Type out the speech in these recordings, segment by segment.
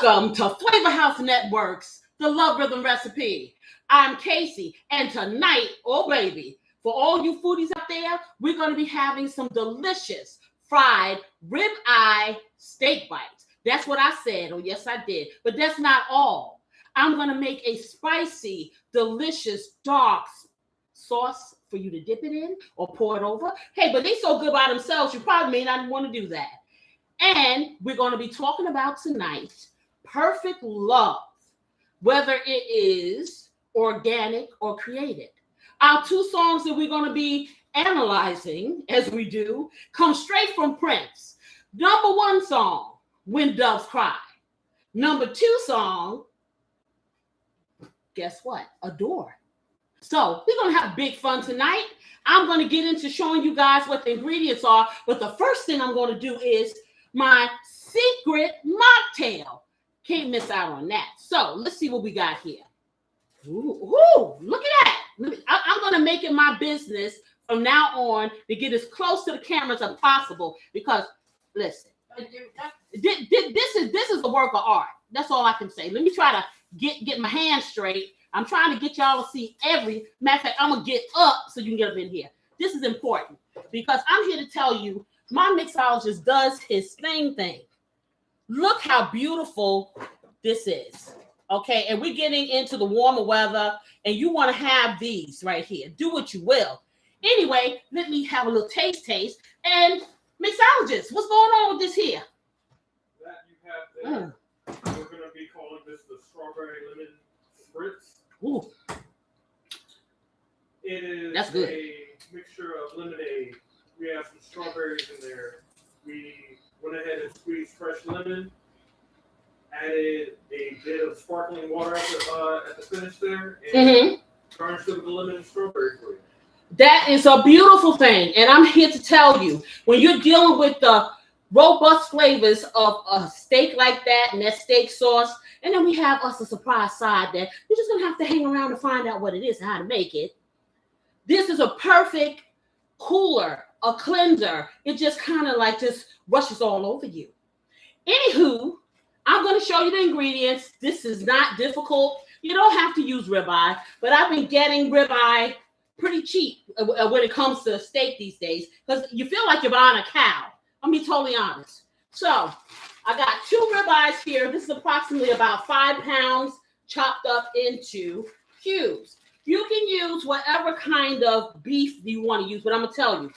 Welcome to Flavor House Network's The Love Rhythm Recipe. I'm Casey, and tonight, oh baby, for all you foodies out there, we're going to be having some delicious fried ribeye steak bites. That's what I said. Oh, yes, I did. But that's not all. I'm going to make a spicy, delicious, dark sauce for you to dip it in or pour it over. Hey, but they're so good by themselves, you probably may not want to do that. And we're going to be talking about tonight perfect love, whether it is organic or created. Our two songs that we're going to be analyzing, as we do, come straight from Prince. Number one song, When Doves Cry. Number two song, guess what? Adore. So we're going to have big fun tonight. I'm going to get into showing you guys what the ingredients are, but the first thing I'm going to do is my secret mocktail. Can't miss out on that. So let's see what we got here. Ooh, look at that. I'm going to make it my business from now on to get as close to the cameras as possible because, listen, this is a work of art. That's all I can say. Let me try to get my hands straight. I'm trying to get y'all to see every matter of fact. I'm going to get up so you can get up in here. This is important because I'm here to tell you my mixologist does his thing. Look how beautiful this is. Okay, and we're getting into the warmer weather, and you want to have these right here. Do what you will. Anyway, let me have a little taste. And mixologist, what's going on with this here? That you have there. We're going to be calling this the strawberry lemon spritz. Ooh. It is That's good. A mixture of lemonade. We have some strawberries in there. We went ahead and squeezed fresh lemon, added a bit of sparkling water at the finish there, and garnished it with the lemon and strawberry for you. That is a beautiful thing, and I'm here to tell you, when you're dealing with the robust flavors of a steak like that and that steak sauce, and then we have us a surprise side that you're just going to have to hang around to find out what it is and how to make it. This is a perfect cooler, a cleanser. It just kind of like just rushes all over you. Anywho, I'm going to show you the ingredients. This is not difficult. You don't have to use ribeye, but I've been getting ribeye pretty cheap when it comes to steak these days because you feel like you're buying a cow. I'll be totally honest. So I got 2 ribeyes here. This is approximately about 5 pounds chopped up into cubes. You can use whatever kind of beef you want to use, but I'm going to tell you,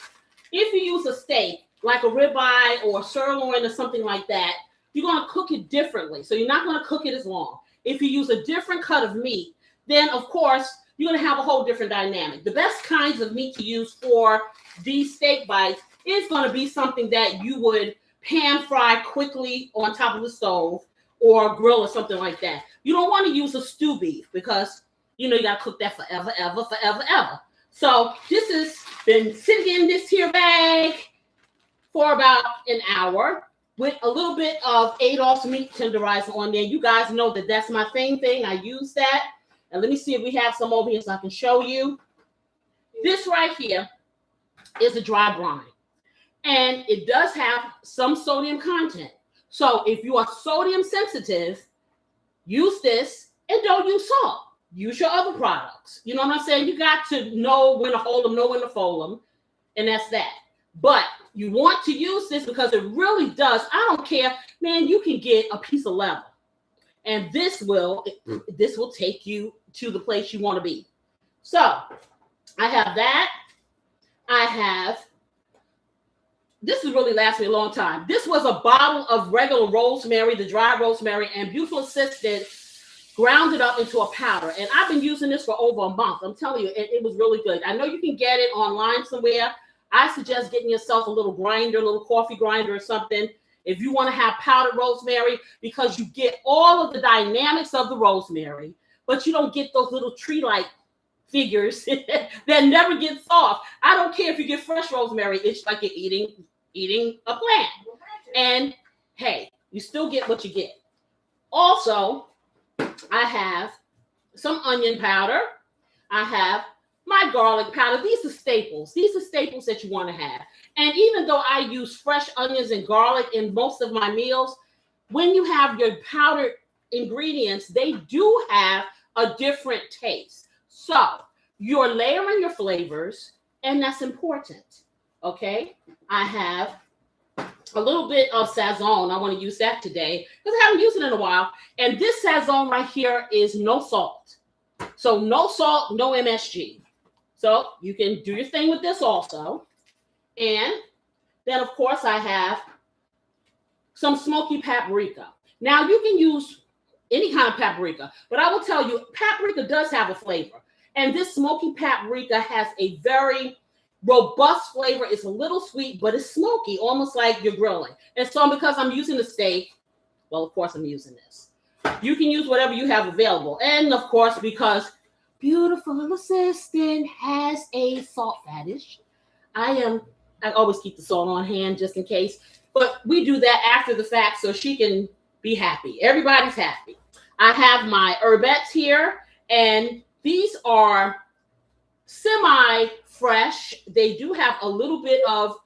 if you use a steak, like a ribeye or a sirloin or something like that, you're going to cook it differently. So you're not going to cook it as long. If you use a different cut of meat, then, of course, you're going to have a whole different dynamic. The best kinds of meat to use for these steak bites is going to be something that you would pan fry quickly on top of the stove or grill or something like that. You don't want to use a stew beef because you know you got to cook that forever. So this has been sitting in this here bag for about an hour with a little bit of Adolph's meat tenderizer on there. You guys know that that's my thing. I use that. And let me see if we have some over here so I can show you. This right here is a dry brine. And it does have some sodium content. So if you are sodium sensitive, use this and don't use salt. Use your other products. You know what I'm saying? You got to know when to hold them, know when to fold them. And that's that. But you want to use this because it really does. I don't care. Man, you can get a piece of leather. And this will take you to the place you want to be. So I have that. This has really lasted me a long time. This was a bottle of regular rosemary, the dry rosemary, and Beautiful Assistant ground it up into a powder. And I've been using this for over a month. I'm telling you, it was really good. I know you can get it online somewhere. I suggest getting yourself a little grinder, a little coffee grinder or something, if you want to have powdered rosemary, because you get all of the dynamics of the rosemary, but you don't get those little tree-like figures that never get soft. I don't care if you get fresh rosemary. It's like you're eating a plant. And hey, you still get what you get. Also, I have some onion powder. I have my garlic powder. These are staples. These are staples that you want to have. And even though I use fresh onions and garlic in most of my meals, when you have your powdered ingredients, they do have a different taste. So you're layering your flavors, and that's important. Okay, I have a little bit of Sazon. I want to use that today because I haven't used it in a while. And this Sazon right here is no salt. So no salt, no MSG. So you can do your thing with this also. And then, of course, I have some smoky paprika. Now, you can use any kind of paprika, but I will tell you, paprika does have a flavor. And this smoky paprika has a very robust flavor. It's a little sweet, but it's smoky, almost like you're grilling. And so because I'm using the steak, well, of course I'm using this. You can use whatever you have available. And of course, because beautiful assistant has a salt fetish, I always keep the salt on hand just in case. But we do that after the fact so she can be happy. Everybody's happy. I have my herbettes here, and these are semi-fresh. They do have a little bit of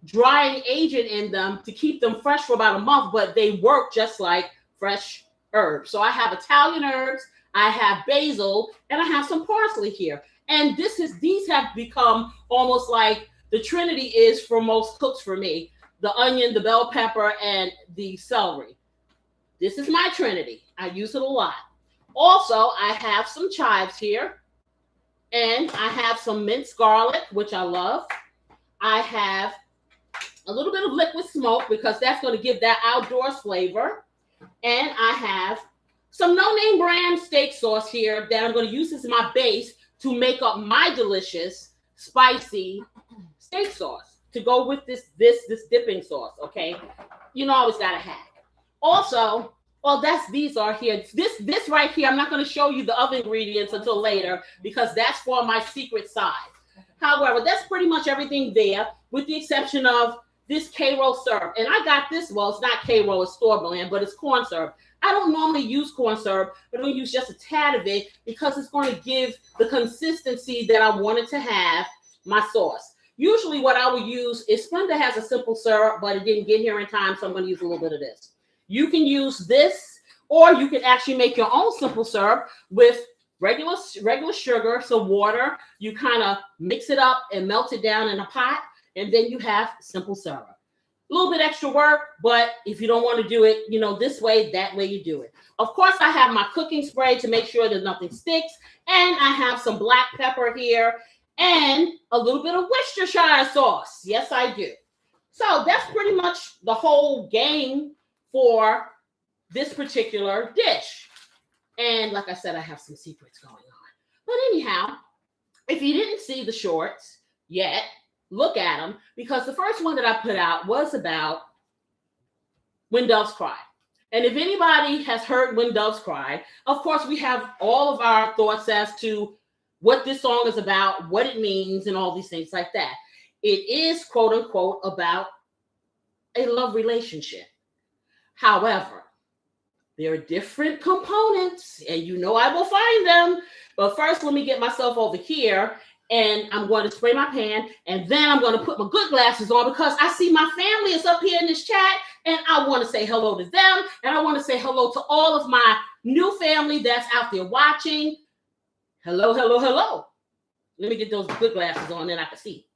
drying agent in them to keep them fresh for about a month, but they work just like fresh herbs. So I have Italian herbs, I have basil, and I have some parsley here. And these have become almost like the Trinity is for most cooks for me: the onion, the bell pepper, and the celery. This is my Trinity. I use it a lot. Also, I have some chives here, and I have some minced garlic, which I love. I have a little bit of liquid smoke because that's going to give that outdoors flavor. And I have some no-name brand steak sauce here that I'm going to use as my base to make up my delicious, spicy steak sauce to go with this dipping sauce, okay? You know, I always got a hack. Also, well, these are here. This right here, I'm not going to show you the other ingredients until later because that's for my secret side. However, that's pretty much everything there with the exception of this K-roll syrup. And I got this, well, it's not K-roll, it's store brand, but it's corn syrup. I don't normally use corn syrup, but I'm going to use just a tad of it because it's going to give the consistency that I wanted to have my sauce. Usually what I would use is Splenda has a simple syrup, but it didn't get here in time, so I'm going to use a little bit of this. You can use this, or you can actually make your own simple syrup with regular sugar, some water. You kind of mix it up and melt it down in a pot, and then you have simple syrup. A little bit extra work, but if you don't want to do it, you know, this way, that way you do it. Of course, I have my cooking spray to make sure that nothing sticks, and I have some black pepper here, and a little bit of Worcestershire sauce. Yes, I do. So that's pretty much the whole game for this particular dish. And like I said, I have some secrets going on. But anyhow, if you didn't see the shorts yet, look at them, because the first one that I put out was about When Doves Cry. And if anybody has heard When Doves Cry, of course, we have all of our thoughts as to what this song is about, what it means, and all these things like that. It is, quote unquote, about a love relationship. However, there are different components, and you know I will find them. But first, let me get myself over here, and I'm going to spray my pan, and then I'm going to put my good glasses on because I see my family is up here in this chat, and I want to say hello to them, and I want to say hello to all of my new family that's out there watching. Hello, hello, hello. Let me get those good glasses on, then I can see.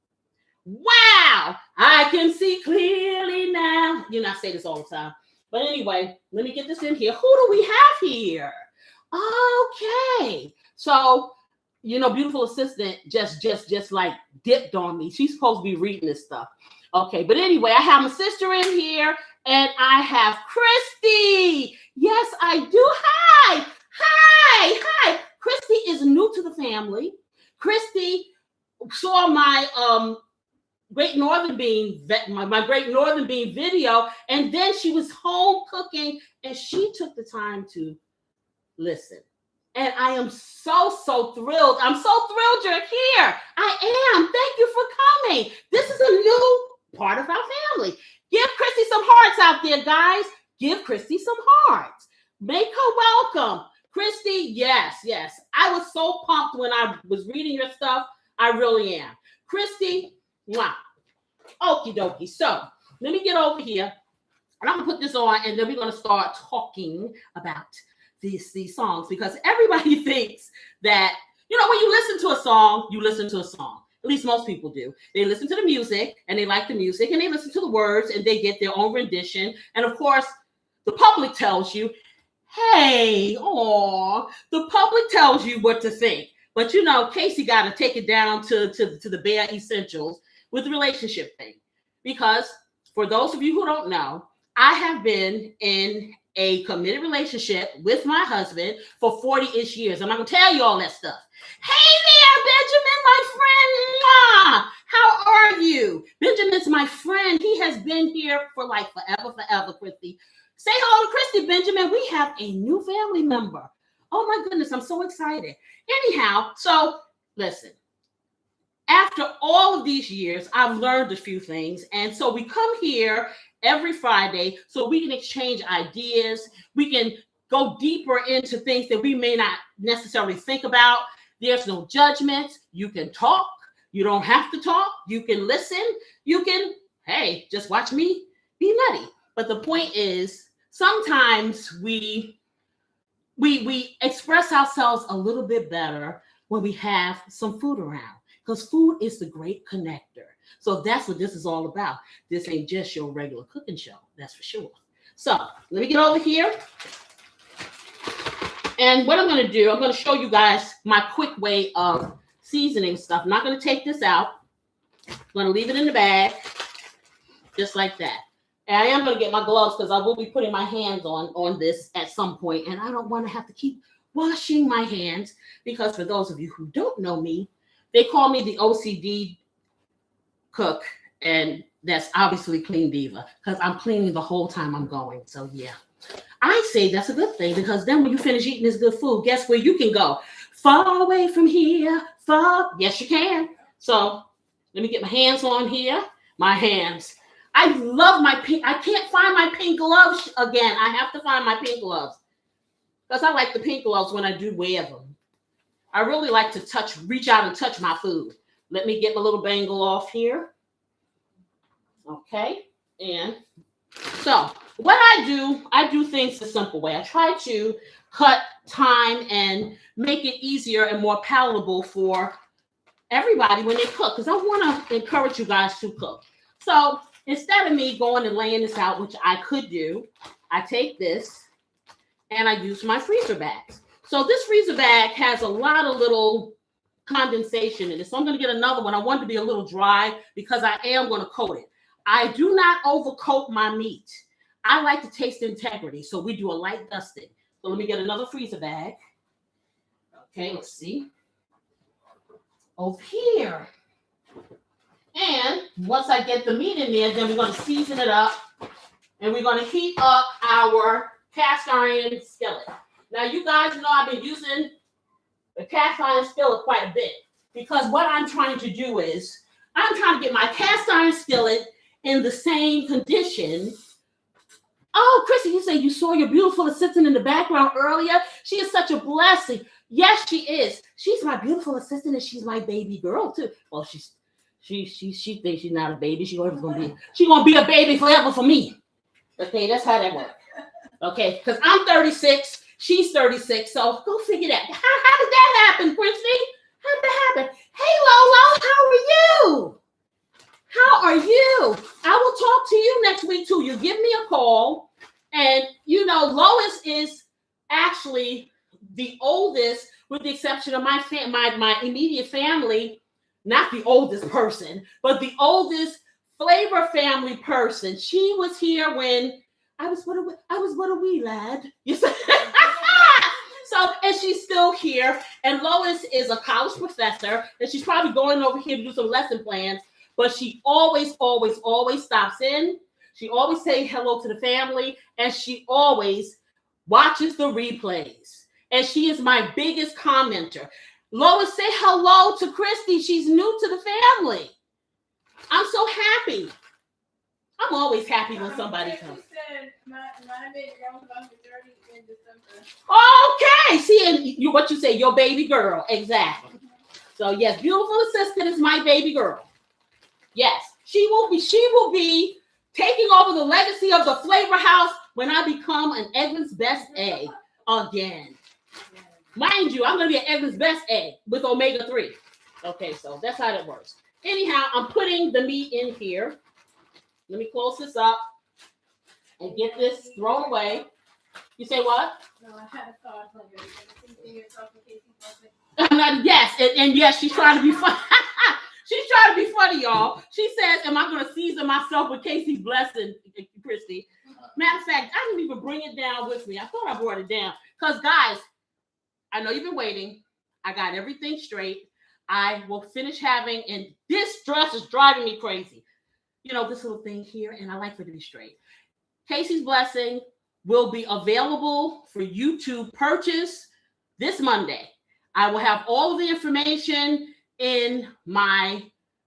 Wow, I can see clearly now. You know, I say this all the time. But anyway, let me get this in here. Who do we have here? Okay. So, you know, beautiful assistant just like dipped on me. She's supposed to be reading this stuff. Okay. But anyway, I have my sister in here and I have Christy. Yes, I do. Hi. Hi. Hi. Christy is new to the family. Christy saw my Great Northern Bean, my Great Northern Bean video, and then she was home cooking, and she took the time to listen. And I am so thrilled. I'm so thrilled you're here. I am. Thank you for coming. This is a new part of our family. Give Christy some hearts out there, guys. Give Christy some hearts. Make her welcome. Christy, yes. I was so pumped when I was reading your stuff. I really am. Christy, mwah. Okie dokie. So let me get over here And I'm gonna put this on, and then we're gonna start talking about these songs, because everybody thinks that, you know, when you listen to a song, you listen to a song. At least most people do. They listen to the music and they like the music, and they listen to the words and they get their own rendition. And of course, the public tells you, hey, the public tells you what to think. But you know, Casey got to take it down to the bare essentials with the relationship thing. Because for those of you who don't know, I have been in a committed relationship with my husband for 40-ish years. I'm not going to tell you all that stuff. Hey there, Benjamin, my friend. Mwah! How are you? Benjamin's my friend. He has been here for like forever, Christy. Say hello to Christy, Benjamin. We have a new family member. Oh my goodness, I'm so excited. Anyhow, so listen. After all of these years, I've learned a few things. And so we come here every Friday so we can exchange ideas. We can go deeper into things that we may not necessarily think about. There's no judgment. You can talk. You don't have to talk. You can listen. You can, hey, just watch me be nutty. But the point is, sometimes we express ourselves a little bit better when we have some food around. Because food is the great connector. So that's what this is all about. This ain't just your regular cooking show. That's for sure. So let me get over here. And what I'm going to do, I'm going to show you guys my quick way of seasoning stuff. I'm not going to take this out. I'm going to leave it in the bag. Just like that. And I am going to get my gloves because I will be putting my hands on this at some point. And I don't want to have to keep washing my hands. Because for those of you who don't know me, they call me the OCD cook, and that's obviously Clean Diva, because I'm cleaning the whole time I'm going. So yeah, I say that's a good thing, because then when you finish eating this good food, guess where you can go? Far away from here, far. Yes, you can. So let me get my hands on here. My hands. I love my pink. I can't find my pink gloves again. I have to find my pink gloves, because I like the pink gloves when I do wear them. I really like to reach out and touch my food. Let me get my little bangle off here. Okay. And so what I do things the simple way. I try to cut time and make it easier and more palatable for everybody when they cook, because I want to encourage you guys to cook. So instead of me going and laying this out, which I could do, I take this and I use my freezer bags. So this freezer bag has a lot of little condensation in it. So I'm going to get another one. I want it to be a little dry because I am going to coat it. I do not overcoat my meat. I like to taste integrity. So we do a light dusting. So let me get another freezer bag. Okay, let's see. Over here. And once I get the meat in there, then we're going to season it up. And we're going to heat up our cast iron skillet. Now, you guys know I've been using the cast iron skillet quite a bit, because what I'm trying to do is I'm trying to get my cast iron skillet in the same condition. Oh, Chrissy, you say you saw your beautiful assistant in the background earlier. She is such a blessing. Yes, she is. She's my beautiful assistant, and she's my baby girl too. Well, she thinks she's not a baby. She's gonna be a baby forever for me. Okay, that's how that works. Okay, because I'm 36. She's 36, so go figure that. How did that happen, Christy? How did that happen? Hey, Lolo, how are you? How are you? I will talk to you next week, too. You give me a call. And, you know, Lois is actually the oldest, with the exception of my immediate family. Not the oldest person, but the oldest flavor family person. She was here when I was what a wee lad. You said. So, and she's still here. And Lois is a college professor, and she's probably going over here to do some lesson plans. But she always stops in. She always says hello to the family, and she always watches the replays. And she is my biggest commenter. Lois, say hello to Christy. She's new to the family. I'm so happy. I'm always happy when somebody comes. My baby girl was about to be 30 in December. Okay, see, and what you say, your baby girl, exactly. So yes, beautiful assistant is my baby girl. Yes, she will be taking over the legacy of the Flavor House when I become an Eggman's Best Egg again. Mind you, I'm going to be an Eggman's Best Egg with omega-3. Okay, so that's how that works. Anyhow, I'm putting the meat in here. Let me close this up and get this thrown away. You say what? No, I had a thought. Yes, and yes, she's trying to be funny. She's trying to be funny, y'all. She says, am I going to season myself with Casey's blessing, Christy? Matter of fact, I didn't even bring it down with me. I thought I brought it down. Because, guys, I know you've been waiting. I got everything straight. I will finish having, and this dress is driving me crazy. You know, this little thing here, and I like for it to be straight. Casey's Blessing will be available for you to purchase this Monday. I will have all of the information in my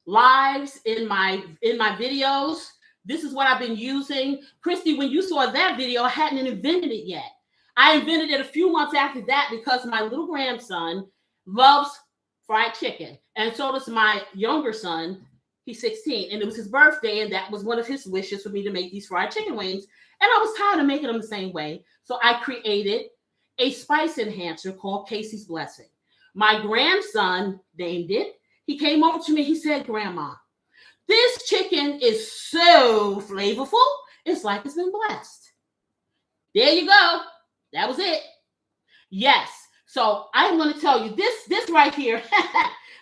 lives, in my videos. This is what I've been using. Christy, when you saw that video, I hadn't invented it yet. I invented it a few months after that because my little grandson loves fried chicken. And so does my younger son. He's 16. And it was his birthday. And that was one of his wishes for me to make these fried chicken wings. And I was tired of making them the same way. So I created a spice enhancer called Casey's Blessing. My grandson named it. He came over to me. He said, Grandma, this chicken is so flavorful. It's like it's been blessed. There you go. That was it. Yes. So I'm going to tell you this right here.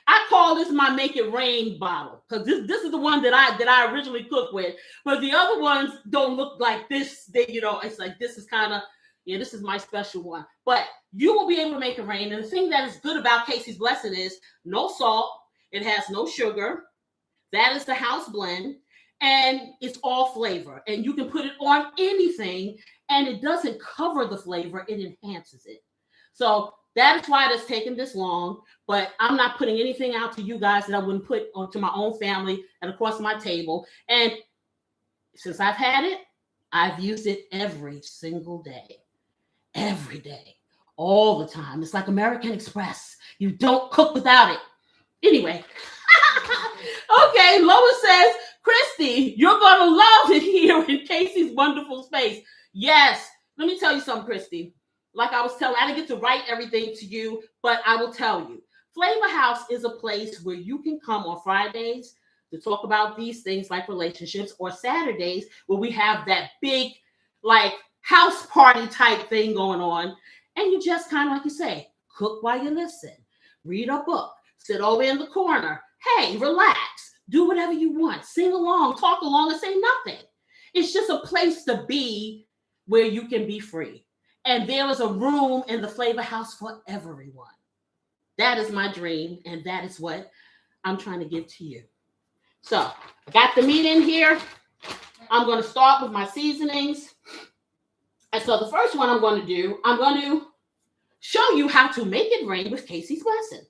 I call this my Make It Rain bottle because this is the one that I originally cooked with. But the other ones don't look like this. They, you know, it's like this is kind of, yeah, this is my special one. But you will be able to make it rain. And the thing that is good about Casey's Blessing is no salt. It has no sugar. That is the house blend. And it's all flavor. And you can put it on anything. And it doesn't cover the flavor. It enhances it. So that is why it's taken this long. But I'm not putting anything out to you guys that I wouldn't put onto my own family and across my table. And since I've had it, I've used it every single day. Every day. All the time. It's like American Express. You don't cook without it. Anyway. Okay, Lois says, Christy, you're going to love it here in Casey's wonderful space. Yes. Let me tell you something, Christy. Like I was telling, I didn't get to write everything to you, but I will tell you. Flavor House is a place where you can come on Fridays to talk about these things like relationships, or Saturdays where we have that big, like, house party type thing going on. And you just kind of, like you say, cook while you listen, read a book, sit over in the corner. Hey, relax, do whatever you want, sing along, talk along, and say nothing. It's just a place to be where you can be free. And there is a room in the Flavor House for everyone. That is my dream, and that is what I'm trying to give to you. So I got the meat in here. I'm going to start with my seasonings. And so the first one I'm going to do, I'm going to show you how to make it rain with Casey's Blessing.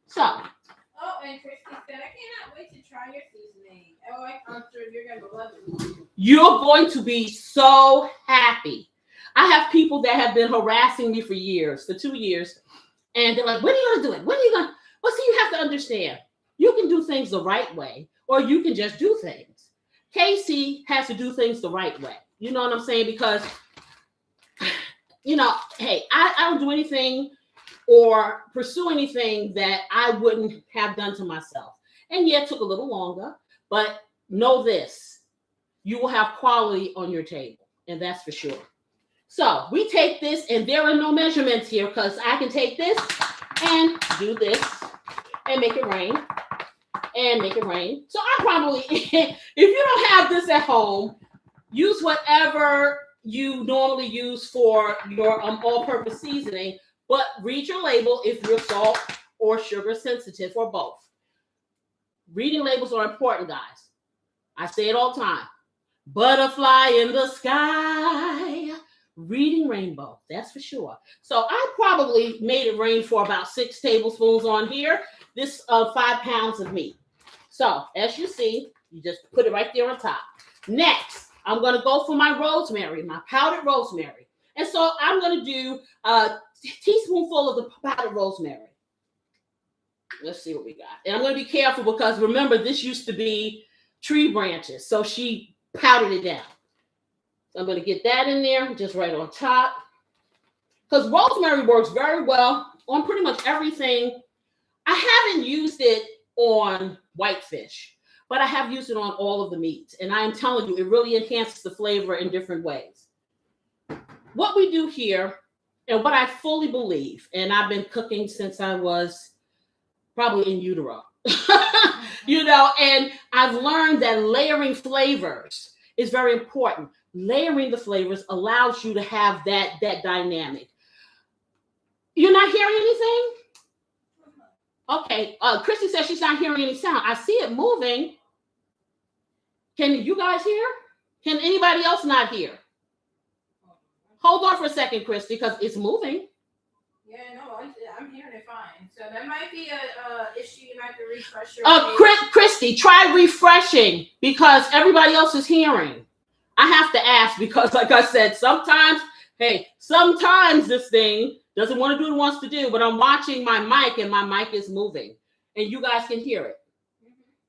So. Oh, and Christy said, I cannot wait to try your seasoning. Oh, I'm sure you're going to love it. You're going to be so happy. I have people that have been harassing me for years, for 2 years. And they're like, when are you going to do it? When are you going to? Well, see, you have to understand. You can do things the right way, or you can just do things. Casey has to do things the right way. You know what I'm saying? Because, you know, hey, I don't do anything or pursue anything that I wouldn't have done to myself. And yeah, it took a little longer, but know this, you will have quality on your table, and that's for sure. So we take this, and there are no measurements here because I can take this and do this and make it rain and make it rain. So I probably, if you don't have this at home, use whatever you normally use for your all-purpose seasoning, but read your label if you're salt or sugar sensitive or both. Reading labels are important, guys. I say it all the time. Butterfly in the sky, reading rainbow, that's for sure. So I probably made it rain for about 6 tablespoons on here. This 5 pounds of meat. So as you see, you just put it right there on top. Next, I'm going to go for my rosemary, my powdered rosemary. And so I'm going to do a teaspoonful of the powdered rosemary. Let's see what we got. And I'm going to be careful because remember, this used to be tree branches. So she powdered it down. So I'm going to get that in there, just right on top. Because rosemary works very well on pretty much everything. I haven't used it on whitefish, but I have used it on all of the meats. And I'm telling you, it really enhances the flavor in different ways. What we do here, and what I fully believe, and I've been cooking since I was probably in utero, and I've learned that layering flavors is very important. Layering the flavors allows you to have that dynamic. You're not hearing anything? Okay, Christy says she's not hearing any sound. I see it moving. Can you guys hear? Can anybody else not hear? Hold on for a second, Christy, because it's moving. Yeah, no, I'm hearing it fine. So that might be a issue. You might have to refresh your page. Christy, try refreshing because everybody else is hearing. I have to ask because, like I said, sometimes this thing doesn't want to do what it wants to do, but I'm watching my mic and my mic is moving and you guys can hear it.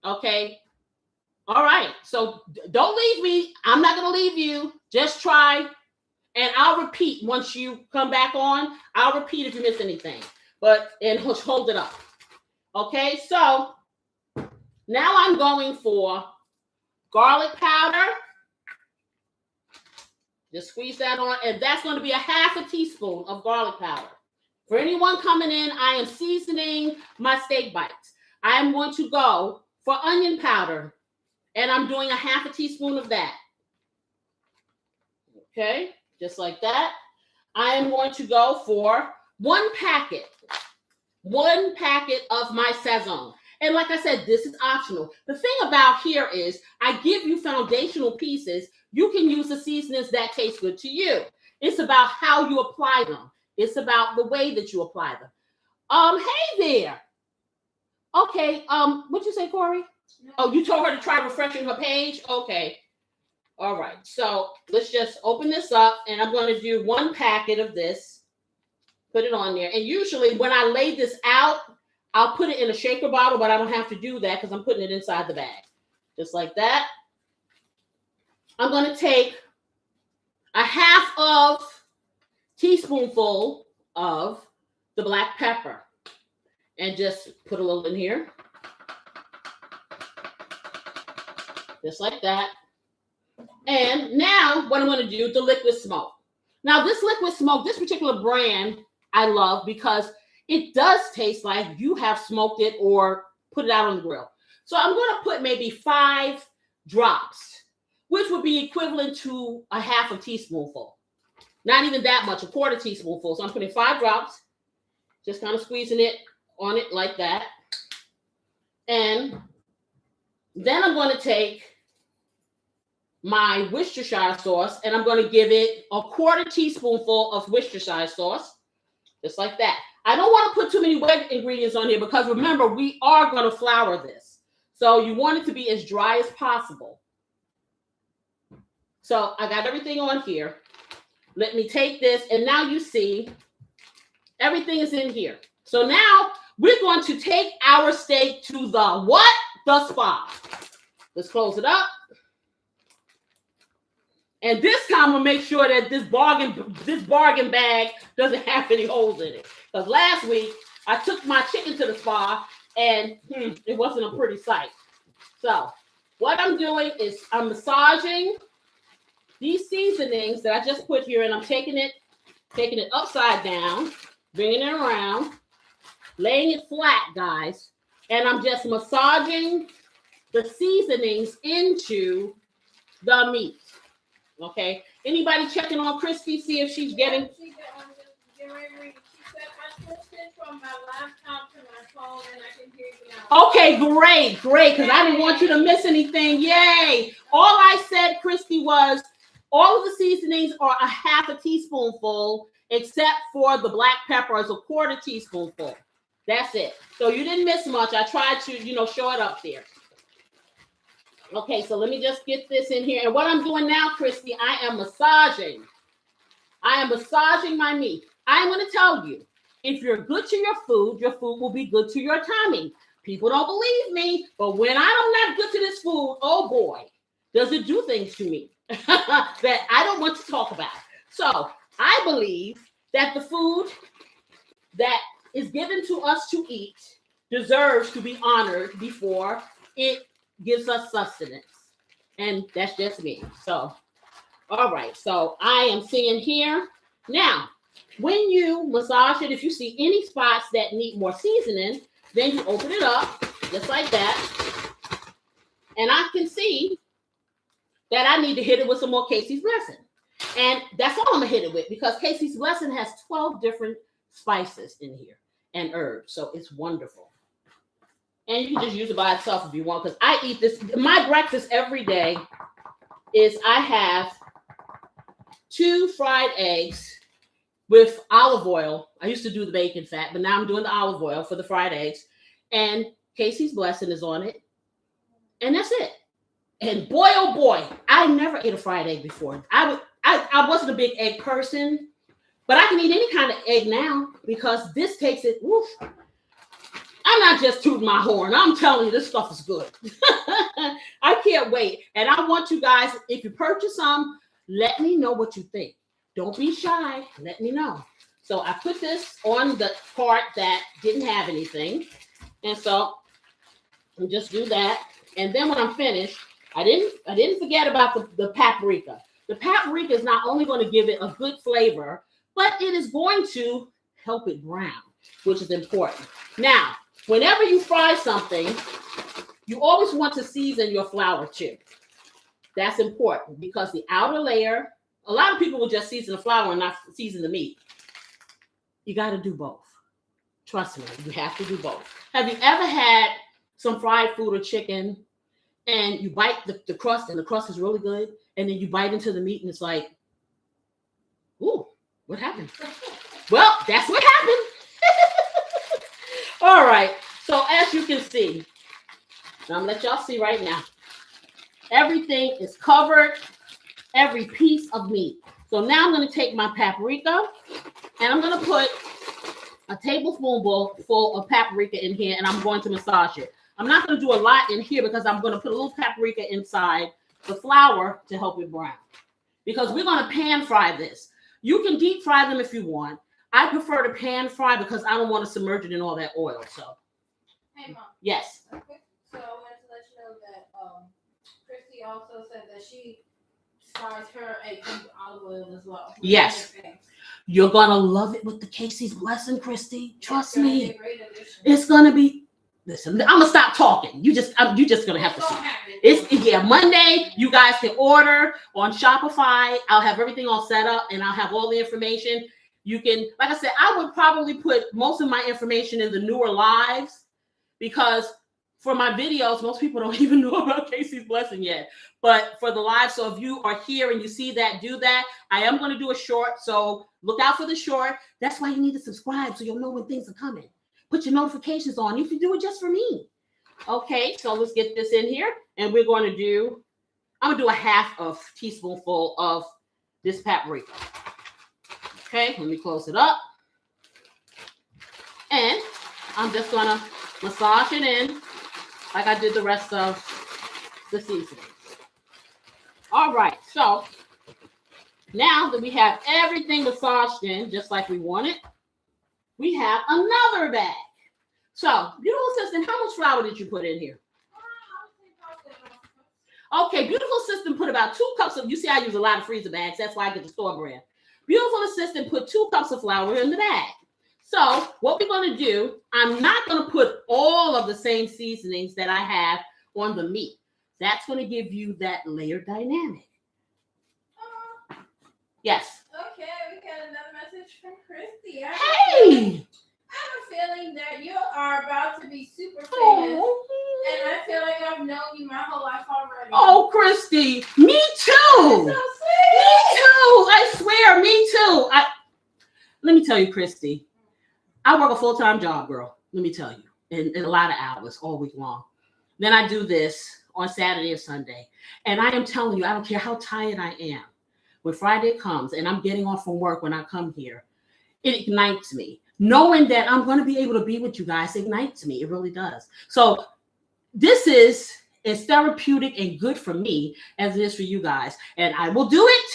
Okay. All right. So don't leave me. I'm not going to leave you. Just try. And I'll repeat once you come back on. I'll repeat if you miss anything. And hold it up. Okay. So now I'm going for garlic powder. Just squeeze that on, and that's going to be a half a teaspoon of garlic powder. For anyone coming in, I am seasoning my steak bites. I am going to go for onion powder, and I'm doing a half a teaspoon of that. Okay, just like that. I am going to go for one packet of my Sazon. And like I said, this is optional. The thing about here is I give you foundational pieces. You can use the seasonings that taste good to you. It's about how you apply them. It's about the way that you apply them. Hey there. Okay, what'd you say, Corey? Oh, you told her to try refreshing her page? Okay. All right, so let's just open this up, and I'm going to do one packet of this. Put it on there. And usually when I lay this out, I'll put it in a shaker bottle, but I don't have to do that because I'm putting it inside the bag. Just like that. I'm going to take a half of teaspoonful of the black pepper and just put a little in here. Just like that. And now what I'm going to do, the liquid smoke. Now this liquid smoke, this particular brand, I love because it does taste like you have smoked it or put it out on the grill. So I'm going to put maybe 5 drops, which would be equivalent to a half a teaspoonful. Not even that much, a quarter teaspoonful. So I'm putting 5 drops, just kind of squeezing it on it like that. And then I'm going to take my Worcestershire sauce and I'm going to give it a quarter teaspoonful of Worcestershire sauce, just like that. I don't want to put too many wet ingredients on here because remember, we are going to flour this. So you want it to be as dry as possible. So I got everything on here. Let me take this, and now you see everything is in here. So now we're going to take our steak to the what? The spa. Let's close it up. And this time we'll make sure that this bargain bag doesn't have any holes in it. Because last week I took my chicken to the spa and it wasn't a pretty sight. So what I'm doing is I'm massaging these seasonings that I just put here, and I'm taking it upside down, bringing it around, laying it flat, guys. And I'm just massaging the seasonings into the meat. Okay. Anybody checking on Christy, see if she's getting? She said I switched it from my laptop to my phone, and I can hear you now. Okay, great, because I didn't want you to miss anything. Yay! All I said, Christy, was all of the seasonings are a half a teaspoonful, except for the black pepper is a quarter teaspoonful. That's it. So you didn't miss much. I tried to, show it up there. Okay, so let me just get this in here. And what I'm doing now, Christy, I am massaging my meat. I'm going to tell you, if you're good to your food will be good to your tummy. People don't believe me, but when I'm not good to this food, oh boy, does it do things to me that I don't want to talk about? So I believe that the food that is given to us to eat deserves to be honored before it gives us sustenance. And that's just me. So, all right. So I am seeing here. Now, when you massage it, if you see any spots that need more seasoning, then you open it up just like that. And I can see that I need to hit it with some more Casey's Blessing. And that's all I'm going to hit it with, because Casey's Blessing has 12 different spices in here and herbs. So it's wonderful. And you can just use it by itself if you want, because I eat this. My breakfast every day is I have 2 fried eggs with olive oil. I used to do the bacon fat, but now I'm doing the olive oil for the fried eggs. And Casey's Blessing is on it. And that's it. And boy, oh boy, I never ate a fried egg before. I wasn't a big egg person, but I can eat any kind of egg now because this takes it. Woof. I'm not just tooting my horn. I'm telling you, this stuff is good. I can't wait. And I want you guys, if you purchase some, let me know what you think. Don't be shy. Let me know. So I put this on the part that didn't have anything. And so I'll just do that. And then when I'm finished, I didn't forget about the paprika. The paprika is not only going to give it a good flavor, but it is going to help it brown, which is important. Now, whenever you fry something, you always want to season your flour too. That's important because the outer layer, a lot of people will just season the flour and not season the meat. You got to do both. Trust me, you have to do both. Have you ever had some fried food or chicken and you bite the crust and the crust is really good, and then you bite into the meat and it's like, ooh, what happened? Well, that's what happened. All right. So as you can see, I'm going to let y'all see right now. Everything is covered, every piece of meat. So now I'm going to take my paprika and I'm going to put a tablespoonful full of paprika in here and I'm going to massage it. I'm not going to do a lot in here because I'm going to put a little paprika inside the flour to help it brown. Because we're going to pan fry this. You can deep fry them if you want. I prefer to pan fry because I don't want to submerge it in all that oil. So, Hey, Mom. yes. Okay. So I wanted to let you know that Christy also said that she fries her egg with olive oil as well. Yes. You're going to love it with the Casey's Blessing, Christy. Trust me. It's going to be. Listen, I'm gonna stop talking. You're just gonna have to see. It's Monday. You guys can order on Shopify. I'll have everything all set up and I'll have all the information. You can, like I said, I would probably put most of my information in the newer lives because for my videos, most people don't even know about Casey's Blessing yet. But for the live, so if you are here and you see that, do that. I am going to do a short, so look out for the short. That's why you need to subscribe so you'll know when things are coming. Put your notifications on. You can do it just for me. Okay, so let's get this in here. And we're going to do, I'm going to do a half of teaspoonful of this paprika. Okay, let me close it up. And I'm just going to massage it in like I did the rest of the seasoning. All right, so now that we have everything massaged in just like we want it, we have another bag. So, beautiful assistant, how much flour did you put in here? Okay, beautiful assistant put about 2 cups of, you see I use a lot of freezer bags, that's why I get the store brand. Beautiful assistant put 2 cups of flour in the bag. So, what we're going to do, I'm not going to put all of the same seasonings that I have on the meat. That's going to give you that layer dynamic. Yes. Okay, we got another message from Christy. Hey! I have a feeling that you are about to be super famous. And I feel like I've known you my whole life already. Oh, Christy, me too. That's so sweet. Me too. I swear, me too. Let me tell you, Christy, I work a full-time job, girl. Let me tell you, in a lot of hours all week long. Then I do this on Saturday or Sunday. And I am telling you, I don't care how tired I am. When Friday comes and I'm getting off from work when I come here, it ignites me. Knowing that I'm going to be able to be with you guys ignites me. It really does. So this is as therapeutic and good for me as it is for you guys. And I will do it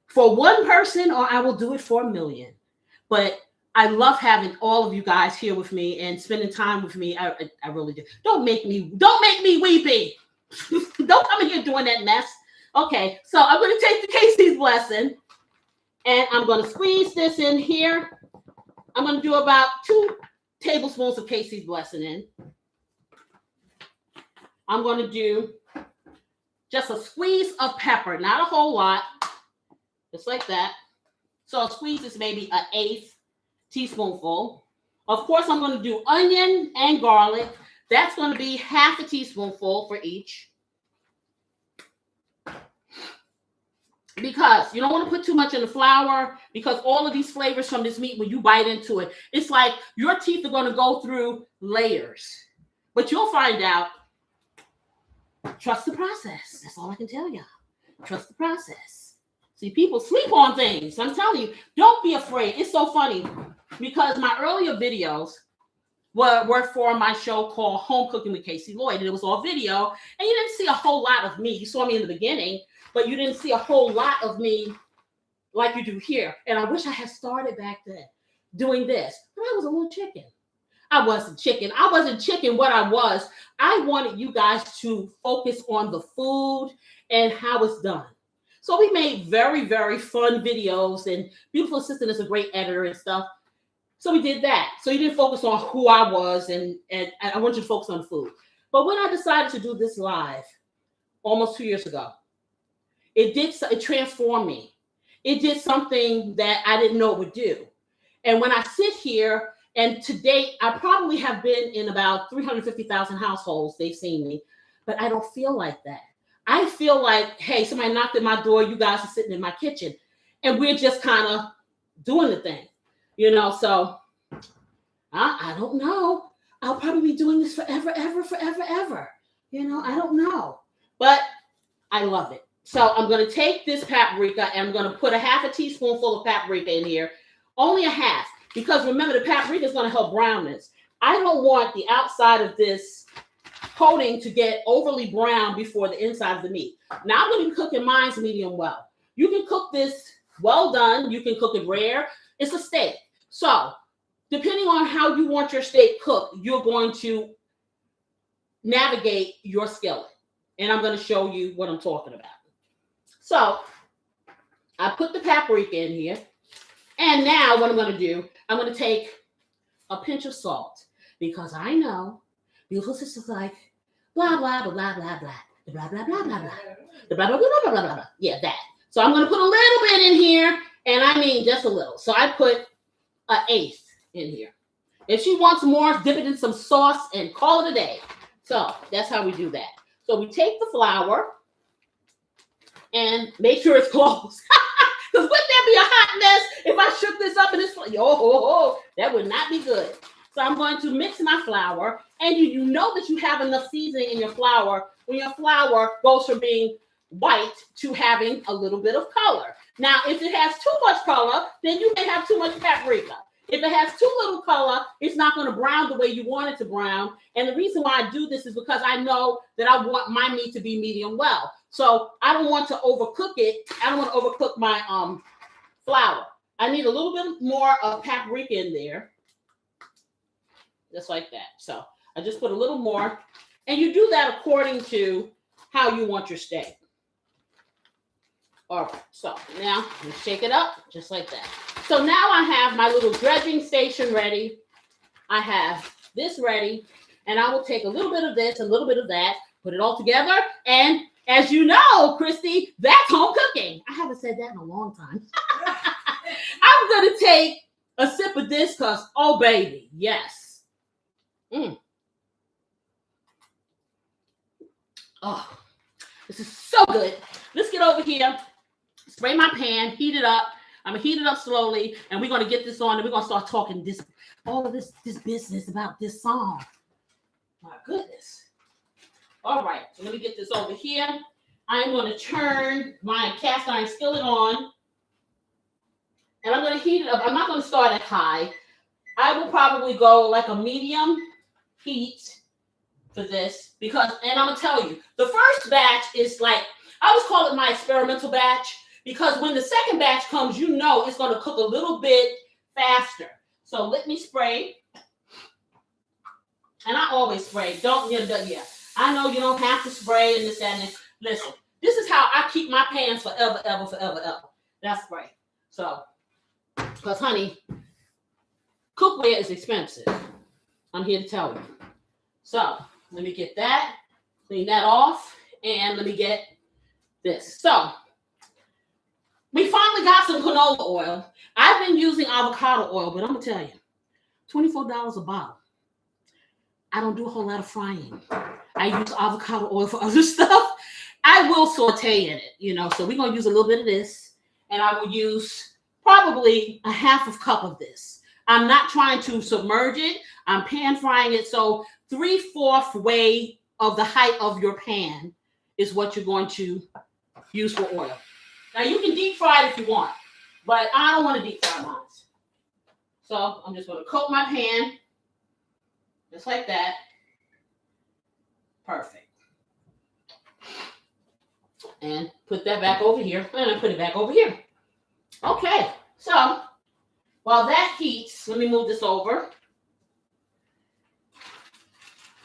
for one person or I will do it for a million. But I love having all of you guys here with me and spending time with me. I really do. Don't make me weepy. Don't come in here doing that mess. Okay, so I'm going to take the Casey's blessing and I'm going to squeeze this in here. I'm going to do about 2 tablespoons of Casey's blessing in. I'm going to do just a squeeze of pepper, not a whole lot, just like that. So a squeeze is maybe an 1/8 teaspoonful. Of course, I'm going to do onion and garlic. That's going to be 1/2 teaspoonful for each. Because you don't want to put too much in the flour, because all of these flavors from this meat, when you bite into it, it's like your teeth are going to go through layers. But you'll find out. Trust the process. That's all I can tell you. Trust the process. See, people sleep on things. I'm telling you, don't be afraid. It's so funny because my earlier videos were for my show called Home Cooking with Casey Lloyd, and it was all video, and you didn't see a whole lot of me. You saw me in the beginning, but you didn't see a whole lot of me like you do here. And I wish I had started back then doing this, but I was a little chicken. I wasn't chicken. I wasn't chicken. What I was, I wanted you guys to focus on the food and how it's done. So we made very, very fun videos, and Beautiful Assistant is a great editor and stuff. So we did that. So you didn't focus on who I was, and I want you to focus on food. But when I decided to do this live almost 2 years ago, it transformed me. It did something that I didn't know it would do. And when I sit here, and to date, I probably have been in about 350,000 households. They've seen me, but I don't feel like that. I feel like, hey, somebody knocked at my door. You guys are sitting in my kitchen, and we're just kind of doing the thing, So I don't know. I'll probably be doing this forever, ever. I don't know, but I love it. So I'm going to take this paprika and I'm going to put a 1/2 teaspoonful of paprika in here, only a 1/2. Because remember, the paprika is going to help brown this. I don't want the outside of this coating to get overly brown before the inside of the meat. Now I'm going to be cooking mine medium well. You can cook this well done. You can cook it rare. It's a steak. So depending on how you want your steak cooked, you're going to navigate your skillet. And I'm going to show you what I'm talking about. So I put the paprika in here. And now what I'm going to do, I'm going to take a pinch of salt, because I know Beautiful Sisters like blah, blah, blah, blah, blah, blah, blah, blah, blah, blah, blah, blah, blah, blah, blah, blah, blah. Yeah, that. So I'm going to put a little bit in here, and I mean just a little. So I put an 1/8 in here. If she wants more, dip it in some sauce and call it a day. So that's how we do that. So we take the flour and make sure it's closed. Because wouldn't that be a hot mess if I shook this up and it's that would not be good. So I'm going to mix my flour, and you know that you have enough seasoning in your flour when your flour goes from being white to having a little bit of color. Now, if it has too much color, then you may have too much paprika. If it has too little color, it's not going to brown the way you want it to brown. And the reason why I do this is because I know that I want my meat to be medium well. So I don't want to overcook it. I don't want to overcook my flour. I need a little bit more of paprika in there. Just like that. So I just put a little more. And you do that according to how you want your steak. All right. So now you shake it up just like that. So now I have my little dredging station ready. I have this ready. And I will take a little bit of this, a little bit of that, put it all together. And as you know, Christy, that's home cooking. I haven't said that in a long time. I'm going to take a sip of this because, oh, baby, yes. Oh, this is so good. Let's get over here, spray my pan, heat it up. I'm going to heat it up slowly, and we're going to get this on, and we're going to start talking all of this business about this song. My goodness. All right, so let me get this over here. I'm going to turn my cast iron skillet on, and I'm going to heat it up. I'm not going to start at high. I will probably go like a medium heat for this because, and I'm gonna tell you, the first batch is like, I always call it my experimental batch because when the second batch comes, you know it's gonna cook a little bit faster. So let me spray. And I always spray. I know you don't have to spray and this, that, and this. Listen, this is how I keep my pans forever, ever, forever, ever. That's spray. So, because honey, cookware is expensive. I'm here to tell you. So, let me get that, clean that off, and let me get this. So, we finally got some canola oil. I've been using avocado oil, but I'm going to tell you, $24 a bottle. I don't do a whole lot of frying. I use avocado oil for other stuff. I will saute in it, so we're going to use a little bit of this, and I will use probably a half of cup of this. I'm not trying to submerge it. I'm pan frying it. So 3/4 way of the height of your pan is what you're going to use for oil. Now you can deep fry it if you want, but I don't want to deep fry mine. So I'm just going to coat my pan just like that. Perfect. And put that back over here. And I put it back over here. Okay. So while that heats, let me move this over.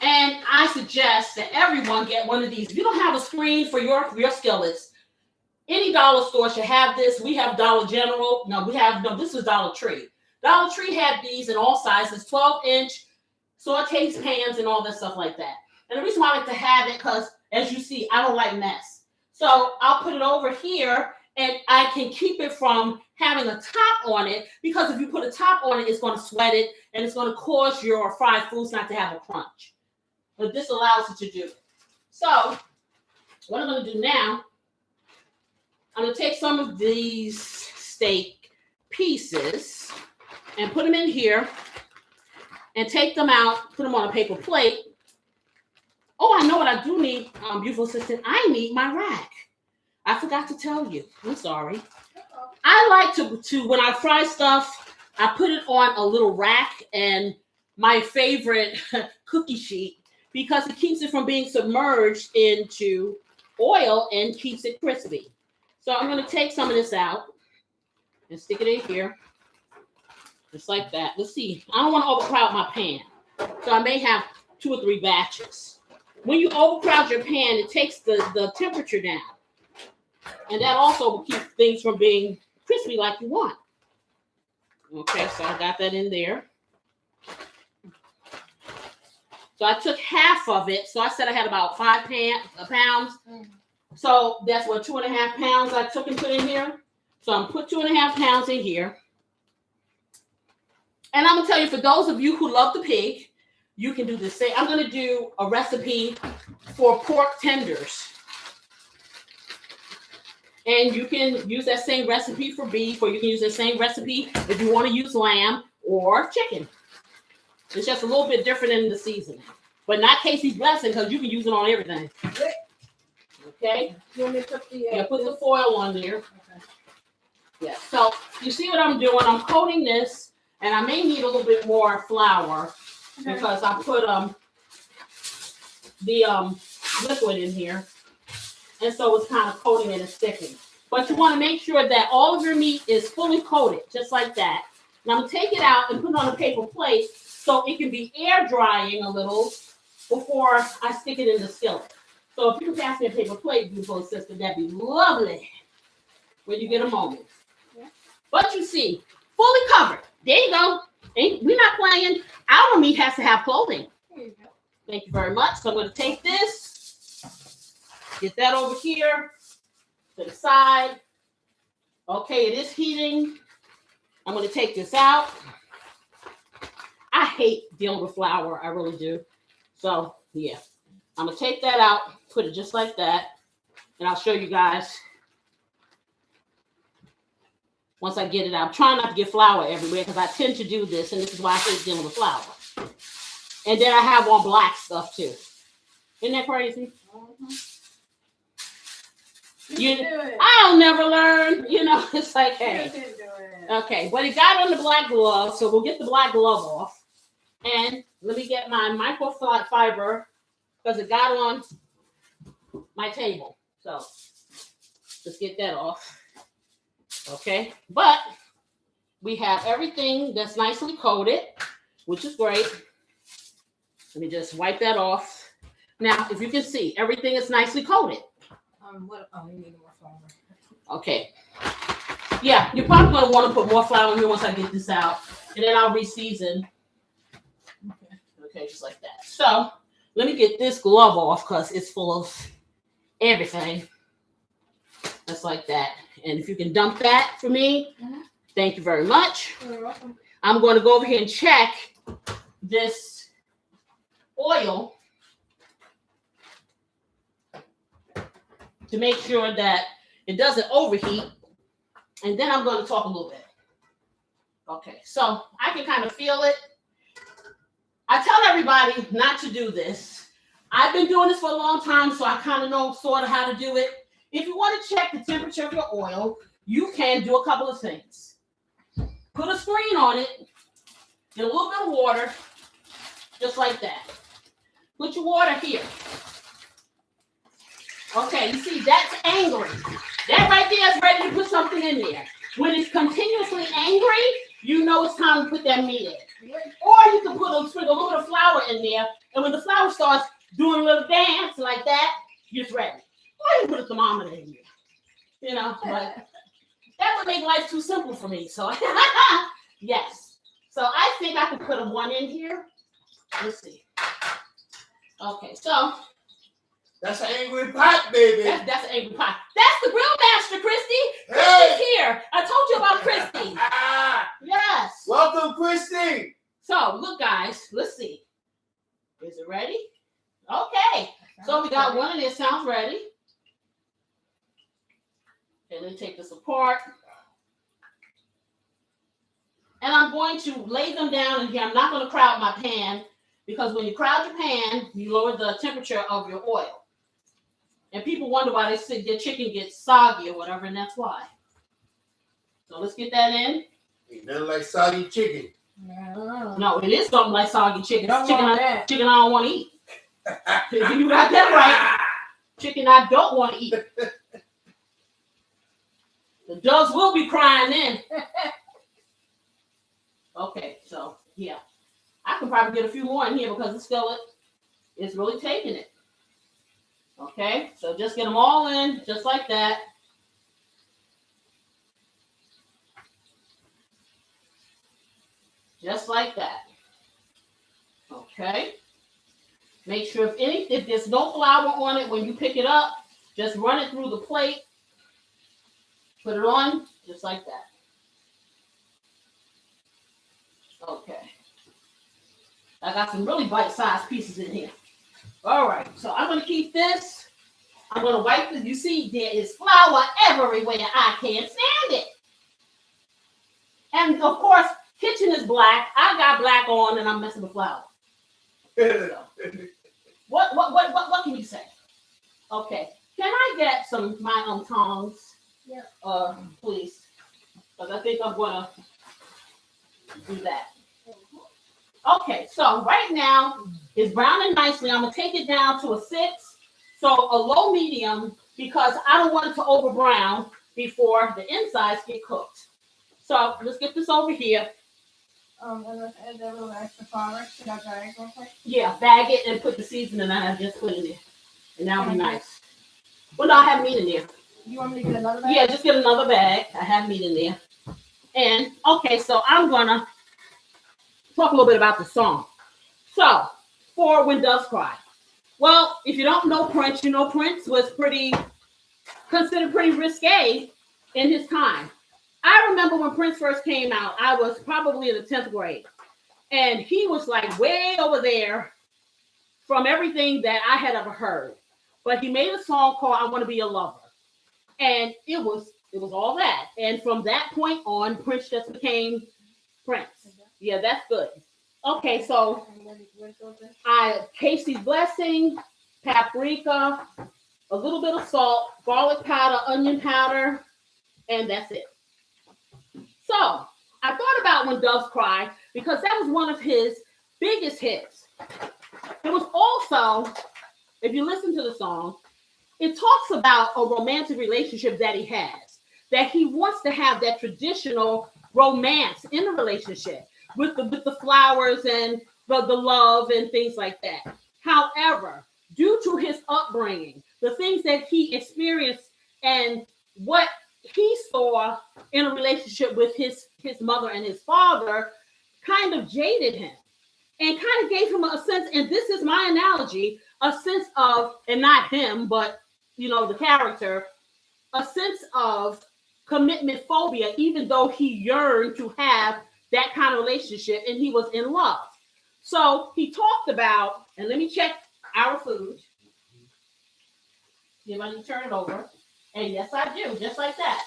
And I suggest that everyone get one of these. If you don't have a screen for your skillets, any dollar store should have this. We have Dollar General. This is Dollar Tree. Dollar Tree had these in all sizes, 12-inch sauté pans and all that stuff like that. And the reason why I like to have it, because as you see, I don't like mess. So I'll put it over here and I can keep it from having a top on it, because if you put a top on it, it's going to sweat it and it's going to cause your fried foods not to have a crunch. But this allows it to do it. So what I'm going to do now, I'm going to take some of these steak pieces and put them in here and take them out, put them on a paper plate. Oh, I know what I do need, beautiful assistant. I need my rack. I forgot to tell you. I'm sorry. I like to when I fry stuff, I put it on a little rack and my favorite cookie sheet, because it keeps it from being submerged into oil and keeps it crispy. So I'm going to take some of this out and stick it in here. Just like that. Let's see. I don't want to overcrowd my pan. So I may have 2 or 3 batches. When you overcrowd your pan, it takes the temperature down. And that also will keep things from being crispy like you want. Okay, so I got that in there. So I took half of it. So I said I had about 5 pounds. So that's what, 2.5 pounds I took and put in here. So I'm put 2.5 pounds in here. And I'm going to tell you, for those of you who love the pig, you can do the same. I'm going to do a recipe for pork tenders. And you can use that same recipe for beef, or you can use that same recipe if you want to use lamb or chicken. It's just a little bit different in the seasoning. But not Casey's blessing, because you can use it on everything. Okay? You want me to put put the foil on there. Okay. Yeah. So you see what I'm doing? I'm coating this, and I may need a little bit more flour because I put the liquid in here, and so it's kind of coating it and sticking. But you want to make sure that all of your meat is fully coated, just like that. Now I'm gonna take it out and put it on a paper plate so it can be air drying a little before I stick it in the skillet. So if you can pass me a paper plate, beautiful assistant, that'd be lovely when you get a moment. Yeah. But you see, fully covered. There you go. We're not playing. Our meat has to have clothing. There you go. Thank you very much. So I'm going to take this, get that over here to the side. Okay, it is heating. I'm going to take this out. I hate dealing with flour. I really do. So, yeah. I'm going to take that out, put it just like that, and I'll show you guys once I get it out. I'm trying not to get flour everywhere because I tend to do this, and this is why I hate dealing with flour. And then I have on black stuff, too. Isn't that crazy? Mm-hmm. I'll never learn. It's like, hey. Okay, but it got on the black glove, so we'll get the black glove off. And let me get my microfiber because it got on my table. So let's get that off. Okay, but we have everything that's nicely coated, which is great. Let me just wipe that off. Now, if you can see, everything is nicely coated. You need more flour. Okay. Yeah, you're probably going to want to put more flour in here once I get this out. And then I'll re-season. Okay, just like that. So, let me get this glove off because it's full of everything. Just like that. And if you can dump that for me, thank you very much. You're welcome. I'm going to go over here and check this oil to make sure that it doesn't overheat. And then I'm going to talk a little bit. Okay, so I can kind of feel it. I tell everybody not to do this. I've been doing this for a long time, so I kind of know sort of how to do it. If you want to check the temperature of your oil, you can do a couple of things. Put a screen on it, get a little bit of water, just like that. Put your water here. Okay, you see, that's angry. That right there is ready to put something in there. When it's continuously angry, you know it's time to put that meat in. Or you can sprinkle a little bit of flour in there, and when the flour starts doing a little dance like that, it's ready. Or you put a thermometer in there. You know, but that would make life too simple for me. So, yes. So I think I could put a 1 in here. Let's see. Okay, so that's an angry pot, baby. That's an angry pot. That's the grill master, Christy. Hey. Christy's here. I told you about Christy. Yes. Welcome, Christy. So, look, guys. Let's see. Is it ready? Okay. So we got one of this. Sounds ready. Okay, let's take this apart. And I'm going to lay them down in here. I'm not going to crowd my pan because when you crowd your pan, you lower the temperature of your oil. And people wonder why they say their chicken gets soggy or whatever, and that's why. So let's get that in. Ain't nothing like soggy chicken. No, it is something like soggy chicken. Chicken I don't want to eat. You got that right. Chicken I don't want to eat. The doves will be crying then. Okay, so yeah. I can probably get a few more in here because the skillet is really taking it. Okay, so just get them all in, just like that. Just like that. Okay. Make sure if there's no flour on it when you pick it up, just run it through the plate. Put it on, just like that. Okay. I got some really bite-sized pieces in here. All right, so I'm going to keep this. I'm going to wipe this. You see, there is flour everywhere. I can't stand it. And, of course, kitchen is black. I got black on, and I'm messing with flour. So, what can you say? Okay. Can I get some my tongs? Yeah. Please. Because I think I'm going to do that. Okay, so right now it's browning nicely. I'm going to take it down to a 6. So a low medium because I don't want it to over brown before the insides get cooked. So let's get this over here. And let's add that little extra flour. Should I bag real quick? Yeah, bag it and put the seasoning I just put in there. And that'll be nice. Well, no, I have meat in there. You want me to get another bag? Yeah, just get another bag. I have meat in there. And, okay, so I'm going to talk a little bit about the song. So, for When Doves Cry. Well, if you don't know Prince, you know Prince was considered pretty risque in his time. I remember when Prince first came out, I was probably in the 10th grade. And he was like way over there from everything that I had ever heard. But he made a song called I Want to Be a Lover. And it was all that. And from that point on, Prince just became Prince. Yeah, that's good. Okay, so Casey's Blessing, paprika, a little bit of salt, garlic powder, onion powder, and that's it. So I thought about When Doves Cry because that was one of his biggest hits. It was also if you listen to the song, it talks about a romantic relationship that he has, that he wants to have that traditional romance in a relationship with the flowers and the love and things like that. However, due to his upbringing, the things that he experienced and what he saw in a relationship with his mother and his father kind of jaded him and kind of gave him a sense, and this is my analogy, a sense of, and not him, but the character, a sense of commitment phobia, even though he yearned to have that kind of relationship and he was in love. So he talked about, and let me check our food. See if I can turn it over. And yes, I do, just like that.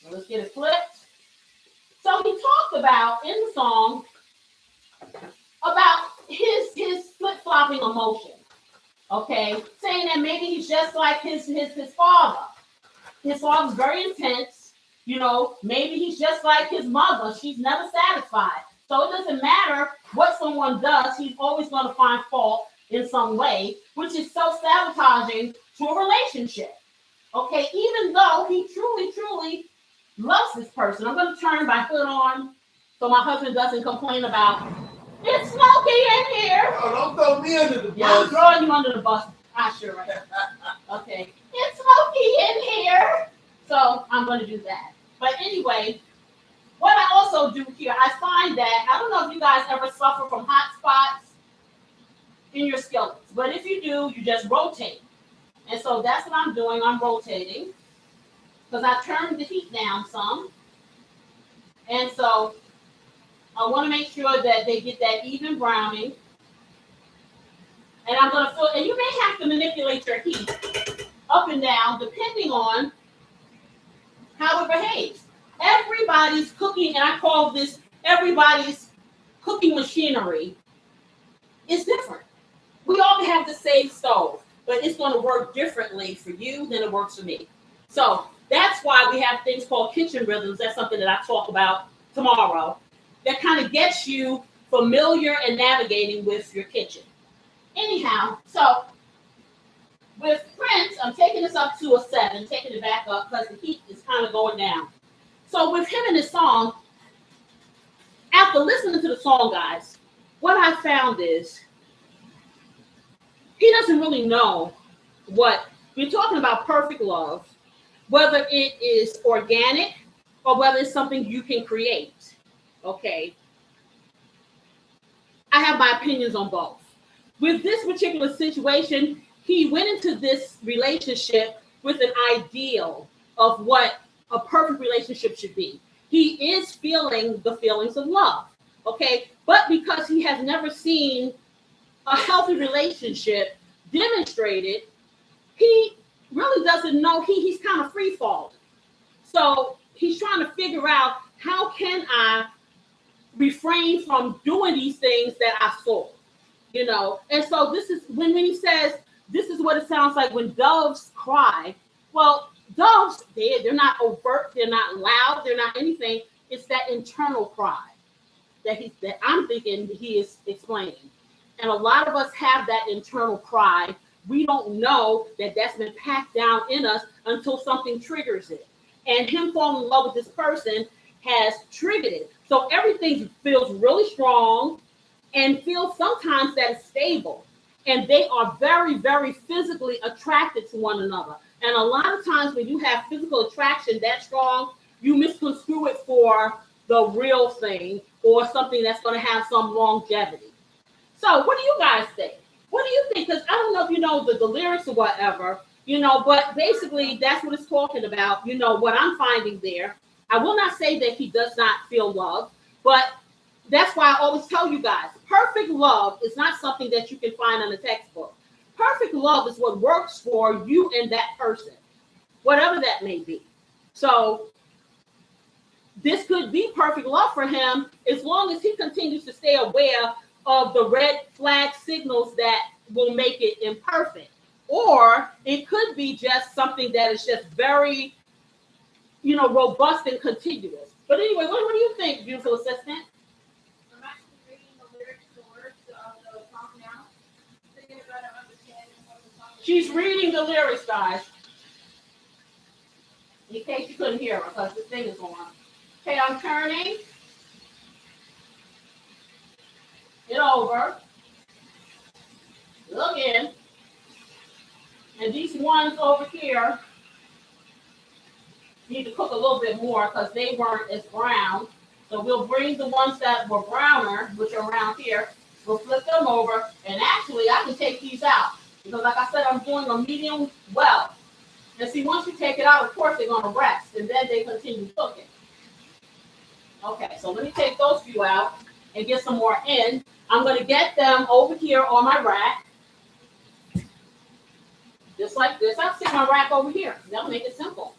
Now let's get it flipped. So he talked about in the song about his flip-flopping emotion. Okay, saying that maybe he's just like his father. His father's very intense. Maybe he's just like his mother. She's never satisfied. So it doesn't matter what someone does. He's always going to find fault in some way, which is self-sabotaging to a relationship. Okay, even though he truly, truly loves this person. I'm going to turn my hood on so my husband doesn't complain about, it's smoky in here. Oh, don't throw me under the bus. Yeah, I'm throwing you under the bus. I sure am. Okay. It's smoky in here. So I'm going to do that. But anyway, what I also do here, I find that, I don't know if you guys ever suffer from hot spots in your skillets. But if you do, you just rotate. And so that's what I'm doing. I'm rotating. Because I turned the heat down some. And so I want to make sure that they get that even browning. And I'm going to fill, and you may have to manipulate your heat up and down depending on how it behaves. Everybody's cooking, and I call this everybody's cooking machinery, is different. We all have the same stove, but it's going to work differently for you than it works for me. So that's why we have things called kitchen rhythms. That's something that I talk about tomorrow. That kind of gets you familiar and navigating with your kitchen. Anyhow, so with Prince, I'm taking this up to a 7, taking it back up because the heat is kind of going down. So with him and his song, after listening to the song, guys, what I found is he doesn't really know what we're talking about. Perfect love, whether it is organic or whether it's something you can create. Okay. I have my opinions on both. With this particular situation, he went into this relationship with an ideal of what a perfect relationship should be. He is feeling the feelings of love, okay? But because he has never seen a healthy relationship demonstrated, he really doesn't know. He's kind of free falling. So he's trying to figure out, how can I refrain from doing these things that I saw? And so this is when he says, this is what it sounds like when doves cry. Well, doves, they're not overt, they're not loud, they're not anything. It's that internal cry that I'm thinking he is explaining. And a lot of us have that internal cry. We don't know that that's been packed down in us until something triggers it. And him falling in love with this person has triggered it. So everything feels really strong and feels sometimes that it's stable. And they are very, very physically attracted to one another. And a lot of times when you have physical attraction that strong, you misconstrue it for the real thing or something that's going to have some longevity. So what do you guys think? What do you think? Because I don't know if you know the lyrics or whatever, but basically that's what it's talking about. What I'm finding there. I will not say that he does not feel love, but that's why I always tell you guys, perfect love is not something that you can find in a textbook. Perfect love is what works for you and that person, whatever that may be. So this could be perfect love for him as long as he continues to stay aware of the red flag signals that will make it imperfect. Or it could be just something that is just very, robust and continuous. But anyway, what do you think, beautiful assistant? I'm actually reading the lyrics, the words of the song now. Thinking about it She's reading the lyrics, guys. In case you couldn't hear her, because this thing is on. Okay, I'm turning it over. Look in. And these ones over here need to cook a little bit more because they weren't as brown. So we'll bring the ones that were browner, which are around here. We'll flip them over. And actually, I can take these out. Because like I said, I'm doing a medium well. And see, once you take it out, of course, they're going to rest. And then they continue cooking. Okay, so let me take those few out and get some more in. I'm going to get them over here on my rack. Just like this. I'll stick my rack over here. That'll make it simple.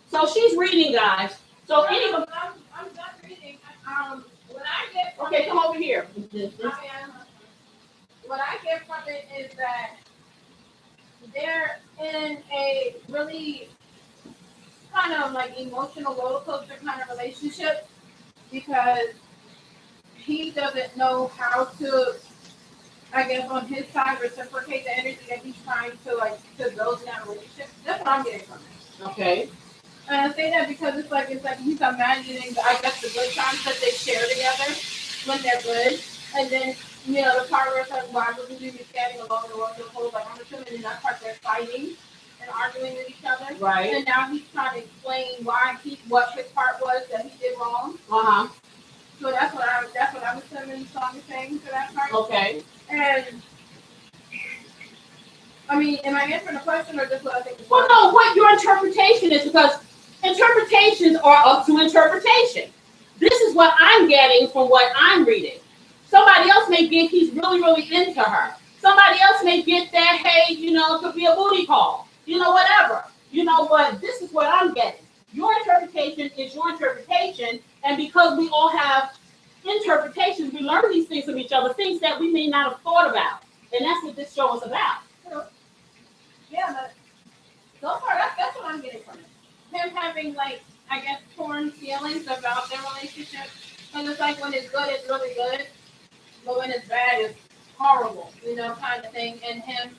So she's reading, guys. So anyway, I'm done reading. What I get from okay, it, come over here. what I get from it is that they're in a really kind of like emotional roller coaster kind of relationship because he doesn't know how to, I guess, on his side, reciprocate the energy that he's trying to build in that relationship. That's what I'm getting from it. Okay. And I say that because it's like he's imagining, I guess, the good times that they share together when they're good, and then the part where it's like, why would we be standing alone in the world? Like I'm assuming in that part they're fighting and arguing with each other. Right. And now he's trying to explain what his part was that he did wrong. Uh-huh. So that's what I was assuming the song is saying for that part. Okay. And I mean, am I answering the question or just what I think? Well, no, what your interpretation is, because interpretations are up to interpretation. This is what I'm getting from what I'm reading. Somebody else may get he's really, really into her. Somebody else may get that, hey, it could be a booty call. Whatever. But this is what I'm getting. Your interpretation is your interpretation. And because we all have interpretations, we learn these things from each other, things that we may not have thought about. And that's what this show is about. Yeah, but so far that's what I'm getting from it. Him having I guess torn feelings about their relationship. And it's like when it's good, it's really good. But when it's bad, it's horrible, kind of thing. And him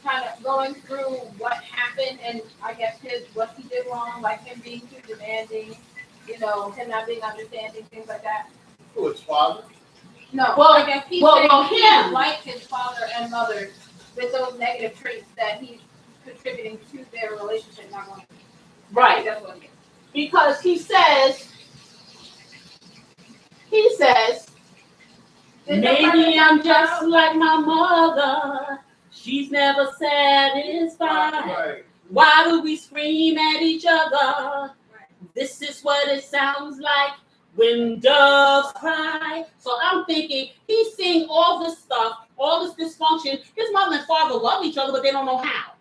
kind of going through what happened and I guess what he did wrong, like him being too demanding, him not being understanding, things like that. Who, his father? No, Well, I guess he's him. like his father and mother with those negative traits that he's contributing to their relationship not going. Right. That's what it is. Because he says, maybe I'm just like my mother. She's never satisfied. Right. Why do we scream at each other? This is what it sounds like when doves cry. So I'm thinking he's seeing all this stuff, all this dysfunction. His mother and father love each other, but they don't know how.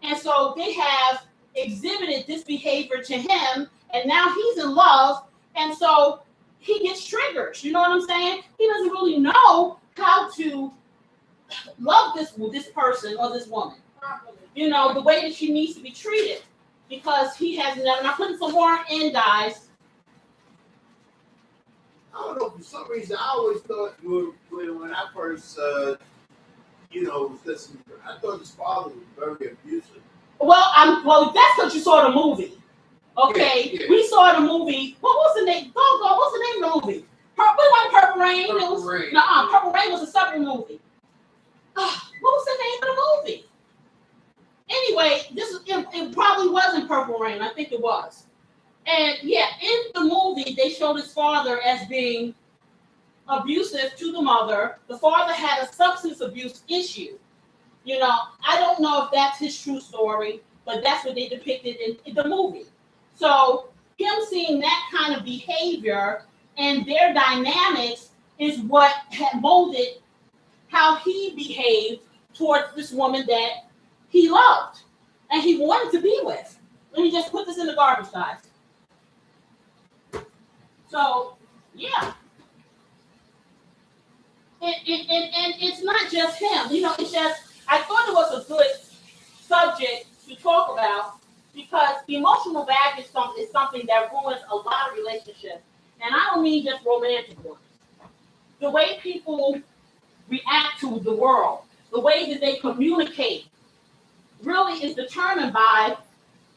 And so they have exhibited this behavior to him, and now he's in love, and so he gets triggered. You know what I'm saying? He doesn't really know how to love this person or this woman. The way that she needs to be treated, because he has never. And I'm putting some more in, guys. I don't know. For some reason, I always thought when I first, was listening, I thought his father was very abusive. Well, that's because you saw the movie. Okay, Yeah. We saw the movie. What's the name? What's the name of the movie? Purple Rain. Purple Rain. Purple Rain was a separate movie. What was the name of the movie? Anyway, it probably wasn't Purple Rain. I think it was. And yeah, in the movie, they showed his father as being abusive to the mother. The father had a substance abuse issue. I don't know if that's his true story, but that's what they depicted in the movie. So him seeing that kind of behavior and their dynamics is what had molded how he behaved towards this woman that he loved and he wanted to be with. Let me just put this in the garbage, guys. So, yeah. And it's not just him. It's just, I thought it was a good subject to talk about because emotional baggage is something that ruins a lot of relationships. And I don't mean just romantic ones. The way people react to the world, the way that they communicate really is determined by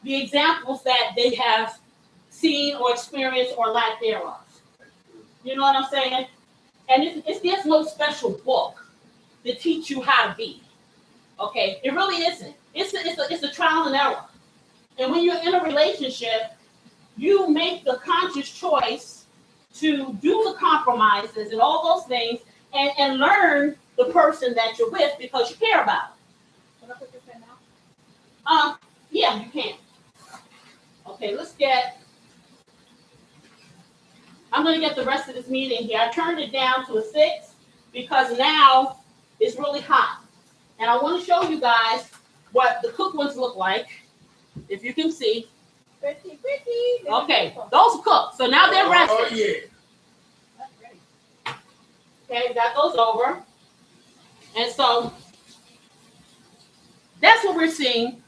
the examples that they have seen or experienced or lack thereof. You know what I'm saying? And there's no special book to teach you how to be. Okay, it really isn't. It's a trial and error. And when you're in a relationship, you make the conscious choice to do the compromises and all those things and learn the person that you're with because you care about it. Can I put this in now? Yeah, you can. Okay, I'm going to get the rest of this meeting here. I turned it down to a 6 because now it's really hot. And I want to show you guys what the cooked ones look like, if you can see. Pretty. Okay, those are cooked. So now they're resting. Oh, yeah. That's great. Okay, we got those over. And so that's what we're seeing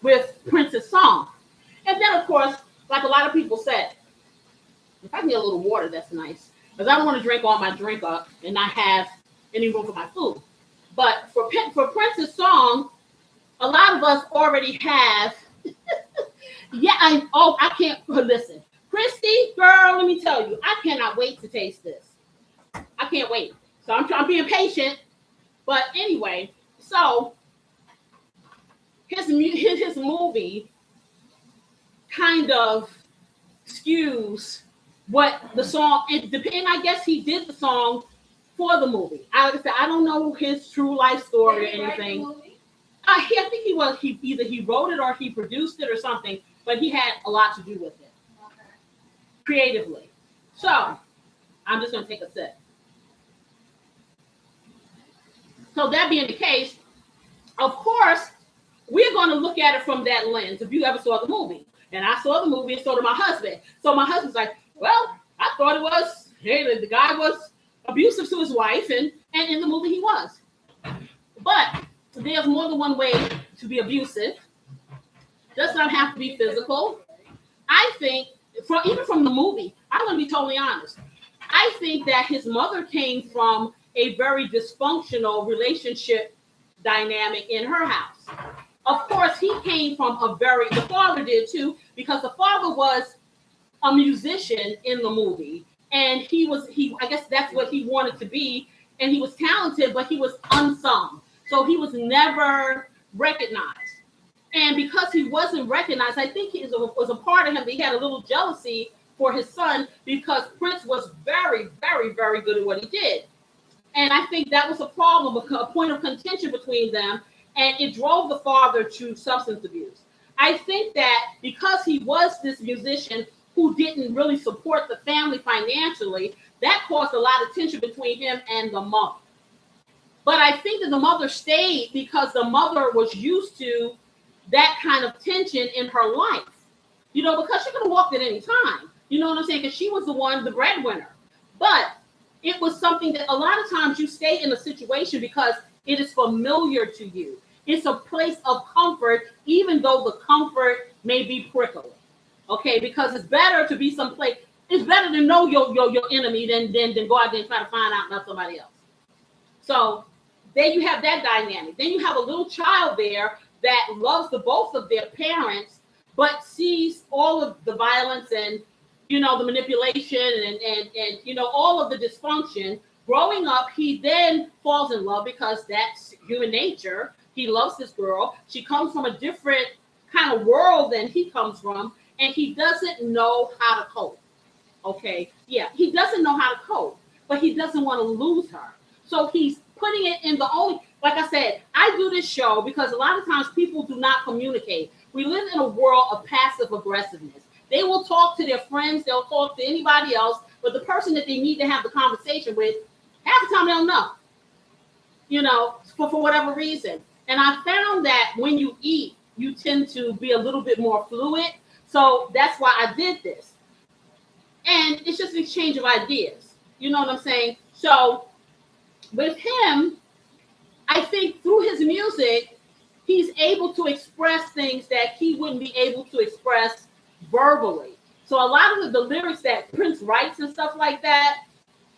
with Prince's song. And then, of course, like a lot of people said, if I can get a little water, that's nice. Because I don't want to drink all my drink up and not have any room for my food. But for Prince's song, a lot of us already have. I can't listen. Christy, girl, let me tell you, I cannot wait to taste this. I can't wait. So I'm being patient. But anyway, so his movie kind of skews what the song, and I guess he did the song for the movie. I don't know his true life story or anything. I think he either he wrote it or he produced it or something, but he had a lot to do with it creatively. So I'm just going to take a sip. So that being the case, of course, we're going to look at it from that lens. If you ever saw the movie, and I saw the movie, and so did my husband. So my husband's like, well, I thought it was, hey, the guy was abusive to his wife, and in the movie he was. But there's more than one way to be abusive. Does not have to be physical. I think, even from the movie, I'm going to be totally honest. I think that his mother came from a very dysfunctional relationship dynamic in her house. Of course, he came from the father did too, because the father was a musician in the movie. And I guess that's what he wanted to be. And he was talented, but he was unsung. So he was never recognized. And because he wasn't recognized, I think it was a part of him that he had a little jealousy for his son because Prince was very, very, very good at what he did. And I think that was a problem, a point of contention between them. And it drove the father to substance abuse. I think that because he was this musician who didn't really support the family financially, that caused a lot of tension between him and the mother. But I think that the mother stayed because the mother was used to that kind of tension in her life. Because she could have walked at any time. You know what I'm saying? Because she was the breadwinner. But it was something that a lot of times you stay in a situation because it is familiar to you. It's a place of comfort, even though the comfort may be prickly. Okay, because it's better to be someplace. It's better to know your enemy than go out there and try to find out about somebody else. So then you have that dynamic. Then you have a little child there that loves the both of their parents, but sees all of the violence and the manipulation and all of the dysfunction. Growing up, he then falls in love because that's human nature. He loves this girl. She comes from a different kind of world than he comes from, and he doesn't know how to cope. Okay, yeah, he doesn't know how to cope, but he doesn't want to lose her. So he's putting it in like I said, I do this show because a lot of times people do not communicate. We live in a world of passive aggressiveness. They will talk to their friends, they'll talk to anybody else, but the person that they need to have the conversation with, half the time they don't know, for whatever reason. And I found that when you eat, you tend to be a little bit more fluid. So that's why I did this. And it's just an exchange of ideas. You know what I'm saying? So with him, I think through his music, he's able to express things that he wouldn't be able to express verbally. So a lot of the lyrics that Prince writes and stuff like that,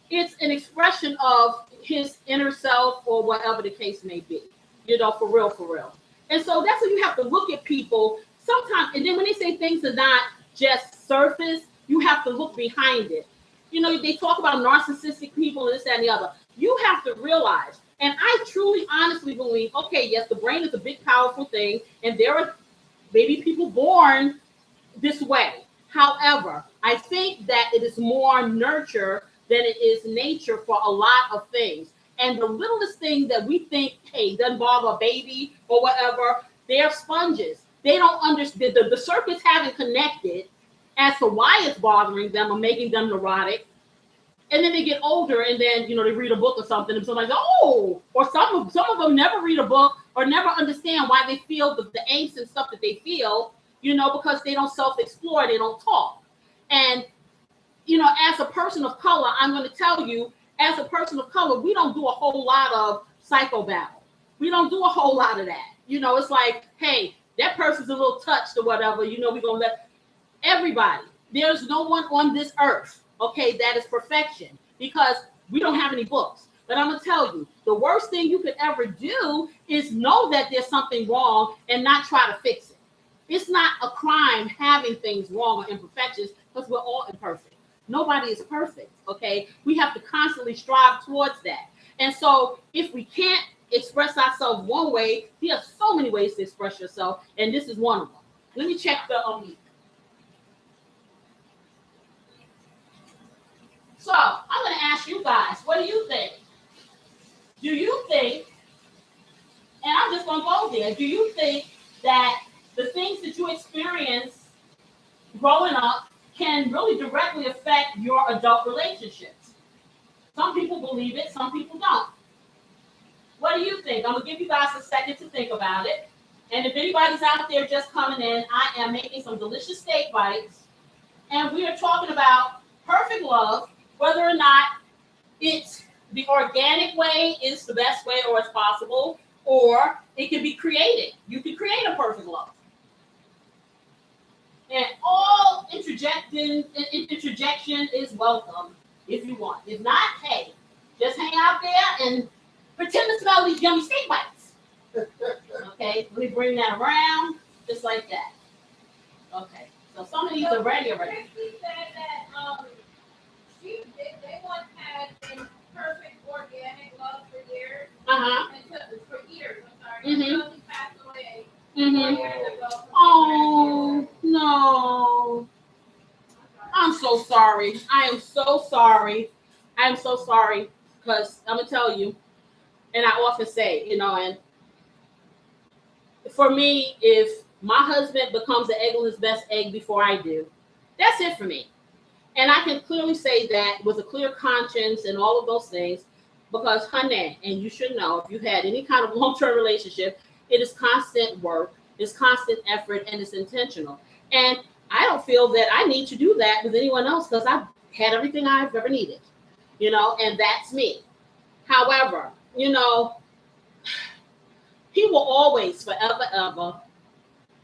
it's an expression of his inner self or whatever the case may be, for real, for real. And so that's what you have to look at people sometimes. And then when they say things are not just surface, you have to look behind it. They talk about narcissistic people and this, that, and the other. You have to realize, and I truly, honestly believe, okay, yes, the brain is a big, powerful thing, and there are maybe people born this way. However, I think that it is more nurture than it is nature for a lot of things. And the littlest thing that we think, hey, doesn't bother a baby or whatever, they're sponges. They don't understand. The circuits haven't connected as to why it's bothering them or making them neurotic. And then they get older, and then they read a book or something, and somebody's like, oh, or some of them never read a book or never understand why they feel the angst and stuff that they feel, because they don't self-explore, they don't talk. And as a person of color, I'm going to tell you, as a person of color, we don't do a whole lot of psychobabble. We don't do a whole lot of that. It's like, hey, that person's a little touched or whatever. We're going to let everybody. There's no one on this earth, okay, that is perfection, because we don't have any books. But I'm going to tell you, the worst thing you could ever do is know that there's something wrong and not try to fix it. It's not a crime having things wrong or imperfections, because we're all imperfect. Nobody is perfect, okay? We have to constantly strive towards that. And so if we can't express ourselves one way, there are so many ways to express yourself, and this is one of them. Let me check the So I'm going to ask you guys, what do you think? Do you think, and I'm just going to go there, do you think that the things that you experience growing up can really directly affect your adult relationships? Some people believe it, some people don't. What do you think? I'm going to give you guys a second to think about it. And if anybody's out there just coming in, I am making some delicious steak bites. And we are talking about perfect love, whether or not it's the organic way is the best way or it's possible, or it can be created. You can create a perfect love. And all interjection is welcome if you want. If not, hey, just hang out there and pretend to smell these yummy steak bites. Okay, let me bring that around, just like that. Okay, so some of these are ready already. Christy said that they once had a perfect organic love for years. For years, I'm sorry. Until he passed away 4 years ago. Oh, no. I'm so sorry. I am so sorry. I am so sorry, because I'm going to tell you, and I often say, and for me, if my husband becomes the egg on his best egg before I do, that's it for me. And I can clearly say that with a clear conscience and all of those things, because, honey, and you should know, if you had any kind of long-term relationship, it is constant work, it's constant effort, and it's intentional. And I don't feel that I need to do that with anyone else, because I've had everything I've ever needed, and that's me. However, he will always, forever, ever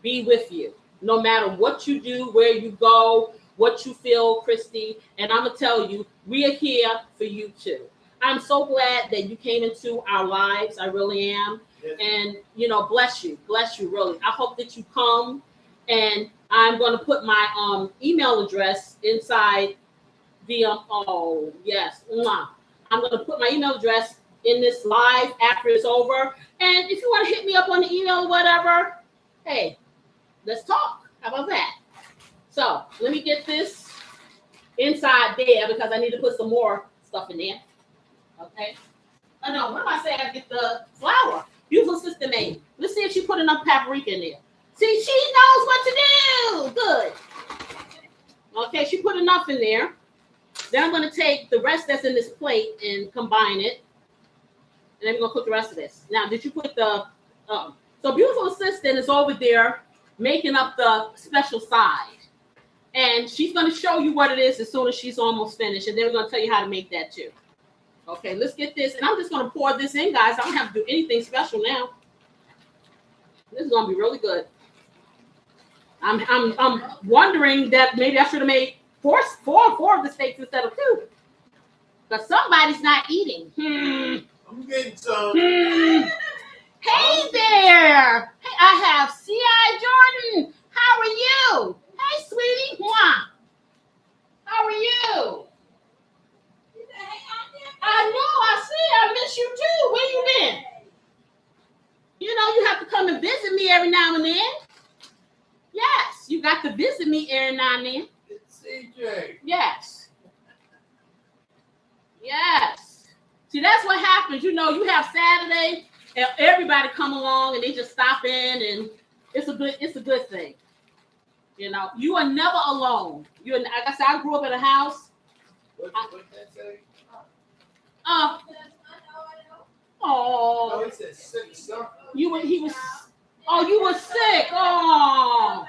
be with you, no matter what you do, where you go, what you feel, Christy. And I'm going to tell you, we are here for you too. I'm so glad that you came into our lives. I really am. Yes. And, bless you, really. I hope that you come, and I'm going to put my email address inside the, oh, yes. I'm going to put my email address in this live after it's over. And if you want to hit me up on the email or whatever, hey, let's talk. How about that? So let me get this inside there, because I need to put some more stuff in there. Okay. Oh no, what am I saying? I get the flour. Beautiful sister made. Let's see if she put enough paprika in there. See, she knows what to do. Good. Okay, she put enough in there. Then I'm going to take the rest that's in this plate and combine it. And then we're going to cook the rest of this. Now, did you put the... so beautiful assistant is over there making up the special side. And she's going to show you what it is as soon as she's almost finished. And then we're going to tell you how to make that too. Okay, let's get this. And I'm just going to pour this in, guys. I don't have to do anything special now. This is going to be really good. I'm wondering that maybe I should have made four of the steaks instead of 2. Because somebody's not eating. I'm getting some. Hey there. Hey, I have C.I. Jordan. How are you? Hey, sweetie. Mwah. How are you? I know. I see. I miss you too. Where you been? You know, you have to come and visit me every now and then. Yes, you got to visit me every now and then. It's CJ. Yes. Yes. See, that's what happens. You know, you have Saturday and everybody come along and they just stop in, and it's a good thing. You know, you are never alone. Like I said, I grew up in a house. What that say? Oh, Oh, it says sick something. you were sick. Oh,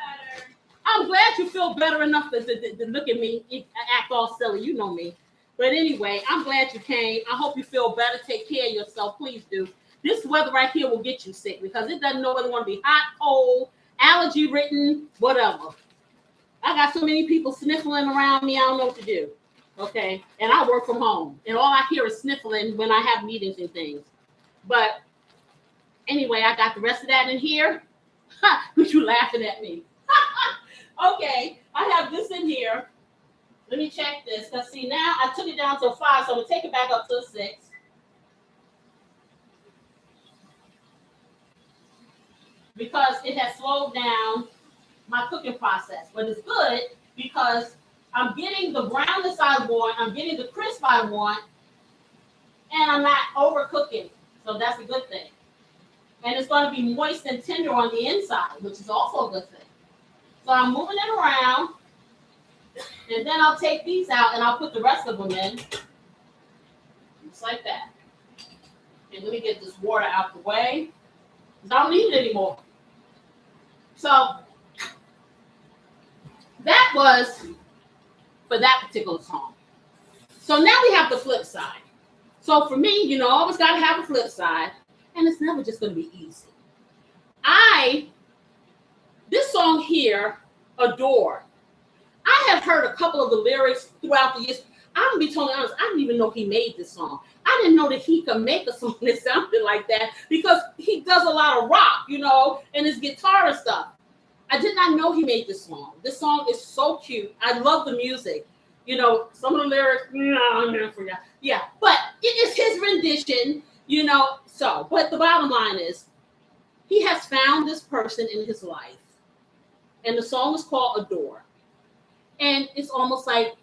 I'm glad you feel better enough to look at me and act all silly. You know me. But anyway, I'm glad you came. I hope you feel better. Take care of yourself. Please do. This weather right here will get you sick because it doesn't know whether it want to be hot, cold, allergy ridden, whatever. I got so many people sniffling around me, I don't know what to do. Okay. And I work from home. And all I hear is sniffling when I have meetings and things. But anyway, I got the rest of that in here. But you laughing at me. Okay. I have this in here. Let me check this. Because see, now I took it down to a 5, so I'm going to take it back up to a 6. Because it has slowed down my cooking process. But it's good because I'm getting the brownness I want, I'm getting the crisp I want, and I'm not overcooking. So that's a good thing. And it's going to be moist and tender on the inside, which is also a good thing. So I'm moving it around, and then I'll take these out and I'll put the rest of them in. Just like that. And let me get this water out the way. I don't need it anymore. So that was for that particular song. So now we have the flip side. So for me, you know, I always got to have a flip side, and it's never just going to be easy. This song here, Adore, I have heard a couple of the lyrics throughout the years. I'm going to be totally honest, I didn't even know he made this song. I didn't know that he could make a song that sounded like that because he does a lot of rock, you know, and his guitar and stuff. I did not know he made this song. This song is so cute. I love the music. You know, some of the lyrics, I never forgot. Yeah, but it is his rendition, you know. So, but the bottom line is, he has found this person in his life. And the song is called Adore. And it's almost like,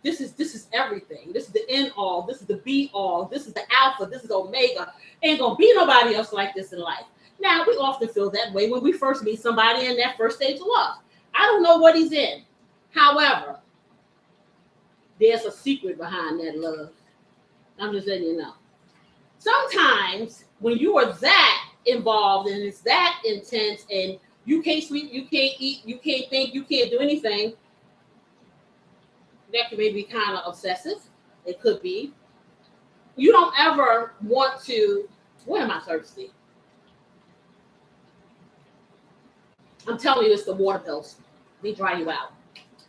this is everything. This is the end all. This is the be all. This is the alpha. This is omega. Ain't gonna be nobody else like this in life. Now, we often feel that way when we first meet somebody in that first stage of love. I don't know what he's in. However, there's a secret behind that love. I'm just letting you know. Sometimes when you are that involved and it's that intense and you can't sleep, you can't eat, you can't think, you can't do anything, that could maybe be kind of obsessive. It could be. You don't ever want to, why am I thirsty? I'm telling you, it's the water pills. They dry you out.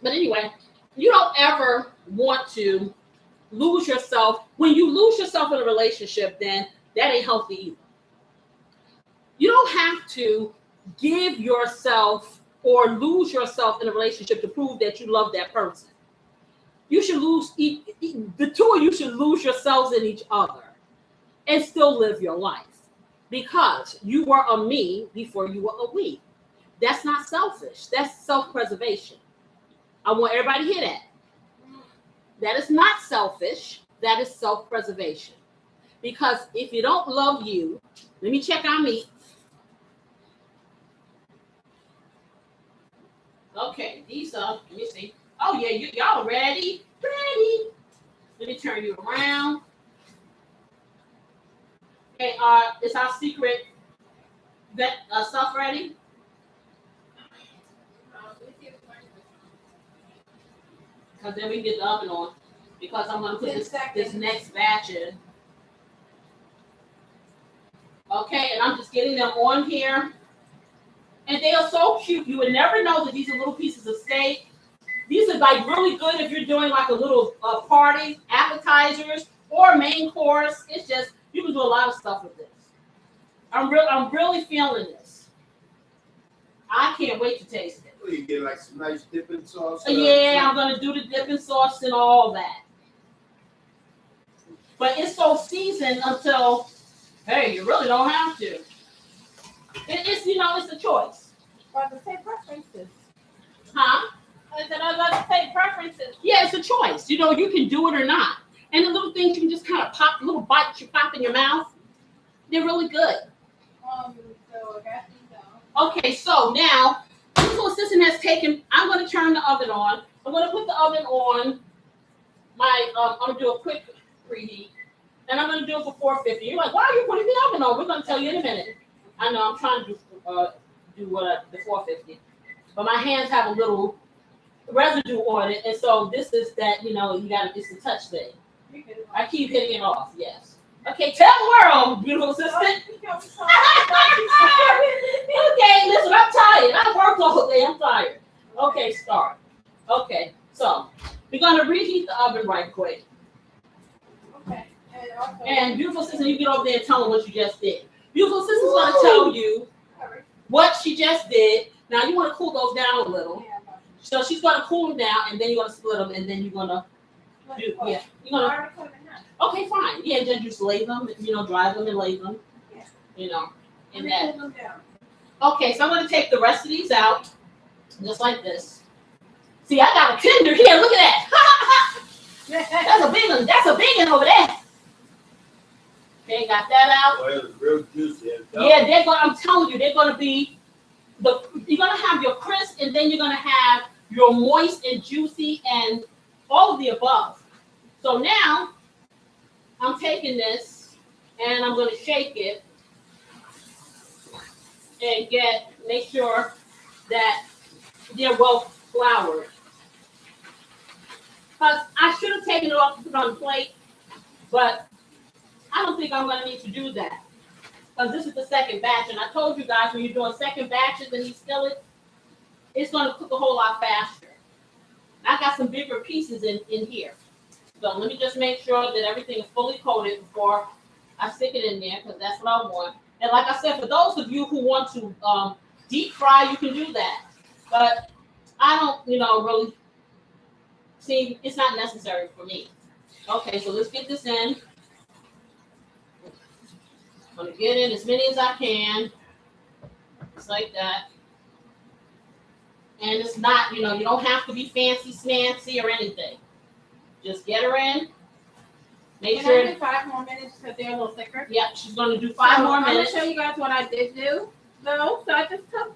But anyway, you don't ever want to lose yourself. When you lose yourself in a relationship, then that ain't healthy either. You don't have to give yourself or lose yourself in a relationship to prove that you love that person. You should the two of you should lose yourselves in each other and still live your life because you were a me before you were a we. That's not selfish. That's self-preservation. I want everybody to hear that. That is not selfish. That is self-preservation. Because if you don't love you, let me check our meat. Okay, these are, let me see. Oh, yeah, y'all ready? Ready. Let me turn you around. Okay, is our secret stuff ready? Because then we get the oven on. Because I'm going to put this next batch in. Okay, and I'm just getting them on here. And they are so cute. You would never know that these are little pieces of steak. These are like really good if you're doing like a little party, appetizers, or main course. It's just you can do a lot of stuff with this. I'm really feeling this. I can't wait to taste it. Well, you get like some nice dipping sauce. Yeah, I'm gonna do the dipping sauce and all that. But it's so seasoned until, hey, you really don't have to. It's it's a choice. Or the same preferences. Huh? I said I was about to say preferences. Yeah, it's a choice. You can do it or not. And the little things you can just kind of pop, little bites you pop in your mouth. They're really good. So I guess so. Okay, so now, beautiful assistant has taken, I'm going to turn the oven on. I'm going to put the oven on my, I'm going to do a quick preheat. And I'm going to do it for 450. You're like, why are you putting the oven on? We're going to tell you in a minute. I know, I'm trying to do the 450. But my hands have a little residue on it. And so this is that, it's a touch thing. I keep hitting it off, yes. Okay, tell the world, beautiful assistant. Okay, listen, I'm tired. I worked all day. I'm tired. Okay, start. Okay, so we're going to reheat the oven right quick. Okay. And beautiful assistant, you get over there and tell them what you just did. Beautiful assistant's going to tell you what she just did. Now, you want to cool those down a little. So she's going to cool them down, and then you're going to split them, and then you're going to do, yeah. You're going to. Okay, fine. Yeah, then just lay them, dry them and lay them, in that. Okay, so I'm going to take the rest of these out, just like this. See, I got a tender here. Look at that. That's a big one. That's a big one over there. Okay, got that out. Well, it's real juicy. Yeah, I'm telling you, they're going to be, you're going to have your crisp, and then you're going to have your moist and juicy and all of the above. So now, I'm taking this and I'm going to shake it and make sure that they're well floured. Because I should have taken it off and put it on the plate, but I don't think I'm going to need to do that. Because this is the second batch, and I told you guys when you're doing second batches in these skillets, it's going to cook a whole lot faster. I got some bigger pieces in here. So let me just make sure that everything is fully coated before I stick it in there, because that's what I want. And like I said, for those of you who want to deep fry, you can do that. But I don't, really see, it's not necessary for me. Okay, so let's get this in. I'm going to get in as many as I can. Just like that. And it's not, you don't have to be fancy, smancy, or anything. Just get her in. Make Can sure. I do 5 more minutes because they're a little thicker? Yep, she's going to do 5 more minutes. I'm going to show you guys what I did do. So I just took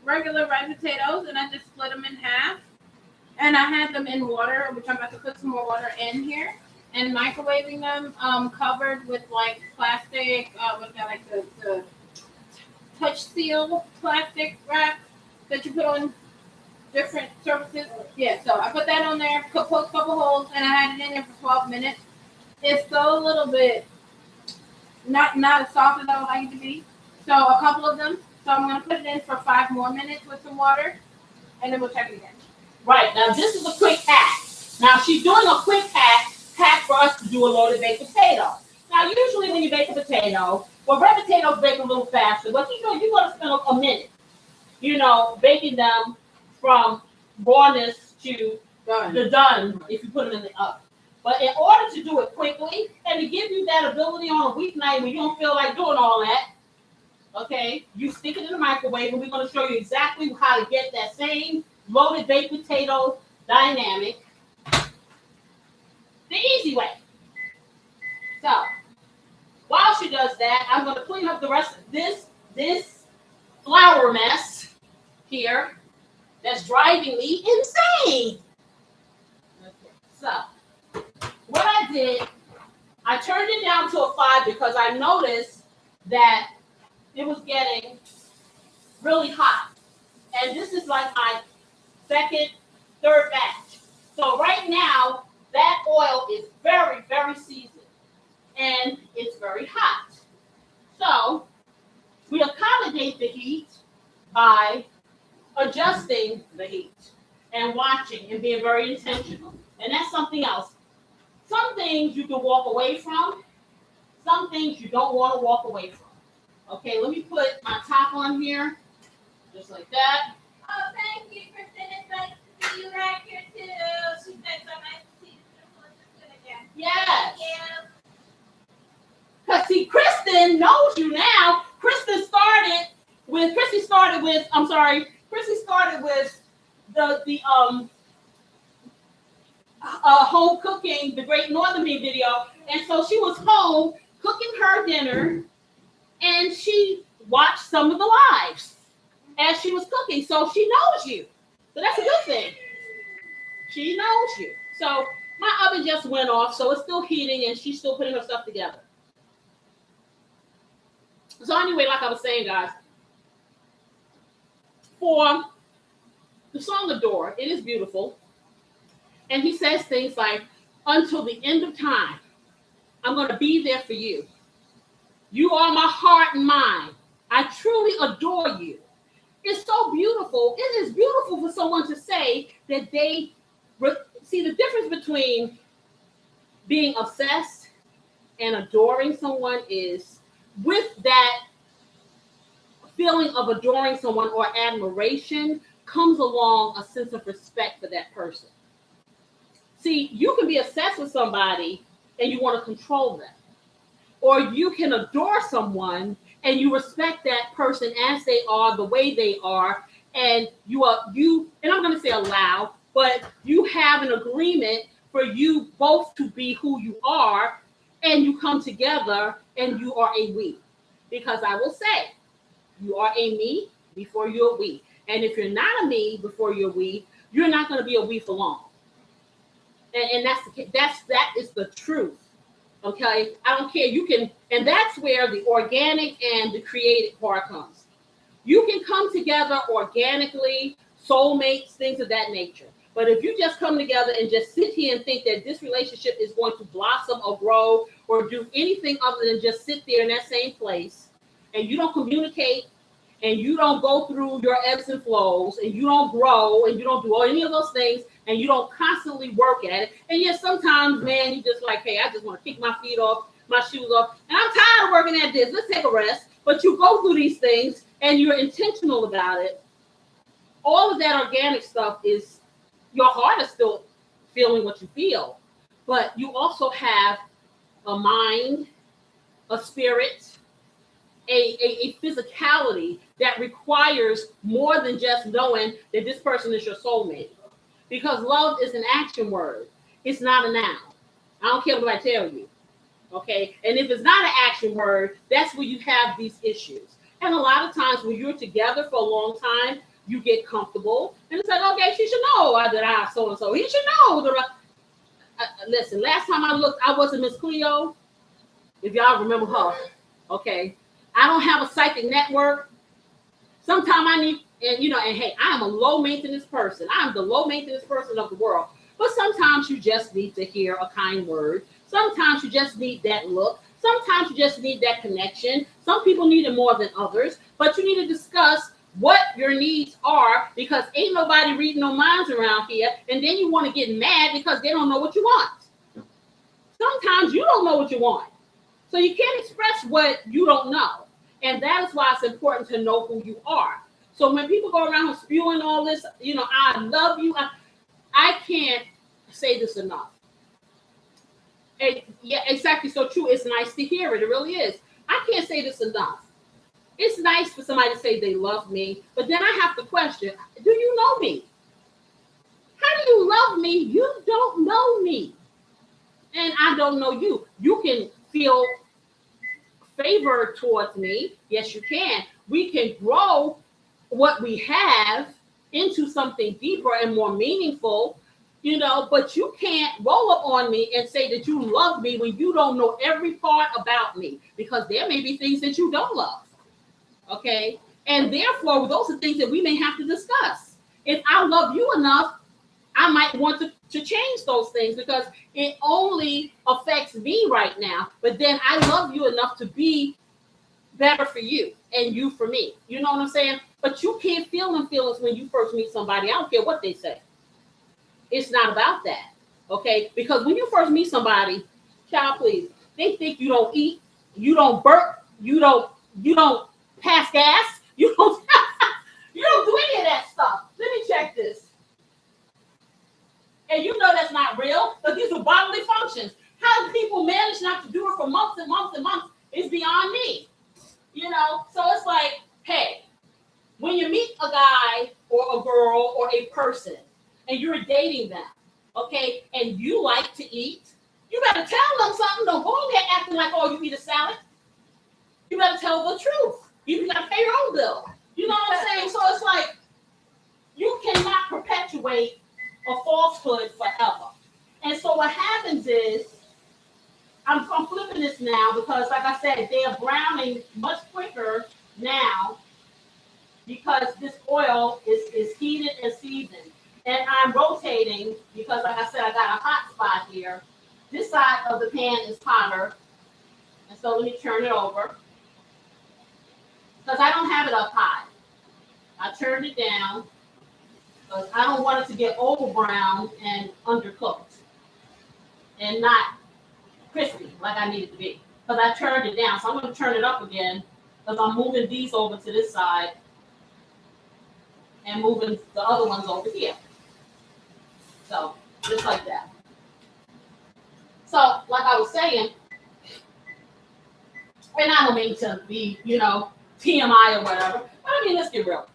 regular red potatoes and I just split them in half. And I had them in water, which I'm about to put some more water in here. And microwaving them, covered with like plastic, like the touch seal plastic wrap that you put on different surfaces. Yeah, so I put that on there, poked a couple holes, and I had it in there for 12 minutes. It's still a little bit not as soft as I would like it to be. So a couple of them. So I'm going to put it in for 5 more minutes with some water, and then we'll check it again. Right, now this is a quick hack. Now she's doing a quick hack for us to do a loaded baked potato. Now usually when you bake a potato, red potatoes bake a little faster, but you're going to spend a minute, baking them from rawness to the done if you put them in the oven. But in order to do it quickly and to give you that ability on a weeknight when you don't feel like doing all that, okay, you stick it in the microwave, and we're going to show you exactly how to get that same loaded baked potato dynamic the easy way. So while she does that, I'm going to clean up the rest of this flour mess here that's driving me insane. Okay, so what I did, I turned it down to a 5 because I noticed that it was getting really hot. And this is like my second, third batch. So right now, that oil is very, very seasoned. And it's very hot. So we accommodate the heat by adjusting the heat. and watching and being very intentional. And that's something else. Some things you can walk away from. Some things you don't want to walk away from. Okay, let me put my top on here, just like that. Oh, thank you, Kristen. It's nice to see you right here too. She said so nice to see you. Beautiful assistant again. Yes. Thank you. Because see, Kristen knows you now. Chrissy started with the home cooking, the Great Northern Me video. And so she was home cooking her dinner and she watched some of the lives as she was cooking. So she knows you. So that's a good thing. She knows you. So my oven just went off, so it's still heating and she's still putting her stuff together. So anyway, like I was saying, guys, for the song Adore, it is beautiful. And he says things like, until the end of time, I'm going to be there for you. You are my heart and mind. I truly adore you. It's so beautiful. It is beautiful for someone to say that they see the difference between being obsessed and adoring someone is with that feeling of adoring someone or admiration comes along a sense of respect for that person. See, you can be obsessed with somebody and you want to control them. Or you can adore someone and you respect that person as they are, the way they are, and and I'm going to say allow, but you have an agreement for you both to be who you are, and you come together and you are a we. Because I will say, you are a me before you're a we. And if you're not a me before you're a we, you're not going to be a we for long. And that is the truth. Okay, I don't care. You can, and that's where the organic and the creative part comes. You can come together organically, soulmates, things of that nature. But if you just come together and just sit here and think that this relationship is going to blossom or grow or do anything other than just sit there in that same place, and you don't communicate, and you don't go through your ebbs and flows, and you don't grow, and you don't do any of those things, and you don't constantly work at it. And yes, sometimes, man, you just like, hey, I just want to kick my feet off, my shoes off, and I'm tired of working at this. Let's take a rest. But you go through these things, and you're intentional about it. All of that organic stuff is, your heart is still feeling what you feel, but you also have a mind, a spirit, a physicality that requires more than just knowing that this person is your soulmate. Because love is an action word. It's not a noun. I don't care what I tell you. Okay? And if it's not an action word, that's where you have these issues. And a lot of times when you're together for a long time, you get comfortable. And it's like, okay, she should know that I so-and-so. He should know that listen, last time I looked, I wasn't Miss Cleo. If y'all remember her. Okay? I don't have a psychic network. Sometimes I need, and hey, I am a low maintenance person. I'm the low maintenance person of the world. But sometimes you just need to hear a kind word. Sometimes you just need that look. Sometimes you just need that connection. Some people need it more than others. But you need to discuss what your needs are, because ain't nobody reading no minds around here. And then you want to get mad because they don't know what you want. Sometimes you don't know what you want. So you can't express what you don't know. And that is why it's important to know who you are. So when people go around spewing all this, I love you. I can't say this enough. And yeah, exactly. So true. It's nice to hear it. It really is. I can't say this enough. It's nice for somebody to say they love me, but then I have to question, do you know me? How do you love me? You don't know me. And I don't know you. You can feel favor towards me. Yes, you can. We can grow what we have into something deeper and more meaningful, but you can't roll up on me and say that you love me when you don't know every part about me, because there may be things that you don't love. Okay? And therefore, those are things that we may have to discuss. If I love you enough, I might want to change those things because it only affects me right now. But then I love you enough to be better for you and you for me. You know what I'm saying? But you can't feel them feelings when you first meet somebody. I don't care what they say. it's not about that. Okay, because when you first meet somebody, child, please, they think you don't eat, you don't burp, you don't pass gas, you don't you don't do any of that stuff. Let me check this. And you know that's not real, but these are bodily functions. How do people manage not to do it for months and months and months is beyond me. So it's like, hey, when you meet a guy or a girl or a person and you're dating them, okay, and you like to eat, you better tell them something. Don't go ahead acting like, oh, you eat a salad. You better tell the truth. You got to pay your own bill. You know what I'm saying? So it's like, you cannot perpetuate a falsehood forever. And so what happens is, I'm flipping this now because, like I said, they are browning much quicker now because this oil is heated and seasoned. And I'm rotating because, like I said, I got a hot spot here. This side of the pan is hotter. And so let me turn it over. Because I don't have it up high. I turned it down because I don't want it to get over browned and undercooked and not crispy like I need it to be. Because I turned it down. So I'm going to turn it up again because I'm moving these over to this side and moving the other ones over here. So just like that. So like I was saying, and I don't mean to be, TMI or whatever, but I mean, let's get real.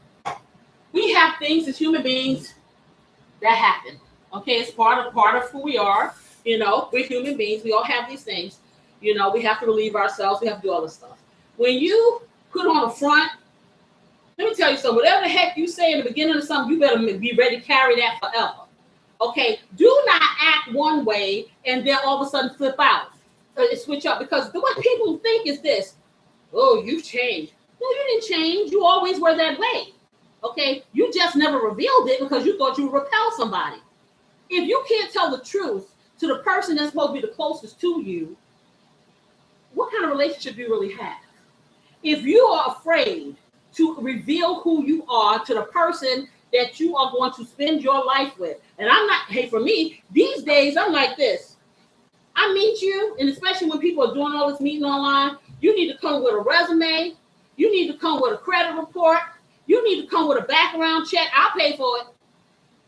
We have things as human beings that happen. Okay, it's part of who we are. We're human beings. We all have these things. We have to relieve ourselves. We have to do all this stuff. When you put on a front, let me tell you something. Whatever the heck you say in the beginning of something, you better be ready to carry that forever. Okay, do not act one way and then all of a sudden flip out, switch up. Because what people think is this: oh, you've changed. No, you didn't change. You always were that way. Okay, you just never revealed it because you thought you would repel somebody. If you can't tell the truth to the person that's supposed to be the closest to you, what kind of relationship do you really have? If you are afraid to reveal who you are to the person that you are going to spend your life with, and for me, these days, I'm like this. I meet you, and especially when people are doing all this meeting online, you need to come with a resume. You need to come with a credit report. You need to come with a background check. I'll pay for it.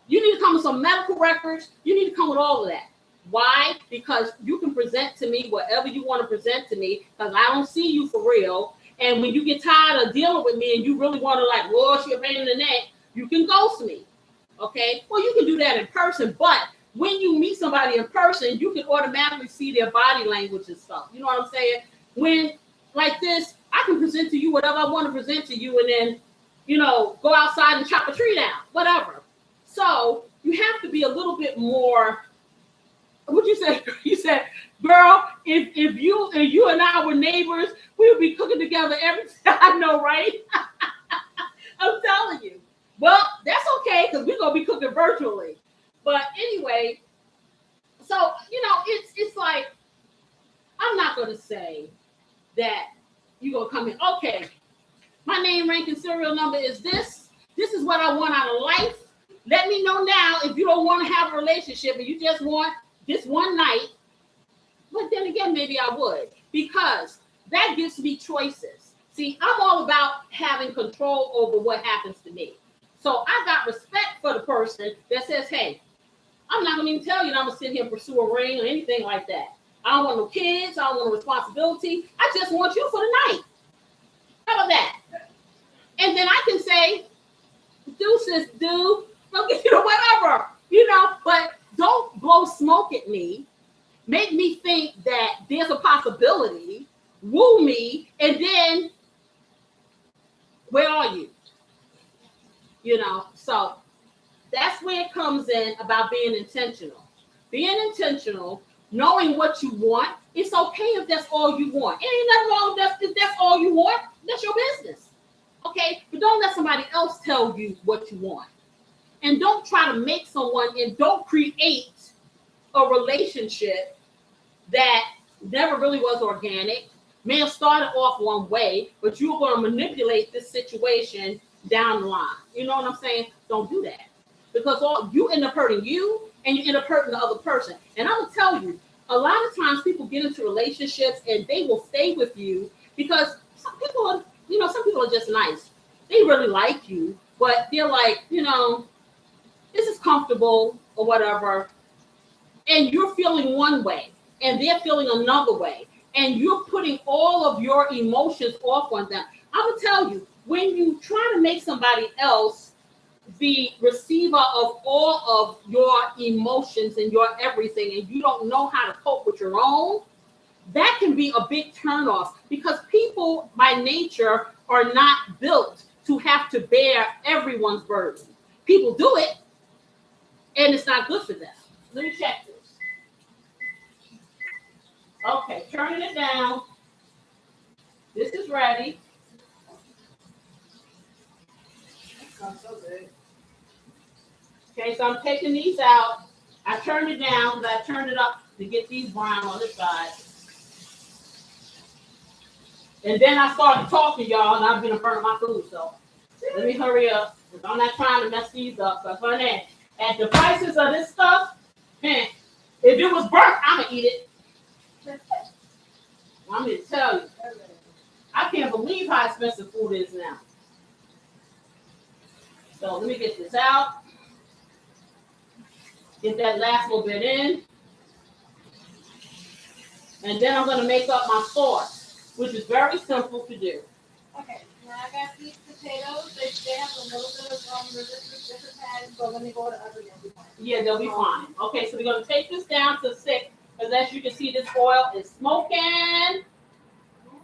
You need to come with some medical records. You need to come with all of that. Why? Because you can present to me whatever you want to present to me because I don't see you for real. And when you get tired of dealing with me and you really want to whoa, she a pain in the neck, you can ghost me. Okay? Well, you can do that in person, but when you meet somebody in person, you can automatically see their body language and stuff. You know what I'm saying? When like this, I can present to you whatever I want to present to you and then, go outside and chop a tree down, whatever. So you have to be a little bit more. What you said? You said, girl, if you and I were neighbors, we would be cooking together every time. I know, right? I'm telling you. Well, that's okay because we're gonna be cooking virtually. But anyway, so it's like I'm not gonna say that you're gonna come in. Okay, my name, rank, and serial number is this. This is what I want out of life. Let me know now if you don't want to have a relationship and you just want this one night. But then again, maybe I would, because that gives me choices. See, I'm all about having control over what happens to me. So I got respect for the person that says, hey, I'm not going to even tell you that I'm going to sit here and pursue a ring or anything like that. I don't want no kids. I don't want no responsibility. I just want you for the night. How about that? And then I can say, deuces, dude, whatever, but don't blow smoke at me. Make me think that there's a possibility, woo me, and then where are you? So that's where it comes in about being intentional. Being intentional, knowing what you want. It's okay if that's all you want. It ain't nothing wrong if that's all you want. That's your business. Okay? But don't let somebody else tell you what you want. And don't try to make someone, and don't create a relationship that never really was organic, may have started off one way, but you're going to manipulate this situation down the line. You know what I'm saying? Don't do that. Because you end up hurting you, and you're interpreting the other person. And I will tell you, a lot of times people get into relationships and they will stay with you because some people are just nice. They really like you, but they're like, this is comfortable or whatever. And you're feeling one way and they're feeling another way. And you're putting all of your emotions off on them. I will tell you, when you try to make somebody else the receiver of all of your emotions and your everything, and you don't know how to cope with your own, that can be a big turnoff because people by nature are not built to have to bear everyone's burden. People do it, and it's not good for them. Let me check this. Okay, turning it down. This is ready. Sounds so good. Okay, so I'm taking these out. I turned it down, but I turned it up to get these brown on this side. And then I started talking, y'all, and I've been in front of my food, so let me hurry up. Because I'm not trying to mess these up. Because at the prices of this stuff, if it was burnt, I'm going to eat it. I'm here to tell you. I can't believe how expensive food is now. So let me get this out. Get that last little bit in. And then I'm going to make up my sauce, which is very simple to do. Okay, now I got these potatoes. They have a little bit of resistance pads, but when they go to the oven, they'll be fine. Yeah, they'll be fine. Okay, so we're going to take this down to 6, because as you can see, this oil is smoking.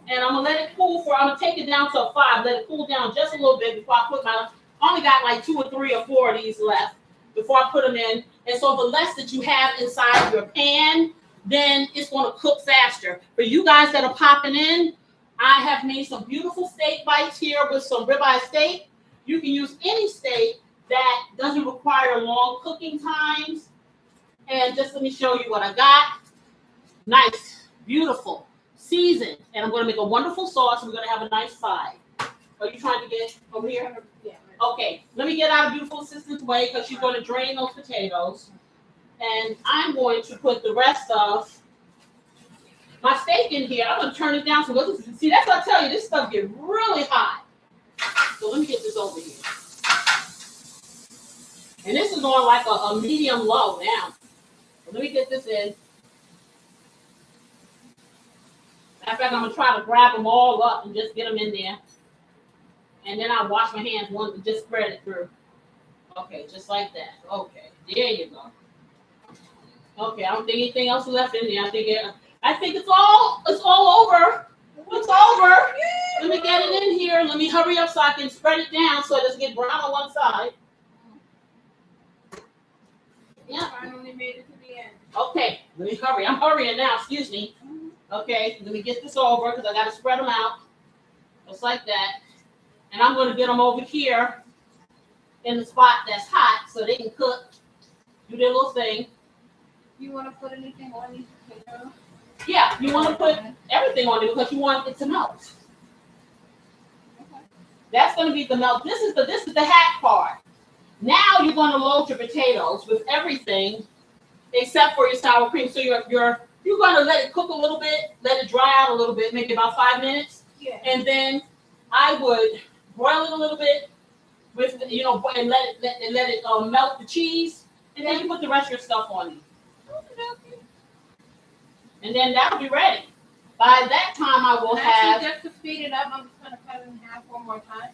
And I'm going to let it cool I'm going to take it down to a 5, let it cool down just a little bit before I put I only got like 2 or 3 or 4 of these left before I put them in. And so the less that you have inside your pan, then it's going to cook faster. For you guys that are popping in, I have made some beautiful steak bites here with some ribeye steak. You can use any steak that doesn't require long cooking times. And just let me show you what I got. Nice, beautiful, seasoned. And I'm going to make a wonderful sauce. We're going to have a nice side. Are you trying to get over here? Yeah. Okay, let me get out of beautiful assistant's way because she's going to drain those potatoes. And I'm going to put the rest of my steak in here. I'm going to turn it down. So see, that's what I tell you. This stuff gets really hot. So let me get this over here. And this is on like a medium low now. So let me get this in. Matter of fact, I'm going to try to grab them all up and just get them in there. And then I'll wash my hands and just spread it through. Okay, just like that. Okay, there you go. Okay, I don't think anything else is left in there. I think it's all over. It's over. Let me get it in here. Let me hurry up so I can spread it down so it doesn't get brown on one side. Yeah. Finally made it to the end. Okay, let me hurry. I'm hurrying now. Excuse me. Okay, let me get this over because I got to spread them out. Just like that. And I'm going to get them over here in the spot that's hot so they can cook, do their little thing. You want to put anything on these potatoes? Yeah, you want to put everything on it because you want it to melt. Okay. That's going to be the melt. This is the hat part. Now you're going to load your potatoes with everything except for your sour cream. So you're going to let it cook a little bit, let it dry out a little bit, maybe about 5 minutes. Yeah. And then I would broil it a little bit with, and let it melt the cheese, and then you put the rest of your stuff on it. Okay. And then that'll be ready. By that time, I will have. Just to speed it up, I'm just gonna cut it in half one more time,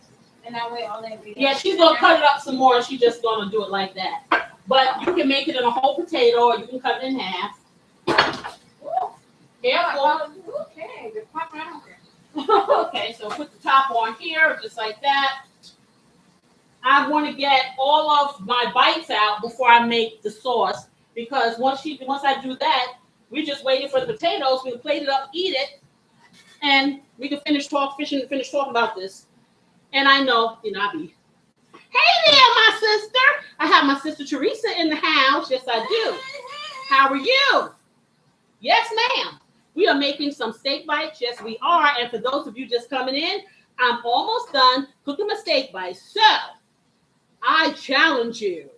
and that way all that. Yeah, she's gonna cut it up some more, and she's just gonna do it like that. But you can make it in a whole potato, or you can cut it in half. Careful. Okay, just pop right over. Okay, so put the top on here, just like that. I want to get all of my bites out before I make the sauce, because once I do that, we just waiting for the potatoes. We can plate it up, eat it, and we can finish talking about this. And I know, I be, hey there, my sister. I have my sister Teresa in the house. Yes, I do. How are you? Yes, ma'am. We are making some steak bites. Yes, we are. And for those of you just coming in, I'm almost done cooking my steak bites. So I challenge you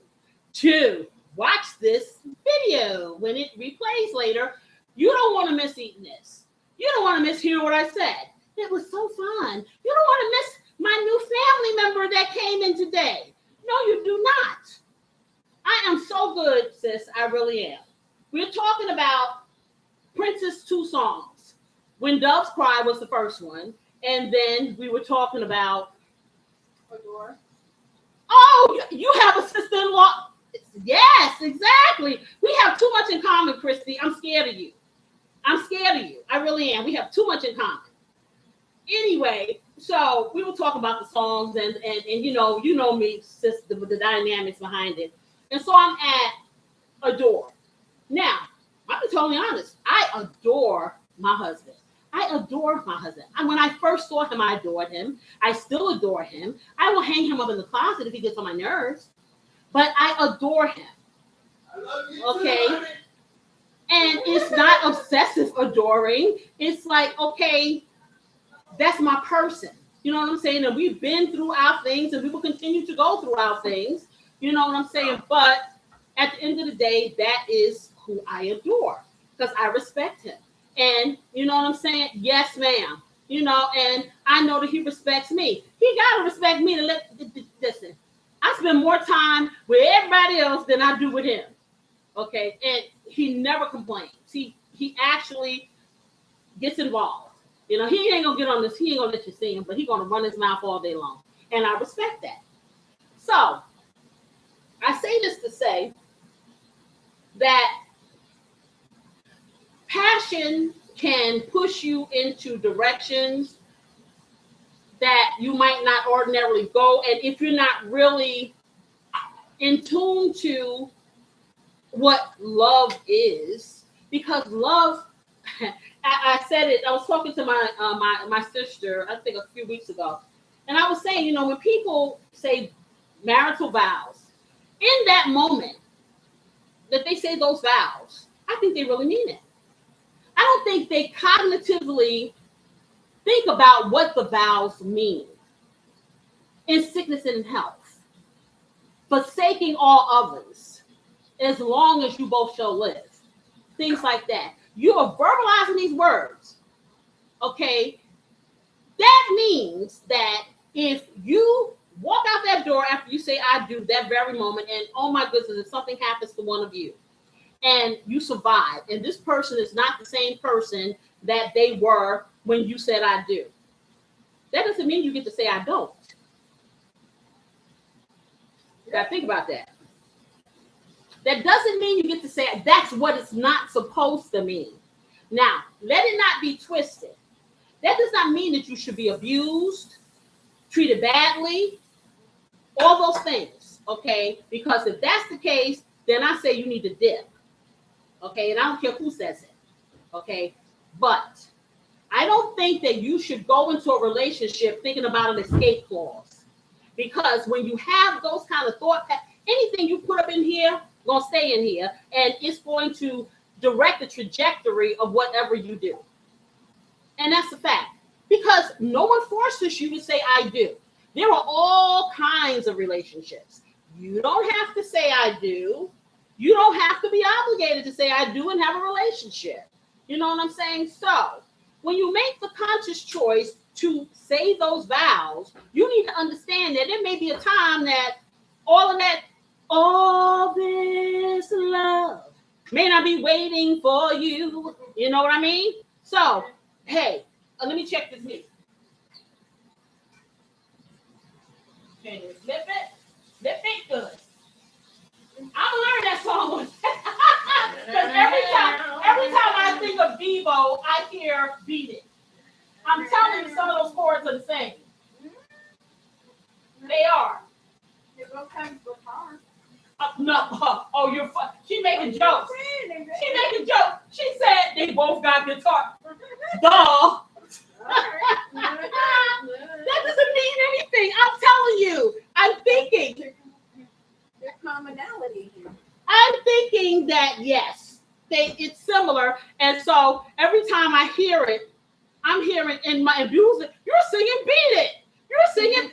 to watch this video when it replays later. You don't want to miss eating this. You don't want to miss hearing what I said. It was so fun. You don't want to miss my new family member that came in today. No, you do not. I am so good, sis. I really am. We're talking about Prince's 2 songs. When Doves Cry was the first one. And then we were talking about Adore. Oh, you have a sister-in-law. Yes, exactly. We have too much in common, Christy. I'm scared of you. I'm scared of you. I really am. We have too much in common. Anyway, so we were talking about the songs and you know me, sis, the dynamics behind it. And so I'm at Adore. Now, I'll be totally honest. I adore my husband. I adore my husband. And when I first saw him, I adored him. I still adore him. I will hang him up in the closet if he gets on my nerves. But I adore him. I love you Okay. too, honey. And it's not obsessive adoring. It's like, okay, that's my person. You know what I'm saying? And we've been through our things and we will continue to go through our things. You know what I'm saying? But at the end of the day, that is who I adore because I respect him. And you know what I'm saying? Yes, ma'am. You know, and I know that he respects me. He got to respect me to listen. I spend more time with everybody else than I do with him. Okay. And he never complains. He actually gets involved. You know, he ain't gonna get on this, he ain't gonna let you see him, but he's gonna run his mouth all day long. And I respect that. So I say this to say that passion can push you into directions that you might not ordinarily go. And if you're not really in tune to what love is, because love, I said it, I was talking to my sister, I think a few weeks ago, and I was saying, you know, when people say marital vows, in that moment that they say those vows, I think they really mean it. I don't think they cognitively think about what the vows mean in sickness and in health, forsaking all others as long as you both shall live, things like that. You are verbalizing these words, okay? That means that if you walk out that door after you say I do that very moment, and oh my goodness, if something happens to one of you and you survive, and this person is not the same person that they were when you said I do, that doesn't mean you get to say I don't. You gotta think about that. That doesn't mean you get to say that's what it's not supposed to mean. Now, let it not be twisted. That does not mean that you should be abused, treated badly, all those things, okay? Because if that's the case, then I say you need to dip, okay? And I don't care who says it, okay? But I don't think that you should go into a relationship thinking about an escape clause. Because when you have those kind of thoughts, anything you put up in here, going to stay in here, and it's going to direct the trajectory of whatever you do. And that's a fact. Because no one forces you to say I do. There are all kinds of relationships. You don't have to say I do. You don't have to be obligated to say I do and have a relationship. You know what I'm saying? So when you make the conscious choice to say those vows, you need to understand that there may be a time that all this love may not be waiting for you. You know what I mean? So, hey, let me check this meat. Can you flip it? Flip it good. I'm gonna learn that song. Because every time I think of Devo, I hear Beat It. I'm telling you, some of those chords are the same. They are. They both have guitars. No. Oh, you're fun. She making jokes. She making jokes. She said they both got guitar. Duh. That doesn't mean anything. I'm telling you. I'm thinking. There's commonality here. I'm thinking that yes, it's similar. And so every time I hear it, I'm hearing in my abuser, you're singing Beat It. You're singing.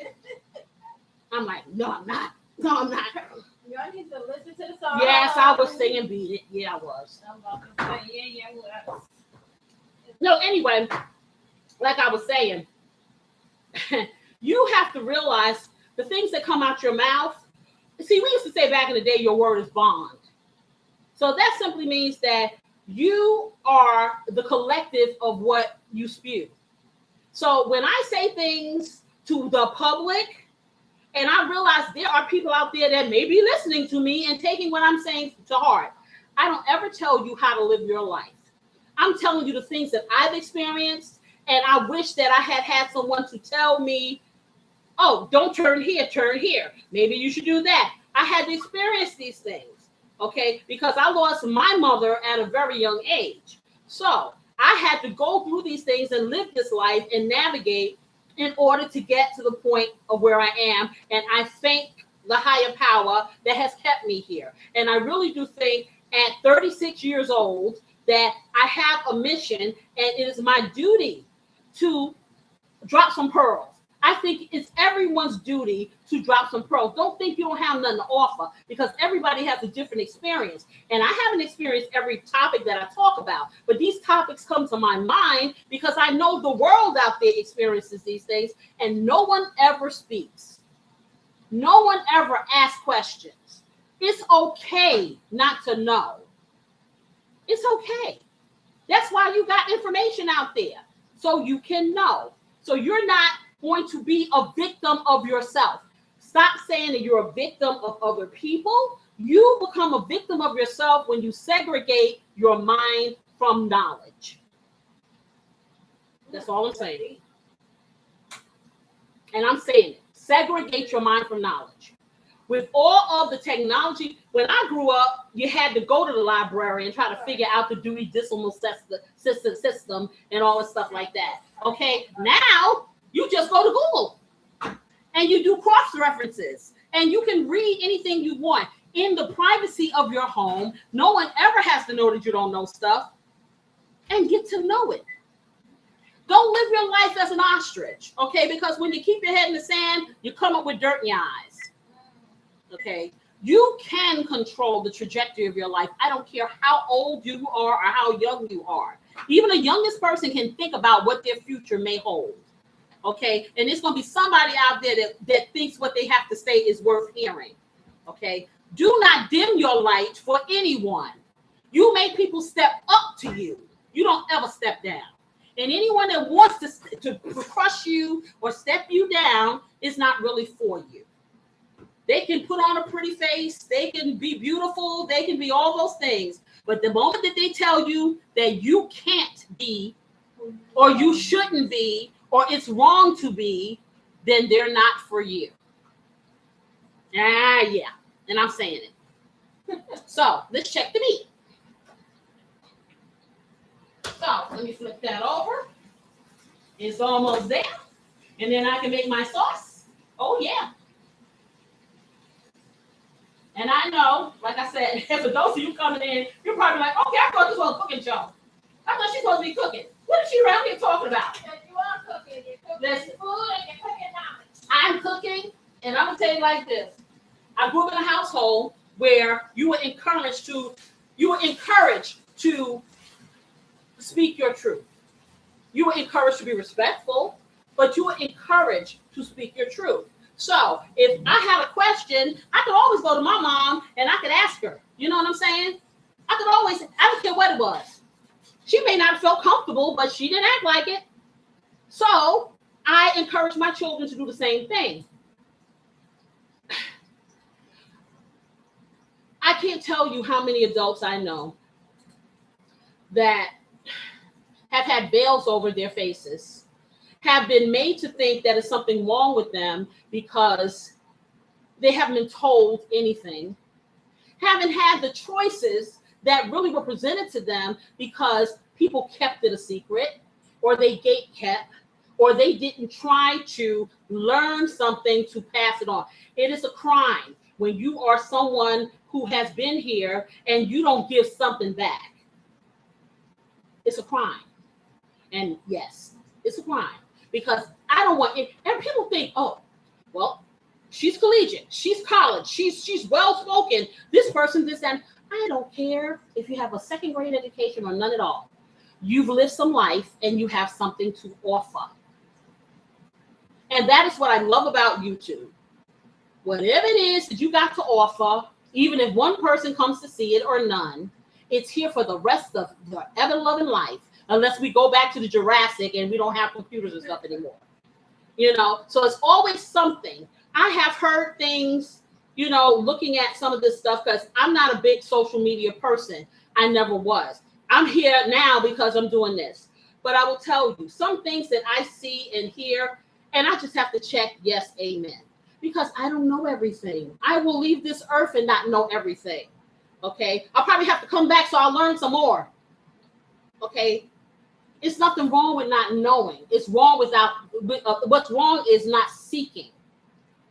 I'm like, no, I'm not. No, I'm not. Y'all need to listen to the song. Yes, I was singing Beat It. Yeah, I was. I'm about to say, yeah, well. No, anyway, like I was saying, you have to realize the things that come out your mouth. See, we used to say back in the day, your word is bond. So that simply means that you are the collective of what you spew. So when I say things to the public, and I realize there are people out there that may be listening to me and taking what I'm saying to heart, I don't ever tell you how to live your life. I'm telling you the things that I've experienced, and I wish that I had someone to tell me, oh, don't turn here, turn here. Maybe you should do that. I had to experience these things, okay? Because I lost my mother at a very young age. So I had to go through these things and live this life and navigate in order to get to the point of where I am. And I thank the higher power that has kept me here. And I really do think at 36 years old that I have a mission, and it is my duty to drop some pearls. I think it's everyone's duty to drop some pearls. Don't think you don't have nothing to offer, because everybody has a different experience. And I haven't experienced every topic that I talk about, but these topics come to my mind because I know the world out there experiences these things, and no one ever speaks. No one ever asks questions. It's okay not to know. It's okay. That's why you got information out there, so you can know. So you're not going to be a victim of yourself. Stop saying that you're a victim of other people. You become a victim of yourself when you segregate your mind from knowledge. That's all I'm saying. And I'm saying it. Segregate your mind from knowledge. With all of the technology, when I grew up, you had to go to the library and try to figure out the Dewey Decimal System and all this stuff like that. Okay, now you just go to Google and you do cross references, and you can read anything you want in the privacy of your home. No one ever has to know that you don't know stuff, and get to know it. Don't live your life as an ostrich, okay? Because when you keep your head in the sand, you come up with dirt in your eyes, okay? You can control the trajectory of your life. I don't care how old you are or how young you are. Even the youngest person can think about what their future may hold, okay? And there's going to be somebody out there that thinks what they have to say is worth hearing, okay? Do not dim your light for anyone. You make people step up to you. You don't ever step down. And anyone that wants to crush you or step you down is not really for you. They can put on a pretty face. They can be beautiful. They can be all those things. But the moment that they tell you that you can't be, or you shouldn't be, or it's wrong to be, then they're not for you. Yeah. And I'm saying it. So let's check the meat. So let me flip that over. It's almost there. And then I can make my sauce. Oh, yeah. And I know, like I said, for those of you coming in, you're probably like, okay, I thought this was a cooking show. I thought she's supposed to be cooking. What is she around here talking about? You are cooking. You're cooking Listen, food and you're cooking knowledge. I'm cooking, and I'm going to tell you like this. I grew up in a household where you were encouraged to speak your truth. You were encouraged to be respectful, but you were encouraged to speak your truth. So if I had a question, I could always go to my mom and I could ask her. You know what I'm saying? I don't care what it was. She may not have felt comfortable, but she didn't act like it. So I encourage my children to do the same thing. I can't tell you how many adults I know that have had veils over their faces, have been made to think that there's something wrong with them because they haven't been told anything, haven't had the choices that really were presented to them because people kept it a secret, or they gate kept, or they didn't try to learn something to pass it on. It is a crime when you are someone who has been here and you don't give something back. It's a crime. And yes, it's a crime, because I don't want it. And people think, oh, well, She's collegiate. She's college. She's well spoken. This person, this and I don't care if you have a second grade education or none at all. You've lived some life and you have something to offer. And that is what I love about YouTube. Whatever it is that you got to offer, even if one person comes to see it or none, it's here for the rest of the ever-loving life, unless we go back to the Jurassic and we don't have computers and stuff anymore. You know, so it's always something. I have heard things, you know, looking at some of this stuff, because I'm not a big social media person. I never was. I'm here now because I'm doing this. But I will tell you, some things that I see and hear, and I just have to check, yes, amen. Because I don't know everything. I will leave this earth and not know everything. Okay? I'll probably have to come back so I'll learn some more. Okay? It's nothing wrong with not knowing. It's wrong what's wrong is not seeking.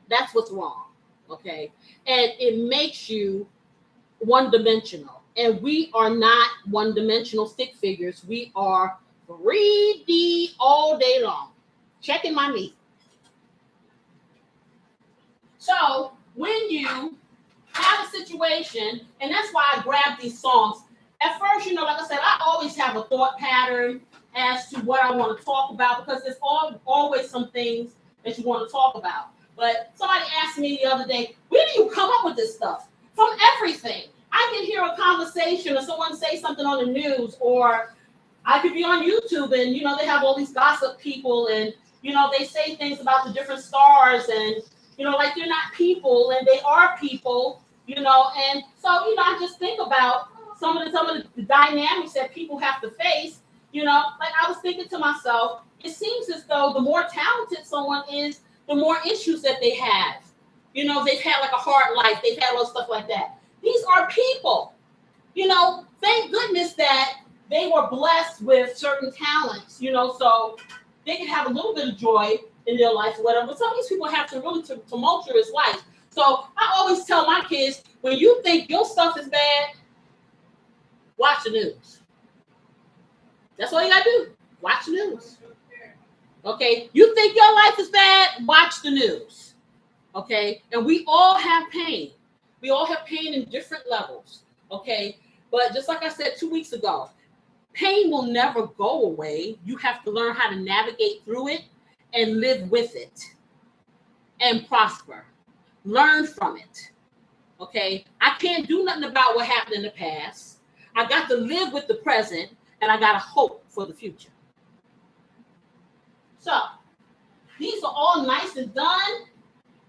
That's what's wrong. Okay? And it makes you one-dimensional. And we are not one-dimensional stick figures. We are 3D all day long. Checking my meat. So when you have a situation, and that's why I grabbed these songs. At first, you know, like I said, I always have a thought pattern as to what I want to talk about, because there's always some things that you want to talk about. But somebody asked me the other day, where do you come up with this stuff? From everything. I can hear a conversation or someone say something on the news, or I could be on YouTube and, you know, they have all these gossip people and, you know, they say things about the different stars and, you know, like they're not people and they are people, you know. And so, you know, I just think about some of the dynamics that people have to face, you know. Like I was thinking to myself, it seems as though the more talented someone is, the more issues that they have. You know, they've had like a hard life, they've had all stuff like that. These are people, you know. Thank goodness that they were blessed with certain talents, you know, so they can have a little bit of joy in their life or whatever. But some of these people have to really tumultuous life. So I always tell my kids, when you think your stuff is bad, watch the news. That's all you gotta do. Watch the news. Okay? You think your life is bad, watch the news. Okay? And we all have pain. We all have pain in different levels. Okay? But just like I said 2 weeks ago, pain will never go away. You have to learn how to navigate through it and live with it and prosper. Learn from it. Okay? I can't do nothing about what happened in the past. I got to live with the present, and I got to hope for the future. So, these are all nice and done.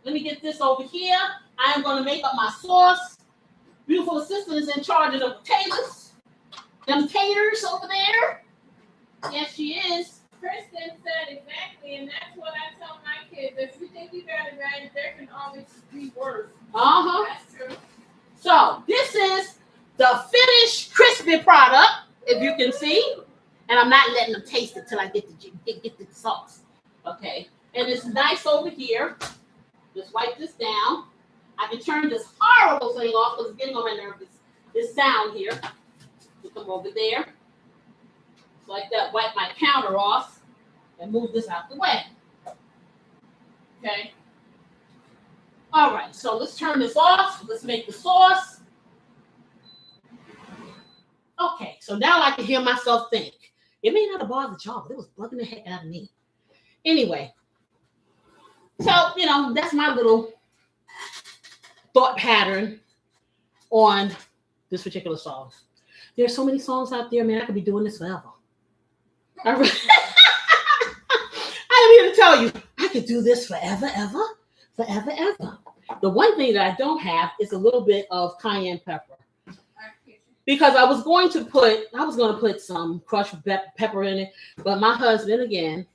Let me get this over here. I am going to make up my sauce. Beautiful assistant is in charge of the potatoes. Them taters over there. Yes, she is. Kristen said exactly, and that's what I tell my kids. If you think you got it right, there can always be worse. Uh-huh. That's true. So, this is the finished crispy product, if you can see. And I'm not letting them taste it till I get the sauce. Okay. And it's nice over here. Just wipe this down. I can turn this horrible thing off because it's getting on my nerves. This sound here. You come over there. So like that, wipe my counter off and move this out the way. Okay. All right, so let's turn this off. Let's make the sauce. Okay, so now I can hear myself think. It may not have bothered y'all, but it was bugging the heck out of me. Anyway, so, you know, that's my little thought pattern on this particular song. There's so many songs out there, man. I could be doing this forever. I'm here to tell you, I could do this forever, ever. The one thing that I don't have is a little bit of cayenne pepper. Because I was going to put some crushed pepper in it, but my husband, again,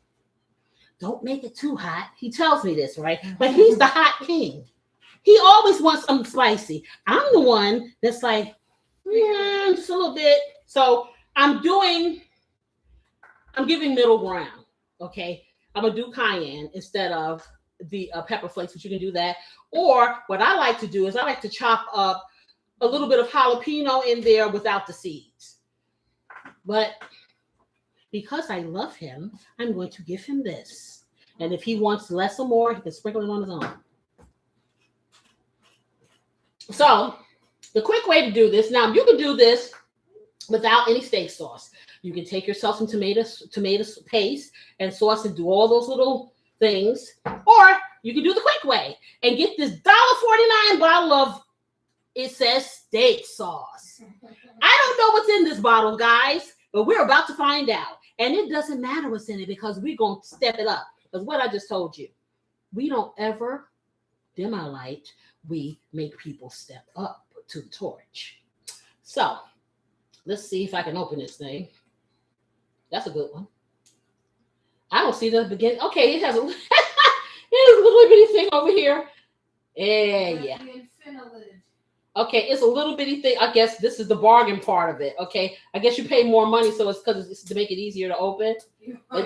don't make it too hot. He tells me this, right? But he's the hot king. He always wants something spicy. I'm the one that's like, just a little bit. So I'm giving middle ground, okay? I'm going to do cayenne instead of the pepper flakes, but you can do that. Or what I like to do is I like to chop up a little bit of jalapeno in there without the seeds. But because I love him, I'm going to give him this. And if he wants less or more, he can sprinkle it on his own. So the quick way to do this, now you can do this without any steak sauce. You can take yourself some tomato paste and sauce and do all those little things. Or you can do the quick way and get this $1.49 bottle of, it says steak sauce. I don't know what's in this bottle, guys, but we're about to find out. And it doesn't matter what's in it because we're going to step it up. Because what I just told you, we don't ever dim our light. We make people step up to the torch. So let's see if I can open this thing. That's a good one. I don't see the beginning. Okay, it has a, it has a little bitty thing over here. Yeah. Okay, it's a little bitty thing. I guess this is the bargain part of it. Okay, I guess you pay more money, so it's because it's to make it easier to open. All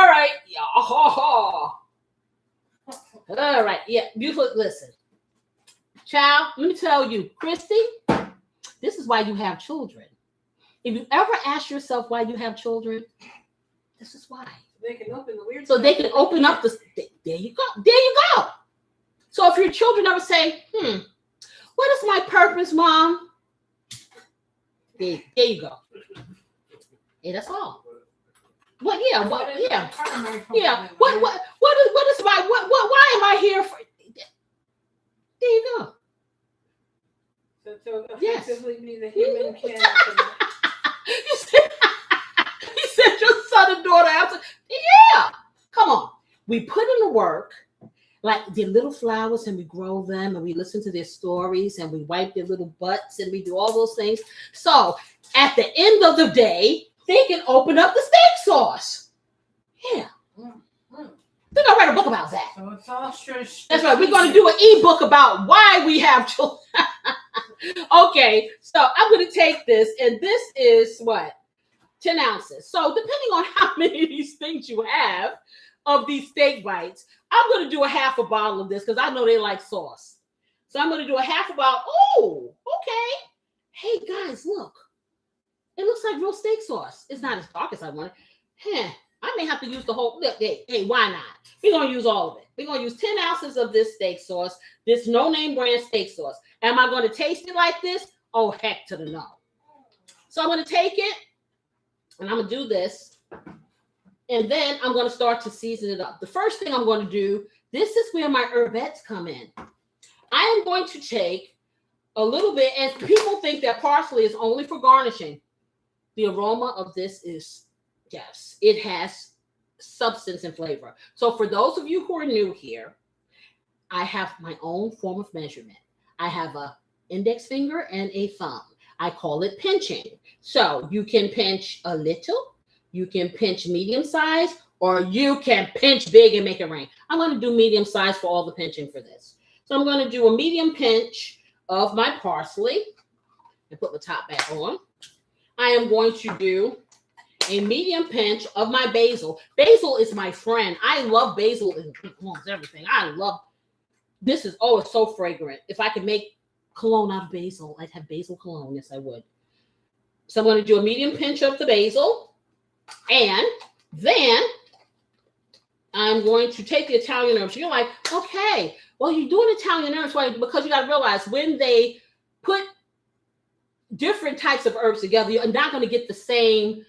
right. All right. Yeah, beautiful. Listen, child, let me tell you, Christy, this is why you have children. If you ever ask yourself why you have children, this is why. They can open the weird. So they can open up the. There you go. There you go. So if your children ever say, what is my purpose, Mom? There you go. Hey, that's all. What? Yeah. What? Yeah. Yeah. What is my why am I here for? There you go. So Yes. effectively be the human can. You said your son and daughter answered. Yeah. Come on. We put in the work. Like the little flowers, and we grow them, and we listen to their stories, and we wipe their little butts, and we do all those things. So at the end of the day, they can open up the steak sauce. Yeah. We're gonna write a book about that. So it's all That's right. We're gonna do an ebook about why we have children. Okay, so I'm gonna take this, and this is what? 10 ounces. So depending on how many of these things you have of these steak bites, I'm going to do a half a bottle of this because I know they like sauce. So I'm going to do a half a bottle. Oh, okay. Hey, guys, look. It looks like real steak sauce. It's not as dark as I wanted. I may have to use the whole. Hey, why not? We're going to use all of it. We're going to use 10 ounces of this steak sauce, this no-name brand steak sauce. Am I going to taste it like this? Oh, heck to the no. So I'm going to take it, and I'm going to do this. And then I'm going to start to season it up. The first thing I'm going to do, this is where my herbettes come in. I am going to take a little bit, and people think that parsley is only for garnishing. The aroma of this is, yes, it has substance and flavor. So for those of you who are new here, I have my own form of measurement. I have an index finger and a thumb. I call it pinching. So you can pinch a little. You can pinch medium size, or you can pinch big and make it rain. I'm going to do medium size for all the pinching for this. So I'm going to do a medium pinch of my parsley and put the top back on. I am going to do a medium pinch of my basil. Basil is my friend. I love basil in almost everything. I love this. It's so fragrant. If I could make cologne out of basil, I'd have basil cologne. Yes, I would. So I'm going to do a medium pinch of the basil. And then I'm going to take the Italian herbs. You're like, okay, well, you're doing Italian herbs because you got to realize when they put different types of herbs together, you're not going to get the same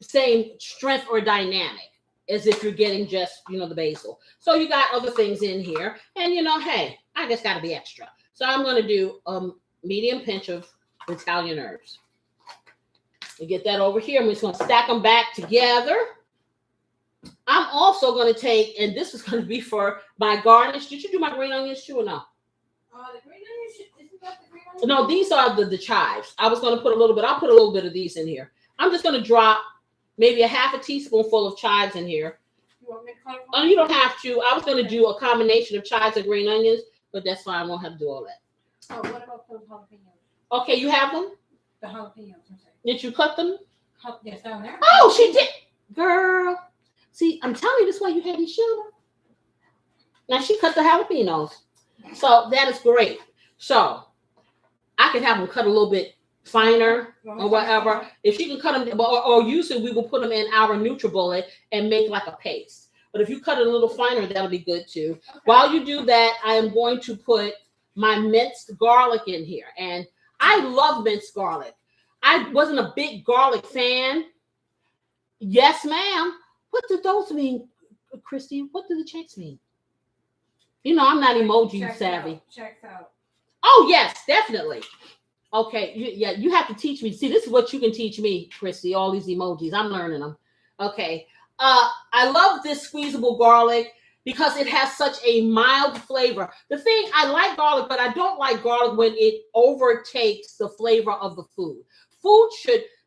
strength or dynamic as if you're getting just, the basil. So you got other things in here. And, hey, I just got to be extra. So I'm going to do a medium pinch of Italian herbs. We get that over here. I'm just going to stack them back together. I'm also going to take, and this is going to be for my garnish. Did you do my green onions too or no? The green onions, isn't that the green onions? No, these are the chives. I was going to put a little bit. I'll put a little bit of these in here. I'm just going to drop maybe a half a teaspoonful of chives in here. You want me to cut them? Oh, you don't have to. I was going to do a combination of chives and green onions, but that's fine. I won't have to do all that. Oh, what about those jalapenos? Okay, you have them? The jalapenos, I'm sorry. Did you cut them? Yes, down there. Oh, she did. Girl. See, I'm telling you, this is why you had these sugar. Now, she cut the jalapenos. So that is great. So I can have them cut a little bit finer or whatever. If she can cut them, or usually we will put them in our NutriBullet and make like a paste. but if you cut it a little finer, that'll be good too. Okay. While you do that, I am going to put my minced garlic in here. And I love minced garlic. I wasn't a big garlic fan. Yes, ma'am. What do those mean, Christy? What do the checks mean? You know, I'm not emoji Checks savvy. out. Checks out. Oh, yes, definitely. Okay, you have to teach me. See, this is what you can teach me, Christy, all these emojis. I'm learning them. Okay. I love this squeezable garlic because it has such a mild flavor. The thing, I like garlic, but I don't like garlic when it overtakes the flavor of the food.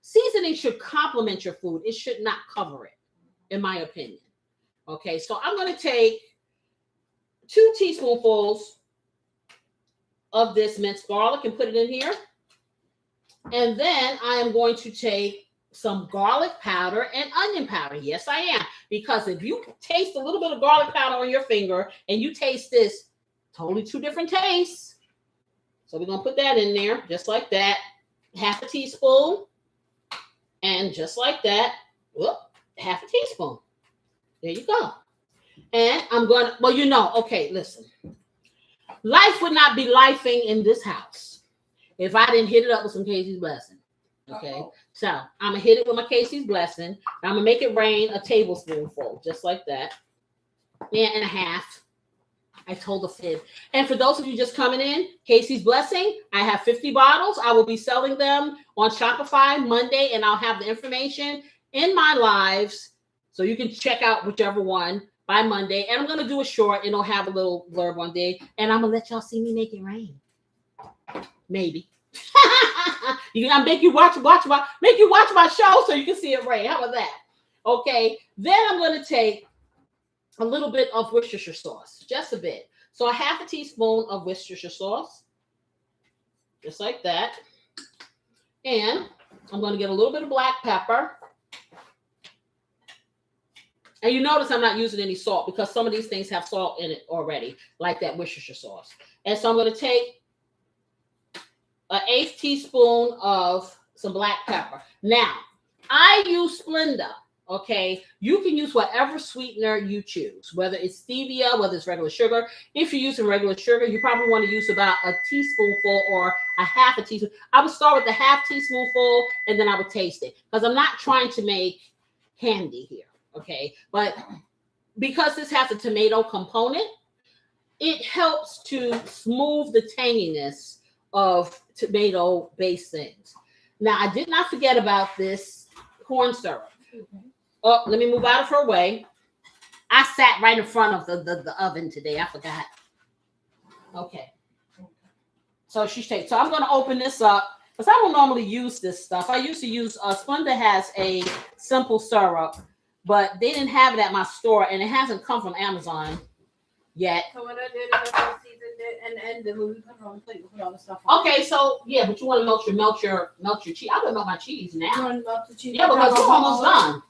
Seasoning should complement your food. It should not cover it, in my opinion. Okay, so I'm going to take 2 teaspoonfuls of this minced garlic and put it in here. And then I am going to take some garlic powder and onion powder. Yes, I am. Because if you taste a little bit of garlic powder on your finger and you taste this, totally 2 different tastes. So we're going to put that in there just like that. Half a teaspoon. And just like that, half a teaspoon. There you go. And I'm going to, well, you know, okay, listen. Life would not be lifing in this house if I didn't hit it up with some Casey's Blessing. Okay. So I'm going to hit it with my Casey's Blessing. I'm going to make it rain a tablespoonful, just like that. And a half. I told a fib. And for those of you just coming in, Casey's Blessing, I have 50 bottles. I will be selling them on Shopify Monday, and I'll have the information in my lives. So you can check out whichever one by Monday. And I'm going to do a short, and it'll have a little blurb one day. And I'm going to let y'all see me make it rain. Maybe. I'll make you watch my show so you can see it rain. How about that? Okay. Then I'm going to take a little bit of Worcestershire sauce, just a bit. So a half a teaspoon of Worcestershire sauce, just like that. And I'm going to get a little bit of black pepper. And you notice I'm not using any salt because some of these things have salt in it already, like that Worcestershire sauce. And so I'm going to take an 1/8 teaspoon of some black pepper. Now, I use Splenda. Okay, you can use whatever sweetener you choose, whether it's stevia, whether it's regular sugar. If you're using regular sugar, you probably want to use about a teaspoonful or a half a teaspoon. I would start with the half teaspoonful and then I would taste it because I'm not trying to make candy here. Okay, but because this has a tomato component, it helps to smooth the tanginess of tomato-based things. Now, I did not forget about this corn syrup. Oh, let me move out of her way. I sat right in front of the oven today. I forgot. Okay. So I'm going to open this up because I don't normally use this stuff. I used to use Splenda has a simple syrup, but they didn't have it at my store, and it hasn't come from Amazon yet. So what I did is I seasoned it, and then we put it on the plate. We put all the stuff on. Okay, so yeah, but you want to melt your cheese. I'm gonna melt my cheese now. You want to melt the cheese? Yeah, because we're almost done.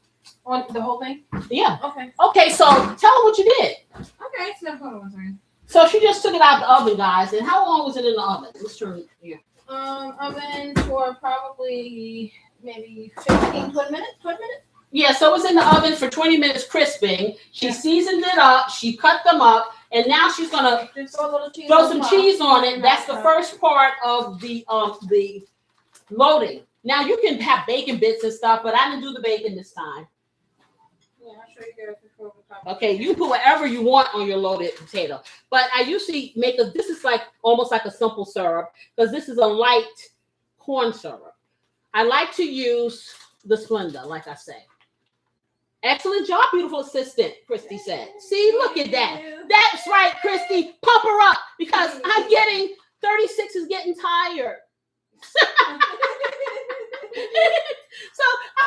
On the whole thing? Yeah. Okay. Okay, so tell them what you did. Okay, so hold on one second. So she just took it out the oven, guys. And how long was it in the oven? Let's turn it here. Oven for probably maybe 15, 20 minutes. 20 minutes? Yeah, so it was in the oven for 20 minutes crisping. She seasoned it up. She cut them up. And now she's going to throw some cheese on it. That's the first part of the loading. Now, you can have bacon bits and stuff, but I didn't do the bacon this time. Yeah, I'll show you guys before we come. Okay, you put whatever you want on your loaded potato. But I usually this is like almost like a simple syrup because this is a light corn syrup. I like to use the Splenda, like I say. Excellent job, beautiful assistant, Christy said. See, look at that. That's right, Christy. Pump her up because I'm getting 36 is getting tired. So I'm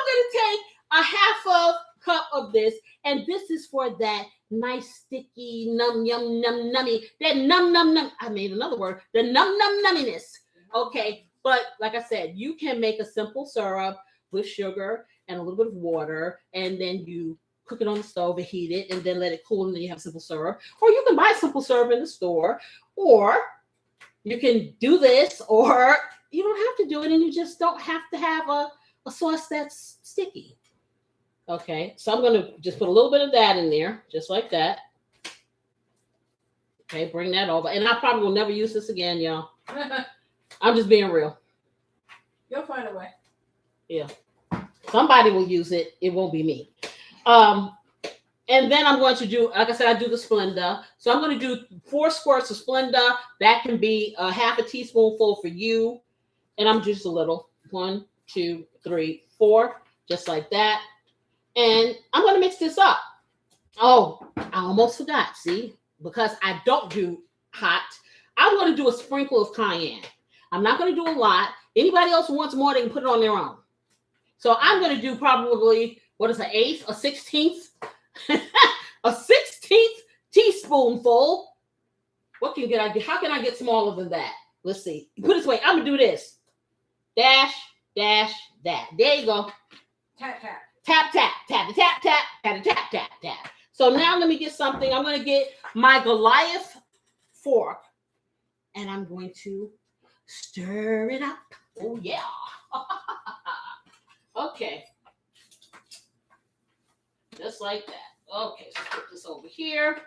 going to take a half a cup of this, and this is for that nice sticky num yum num nummy. That num num num. I made another word. The num num numminess. Okay, but like I said, you can make a simple syrup with sugar and a little bit of water, and then you cook it on the stove and heat it, and then let it cool, and then you have simple syrup. Or you can buy simple syrup in the store, or you can do this, or you don't have to do it, and you just don't have to have a sauce that's sticky. Okay, so I'm gonna just put a little bit of that in there, just like that. Okay, bring that over. And I probably will never use this again, y'all. I'm just being real. You'll find a way. Yeah. Somebody will use it. It won't be me. And then I'm going to do, like I said, I do the Splenda. So I'm going to do 4 squirts of Splenda. That can be a half a teaspoonful for you. And I'm just a little. 1, 2, 3, 4. Just like that. And I'm going to mix this up. Oh, I almost forgot. See? Because I don't do hot. I'm going to do a sprinkle of cayenne. I'm not going to do a lot. Anybody else who wants more, they can put it on their own. So I'm going to do probably, what is an eighth, a 16th? A 16th teaspoonful. What can I get? How can I get smaller than that? Let's see. Put it this way. I'm going to do this. Dash, dash, that. There you go. Tap, tap. Tap, tap, tap, tap, tap, tap, tap, tap, tap. So now let me get something. I'm going to get my Goliath fork. And I'm going to stir it up. Oh, yeah. Okay. Just like that. Okay, so put this over here.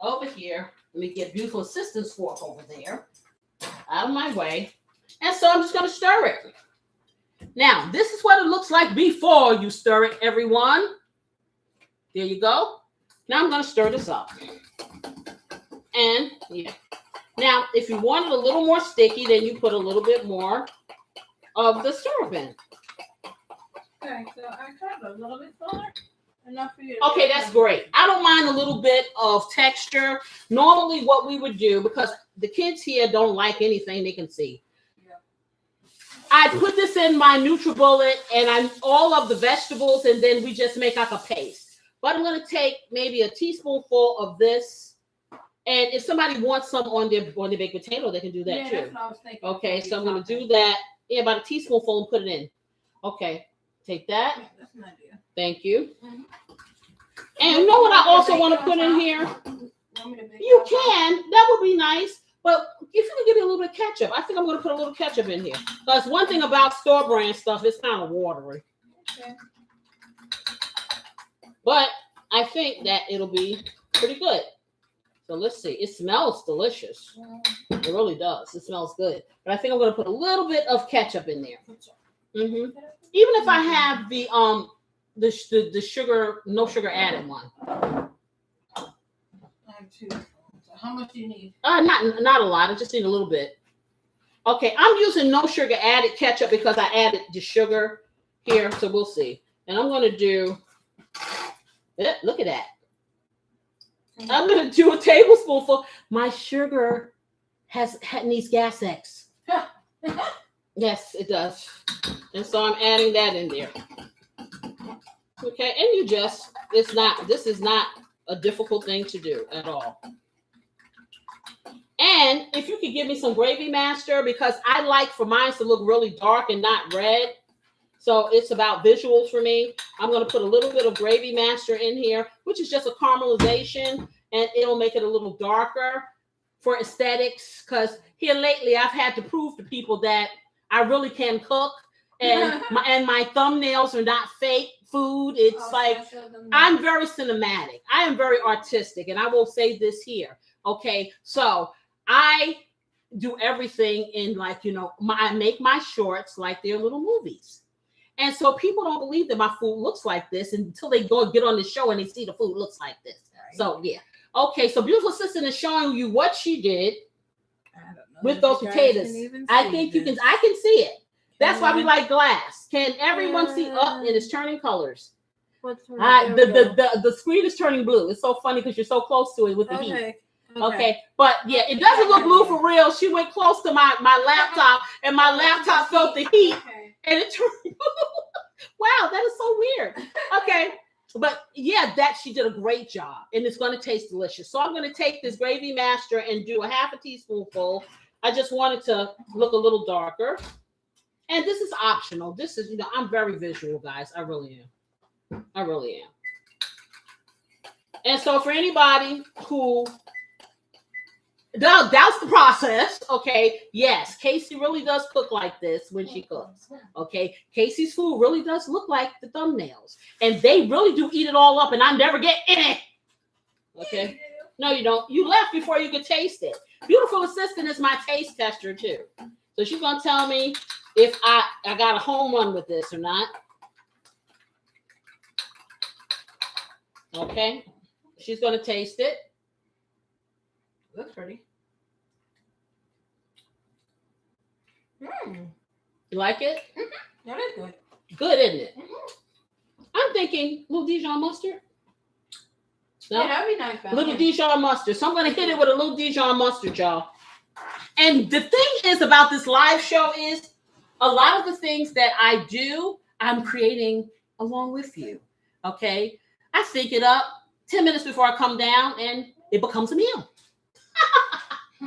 Over here. Let me get beautiful assistance fork over there. Out of my way. And so I'm just going to stir it. Now, this is what it looks like before you stir it, everyone. There you go. Now I'm going to stir this up. And, yeah. Now, if you want it a little more sticky, then you put a little bit more of the syrup in. Okay, so I cut a little bit fuller. Enough for you. Okay, that's great. I don't mind a little bit of texture. Normally what we would do, because the kids here don't like anything they can see. Yeah. I put this in my NutriBullet and I'm all of the vegetables, and then we just make like a paste. But I'm going to take maybe a teaspoonful of this. And if somebody wants some on their baked potato, they can do that too. That's what I was thinking. Okay, so I'm going to do that. Yeah, about a teaspoonful and put it in. Okay, take that. Yeah, that's an idea. Thank you. Mm-hmm. And you know what I also want to put in here? You can. That would be nice. But if you can give me a little bit of ketchup, I think I'm going to put a little ketchup in here. Because one thing about store brand stuff, it's kind of watery. Okay. But I think that it'll be pretty good. So let's see. It smells delicious. It really does. It smells good. But I think I'm going to put a little bit of ketchup in there. Mm-hmm. Even if I have the sugar, no sugar added one. I have 2. So how much do you need? Not a lot. I just need a little bit. Okay, I'm using no sugar added ketchup because I added the sugar here. So we'll see. And I'm going to do. Look at that. I'm going to do a tablespoonful. My sugar needs gas X. Yes, it does. And so I'm adding that in there. Okay, and this is not a difficult thing to do at all. And if you could give me some gravy master, because I like for mine to look really dark and not red. So it's about visuals for me. I'm going to put a little bit of gravy master in here, which is just a caramelization, and it'll make it a little darker for aesthetics. Because here lately, I've had to prove to people that I really can cook, and my thumbnails are not fake food. It's I'm very cinematic. I am very artistic, and I will say this here. Okay, so I do everything in I make my shorts like they're little movies. And so people don't believe that my food looks like this until they go get on the show and they see the food looks like this. Right. So, yeah. Okay, so beautiful assistant is showing you what she did with those potatoes. I think you can. I can see it. That's why we like glass. Can everyone see up? It is turning colors. The screen is turning blue. It's so funny because you're so close to it with the heat. Okay, but yeah, it doesn't look blue for real. She went close to my laptop, and my laptop felt the heat, and it turned blue. Wow, that is so weird. Okay, but yeah, she did a great job, and it's going to taste delicious. So I'm going to take this gravy master and do a half a teaspoonful. I just want it to look a little darker, and this is optional. This is, I'm very visual, guys. I really am. I really am. And so for anybody who That's the process. Okay. Yes, Casey really does cook like this when she cooks. Okay. Casey's food really does look like the thumbnails. And they really do eat it all up, and I never get in it. Okay. No, you don't. You left before you could taste it. Beautiful assistant is my taste tester too. So she's gonna tell me if I got a home run with this or not. Okay. She's gonna taste it. Looks pretty. Mm. You like it? Mm-hmm. That is good. Good, isn't it? Mm-hmm. I'm thinking little Dijon mustard. No? Yeah, that'd be nice. Little Dijon mustard. So I'm going to hit it with a little Dijon mustard, y'all. And the thing is about this live show is a lot of the things that I do, I'm creating along with you. Okay? I think it up 10 minutes before I come down and it becomes a meal.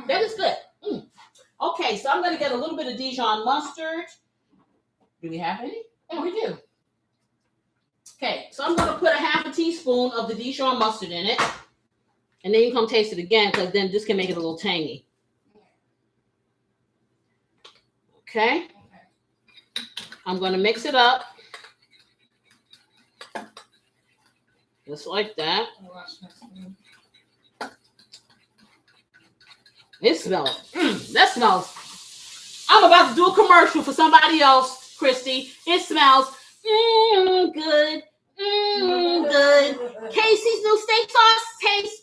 That is good. Okay, so I'm going to get a little bit of Dijon mustard. Do we have any? Oh, we do. Okay, so I'm going to put a half a teaspoon of the Dijon mustard in it. And then you can come taste it again because then this can make it a little tangy. Okay. I'm going to mix it up. Just like that. It smells. That smells. I'm about to do a commercial for somebody else, Christy. It smells good. Good. Casey's new steak sauce tastes.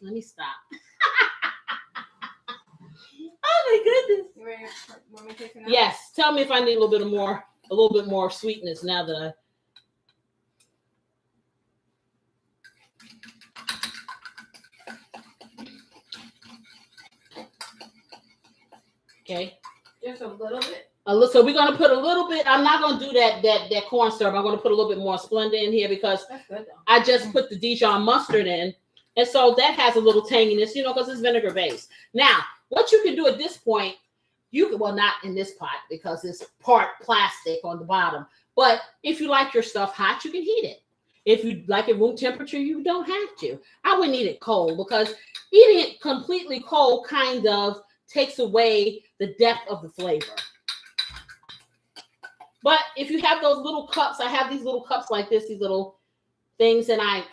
Let me stop. Oh my goodness. You ready? Want me to take it out? Yes. Tell me if I need a little bit more sweetness now that I. Okay. Just a little bit. So we're gonna put a little bit. I'm not gonna do that corn syrup. I'm gonna put a little bit more Splenda in here because That's good though. I just put the Dijon mustard in, and so that has a little tanginess, because it's vinegar based. Now, what you can do at this point, not in this pot because it's part plastic on the bottom. But if you like your stuff hot, you can heat it. If you like it room temperature, you don't have to. I wouldn't eat it cold because eating it completely cold kind of takes away the depth of the flavor. But if you have those little cups, I have these little cups like this, these little things, and I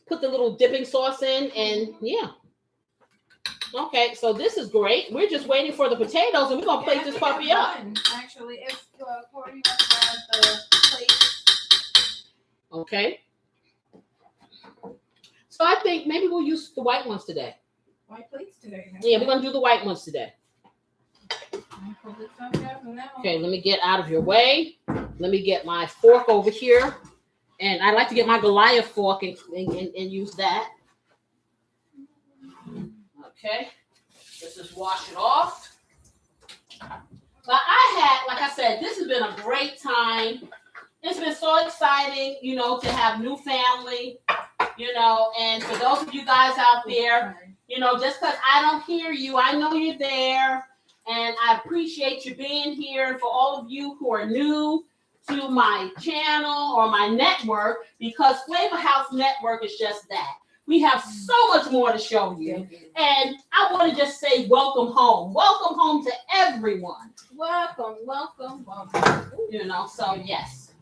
put the little dipping sauce in, and yeah. Okay, so this is great. We're just waiting for the potatoes, and we're going to plate this puppy up. Actually, if Corey wants to have the plate. Okay. So I think maybe we'll use the white ones today. White plates today. Yeah, we're going to do the white ones today. Okay, let me get out of your way. Let me get my fork over here. And I like to get my Goliath fork and use that. Okay, let's just wash it off. But like I said, this has been a great time. It's been so exciting, to have new family, and for those of you guys out there, just because I don't hear you, I know you're there. And I appreciate you being here. And for all of you who are new to my channel or my network, because Flavor House Network is just that. We have so much more to show you. And I want to just say welcome home. Welcome home to everyone. Welcome. So yes.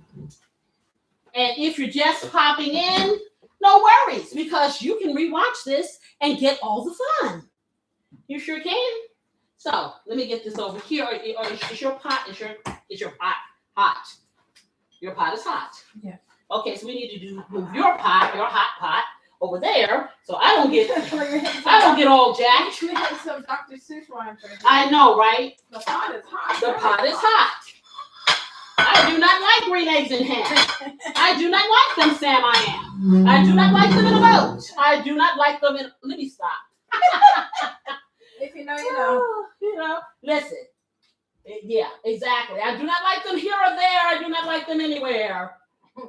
And if you're just popping in, no worries, because you can rewatch this and get all the fun. You sure can. So let me get this over here. Or is your pot pot hot? Your pot is hot. Yeah. Okay, so we need to move your hot pot over there, so I don't get all jacked. You had some Dr. Seuss rhyme. I know, right? The pot is hot. The pot is hot. I do not like green eggs and ham. I do not like them, Sam. I am. I do not like them in a boat. I do not like them in. Let me stop. If you know, you know. Listen. Yeah, exactly. I do not like them here or there. I do not like them anywhere.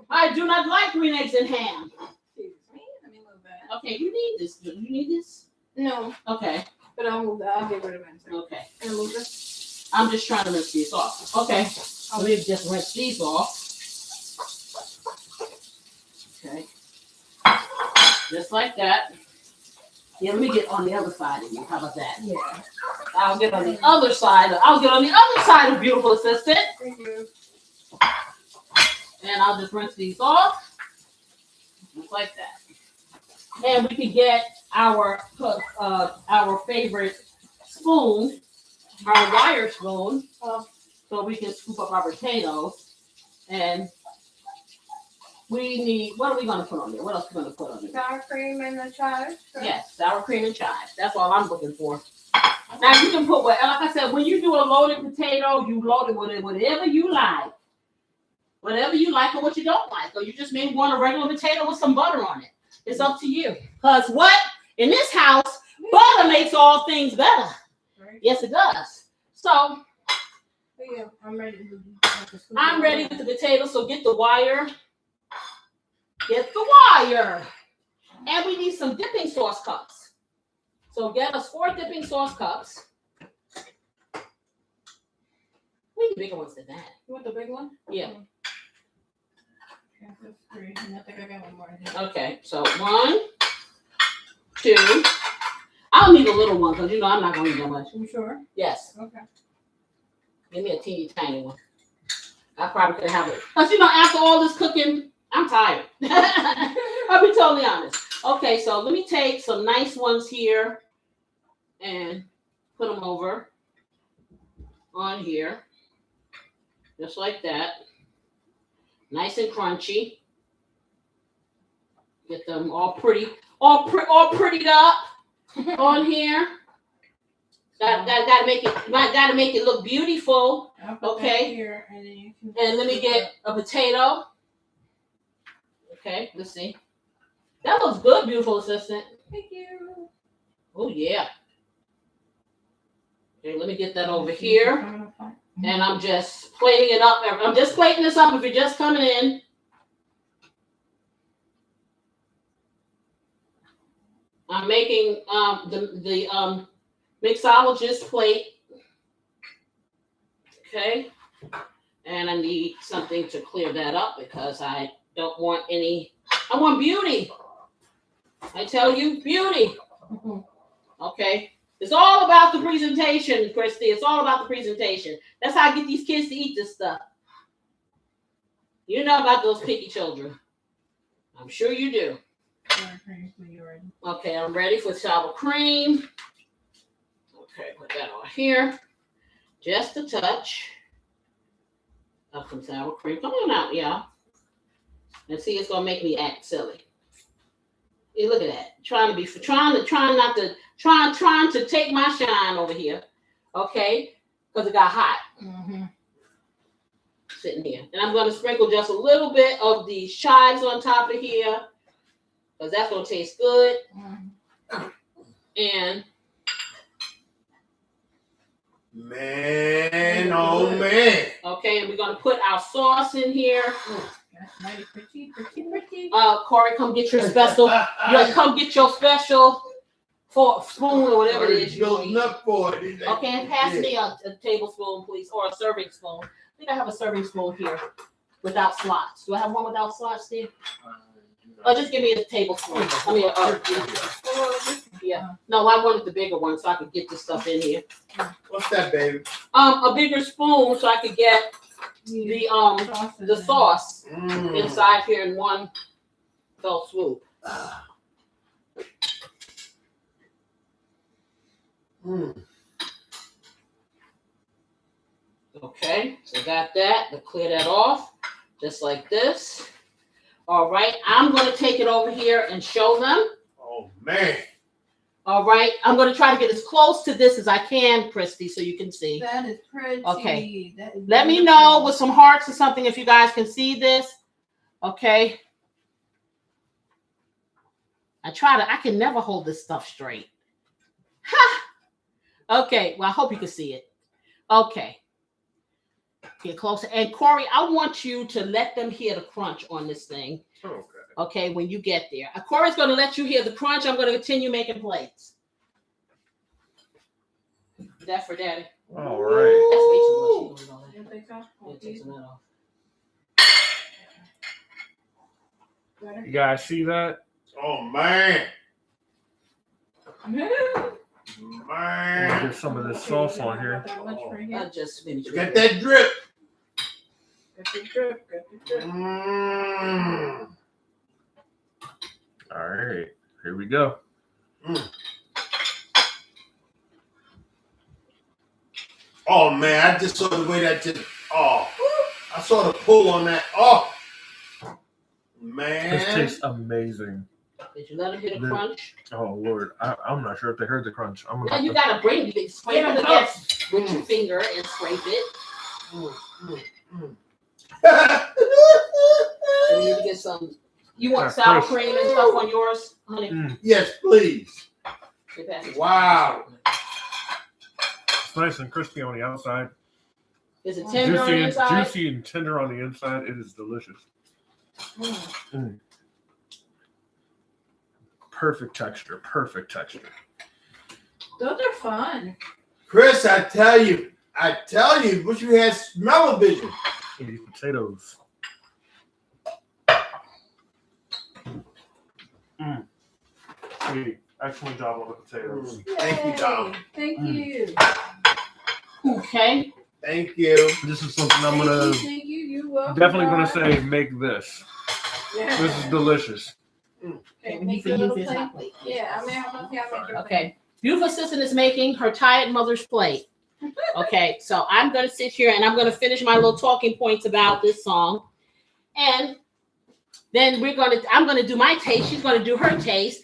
I do not like green eggs and ham. Excuse me. Let me move that. Okay, you need this. Do you need this? No. Okay. But I'll move that. I'll get rid of it. Okay. And move this. I'm just trying to rinse these off. Okay. Let me just rinse these off. Okay. Just like that. Yeah, let me get on the other side of you. How about that? Yeah. I'll get on the other side. I'll get on the other side of beautiful assistant. Thank you. And I'll just rinse these off. Just like that. And we can get our favorite spoon, our wire spoon, so we can scoop up our potatoes. And we need, what are we going to put on there? What else are we going to put on there? Sour cream and the chives. Yes, sour cream and chives. That's all I'm looking for. Now you can put what, like I said, when you do a loaded potato, you load it with whatever you like. Whatever you like or what you don't like. Or you just may want a regular potato with some butter on it. It's up to you. Because what? In this house, butter makes all things better. Right. Yes, it does. So, Yeah, I'm ready. I'm ready with the potato, so get the wire. Get the wire. And we need some dipping sauce cups. So get us 4 dipping sauce cups. We need bigger ones than that. You want the big one? Yeah. Okay, that's 3. And I think I got one more. Okay, so 1, 2. I'll need a little one because I'm not going to eat that much. You sure? Yes. Okay. Give me a teeny tiny one. I probably could have it. Because, after all this cooking, I'm tired. I'll be totally honest. Okay, so let me take some nice ones here and put them over on here. Just like that. Nice and crunchy. Get them all pretty, all prettied up on here. Gotta make it look beautiful. Okay. Here, and then you can. And let me get a potato. Okay, let's see. That looks good, beautiful assistant. Thank you. Oh yeah. Okay, let me get that over here. And I'm just plating it up. I'm just plating this up if you're just coming in. I'm making the mixologist plate. Okay. And I need something to clear that up because I don't want any. I want beauty. I tell you, beauty. Okay. It's all about the presentation, Christy. It's all about the presentation. That's how I get these kids to eat this stuff. You know about those picky children. I'm sure you do. Okay, I'm ready for sour cream. Okay, put that on here. Just a touch of some sour cream. Come on out, y'all. And see, it's gonna make me act silly. Hey, look at that. Trying to take my shine over here. Okay? Because it got hot. Sitting here. And I'm going to sprinkle just a little bit of the chives on top of here. Because that's going to taste good. And man, oh man. Okay, and we're going to put our sauce in here. That's pretty. Corey, come get your special. Come get your special spoon or whatever it is. Okay, and pass me a tablespoon, please, or a serving spoon. I think I have a serving spoon here without slots. Do I have one without slots, Steve? Oh, just give me a tablespoon. Yeah. No, I wanted the bigger one so I could get this stuff in here. What's that, baby? A bigger spoon so I could get the sauce inside here in one fell swoop. Okay, so got that. To clear that off, just like this. All right, I'm going to take it over here and show them. Oh man. All right, I'm going to try to get as close to this as I can, Christy, so you can see. That is pretty. Okay. That is Let me know with some hearts or something if you guys can see this. Okay. I can never hold this stuff straight. Ha! Okay, well, I hope you can see it. Okay. Get closer. And Corey, I want you to let them hear the crunch on this thing. Okay. Okay, when you get there. Corey's going to let you hear the crunch. I'm going to continue making plates. Is that for Daddy? All right. That's way too much. You think so? Yeah, take some of that off. You guys see that? Oh man. Man. Get some of this sauce on here. I just finished. Get that drip. Get the drip. All right, here we go. Oh man, I just saw the way that just. Oh, I saw the pull on that. Oh, man. This tastes amazing. Did you let him hit a crunch? Oh Lord, I'm not sure if they heard the crunch. I'm Now gonna you gotta bring it, scrape it against with your finger and scrape it. And you get some. You want sour cream and stuff on yours, honey? Yes, please. Wow. It's nice and crispy on the outside. Is it tender on the inside? Juicy and tender on the inside. It is delicious. Perfect texture. Perfect texture. Those are fun. Chris, I tell you, wish you had smell-o-vision. These potatoes. Hey, excellent job on the potatoes. Thank you, Tom. Thank you. Okay. Thank you. This is something I'm gonna Thank you. You're welcome. definitely gonna say make this. Yeah. This is delicious. Okay, make your little plate. Yeah, I mean, I'm gonna make your Okay. Beautiful assistant is making her tired mother's plate. Okay, so I'm gonna sit here and I'm gonna finish my little talking points about this song, and then I'm gonna do my taste. She's gonna do her taste.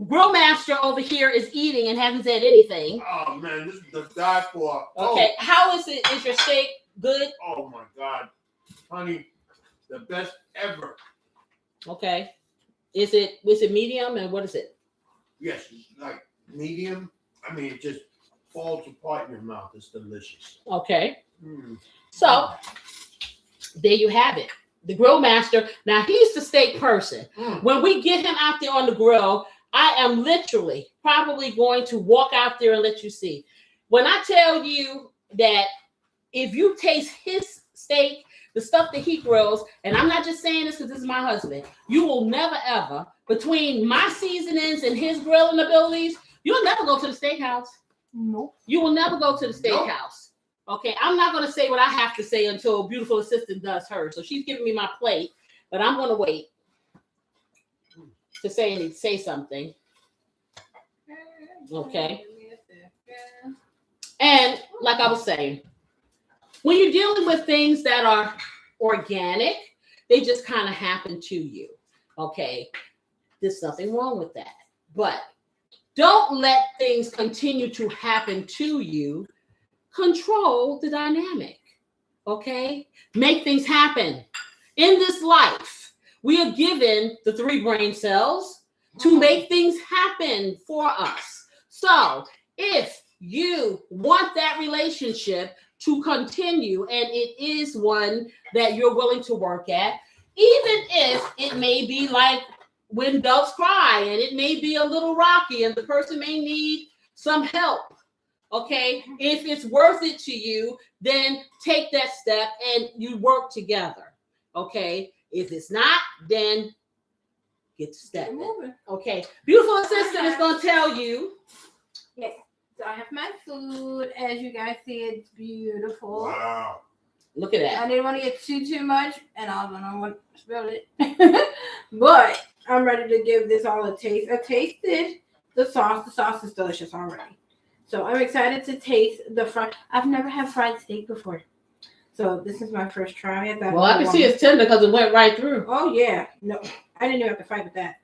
Grill Master over here is eating and hasn't said anything. Oh man, this is the die for. Okay, how is it? Is your steak good? Oh my God, honey, the best ever. Okay, is it medium and what is it? Yes, it's like medium. I mean, it just falls apart in your mouth. It's delicious. Okay, so there you have it. The Grill Master. Now he's the steak person. When we get him out there on the grill, I am literally probably going to walk out there and let you see. When I tell you that if you taste his steak, the stuff that he grills, and I'm not just saying this because this is my husband, you will never ever, between my seasonings and his grilling abilities, you'll never go to the steakhouse. Nope. You will never go to the steakhouse. Okay, I'm not going to say what I have to say until beautiful assistant does hers. So she's giving me my plate, but I'm going to wait to say something. Okay. And like I was saying, when you're dealing with things that are organic, they just kind of happen to you. Okay. There's nothing wrong with that. But don't let things continue to happen to you. Control the dynamic. Okay. Make things happen. In this life, we are given the 3 brain cells to make things happen for us. So if you want that relationship to continue and it is one that you're willing to work at, even if it may be like when doves cry and it may be a little rocky and the person may need some help. Okay, if it's worth it to you, then take that step and you work together. Okay, if it's not, then get to step moving. Okay, beautiful assistant is going to tell you. Yes, so I have my food. As you guys see, it's beautiful. Wow. Look at that. I didn't want to get too much, and I don't want to spill it. But I'm ready to give this all a taste. I tasted the sauce. The sauce is delicious already. So I'm excited to taste the fried. I've never had fried steak before. So this is my first try. Well, I can see it's tender because it went right through. Oh, yeah. No, I didn't even have to fight with that.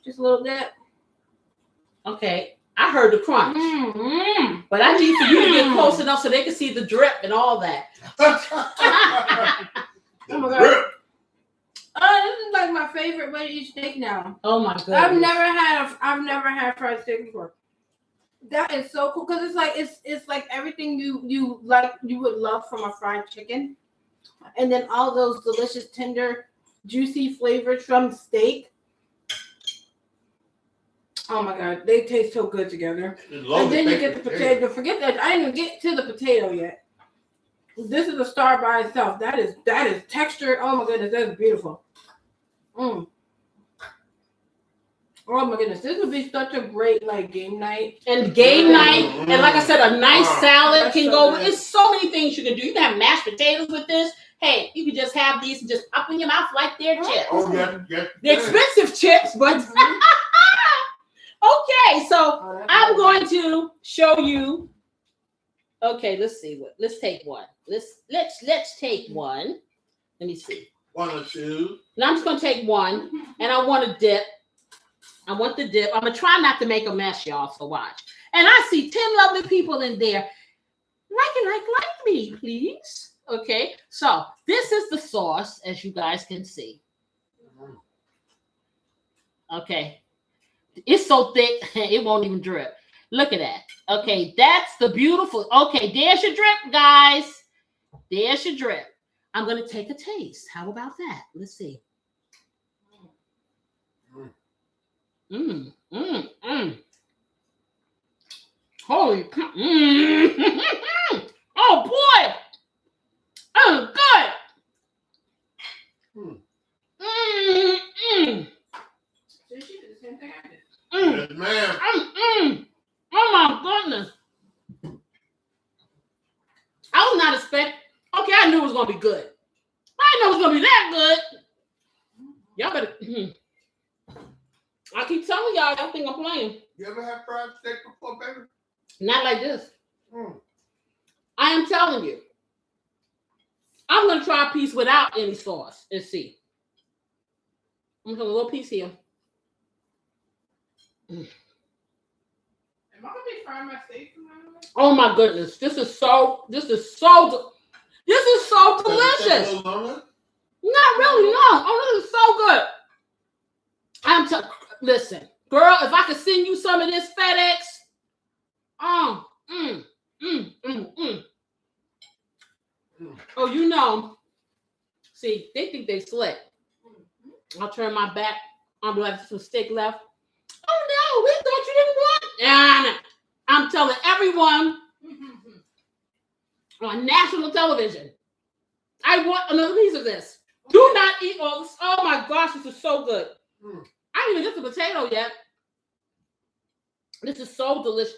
Just a little dip. Okay. I heard the crunch. But I need for you to get close enough so they can see the drip and all that. Oh, my God. This is like my favorite way to eat steak now. Oh, my goodness. I've never had fried steak before. That is so cool because it's like everything you like you would love from a fried chicken, and then all those delicious, tender, juicy flavors from steak. Oh my God, they taste so good together. And then you get the potato. Forget that I didn't even get to the potato yet. This is a star by itself. That is textured. Oh my goodness, that is beautiful. Oh my goodness, this would be such a great like game night. And game night, and like I said, a nice salad That's can so go. good. It's so many things you can do. You can have mashed potatoes with this. Hey, you can just have these and just pop in your mouth like they're chips. Oh, yeah. They're expensive chips, but okay. So Oh, that's I'm good. going to show you. Okay, let's see what. Let's take one. Let's take one. Let me see. 1 or 2. Now I'm just gonna take one, and I want to dip. I want the dip. I'm gonna try not to make a mess, y'all. So watch. And I see 10 lovely people in there. Like me, please. Okay. So this is the sauce, as you guys can see. Okay. It's so thick, it won't even drip. Look at that. Okay, that's the beautiful. Okay, there's your drip, guys. There's your drip. I'm going to take a taste. How about that? Let's see. Holy cow. Oh, boy. Oh, good. So she did the same thing I did. Yes, ma'am. Oh, my goodness. I was not expecting. Okay, I knew it was going to be good. I didn't know it was going to be that good. Y'all better. I keep telling y'all think I'm playing. You ever had fried steak before, baby? Not like this. I am telling you. I'm going to try a piece without any sauce and see. I'm going to put a little piece here. Am I gonna be frying my steak tomorrow? Oh my goodness. This is so delicious. Not really, no. Oh, this is so good. Listen, girl, if I could send you some of this FedEx, Oh, you know. See, they think they slick. I'll turn my back. I'll be like, some steak left. Oh no, we thought you didn't want. And I'm telling everyone on national television, I want another piece of this. Do not eat all this. Oh my gosh, this is so good. I didn't even get the potato yet. This is so delicious.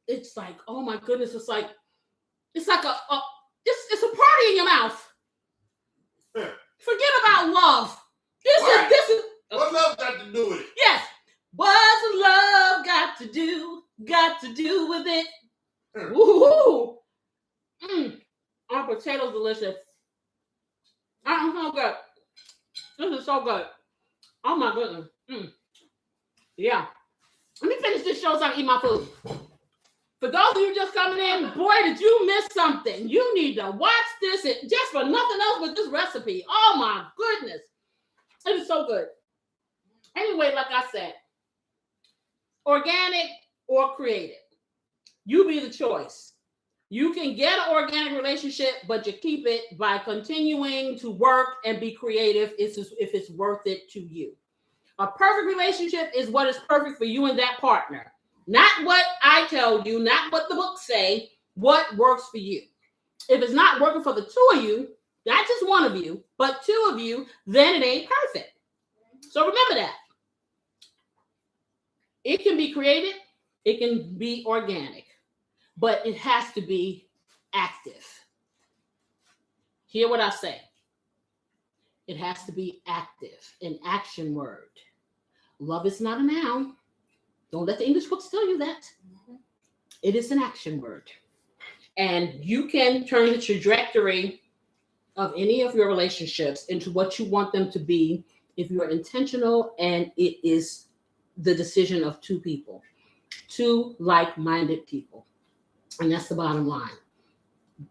It's like, oh my goodness, it's like a it's a party in your mouth. Forget about love. This is what love got to do with it? yes. What's love got to do with it? Woo-hoo. Our potatoes delicious. So good. This is so good. Oh my goodness. Yeah. Let me finish this show so I can eat my food. For those of you just coming in, boy, did you miss something. You need to watch this just for nothing else but this recipe. Oh my goodness. It is so good. Anyway, like I said, organic or creative. You be the choice. You can get an organic relationship, but you keep it by continuing to work and be creative if it's worth it to you. A perfect relationship is what is perfect for you and that partner. Not what I tell you, not what the books say, what works for you. If it's not working for the two of you, not just one of you, but two of you, then it ain't perfect. So remember that. It can be creative, it can be organic, but it has to be active. Hear what I say. It has to be active, an action word. Love is not a noun. Don't let the English books tell you that. It is an action word. And you can turn the trajectory of any of your relationships into what you want them to be if you're intentional and it is the decision of two people, two like-minded people. And that's the bottom line.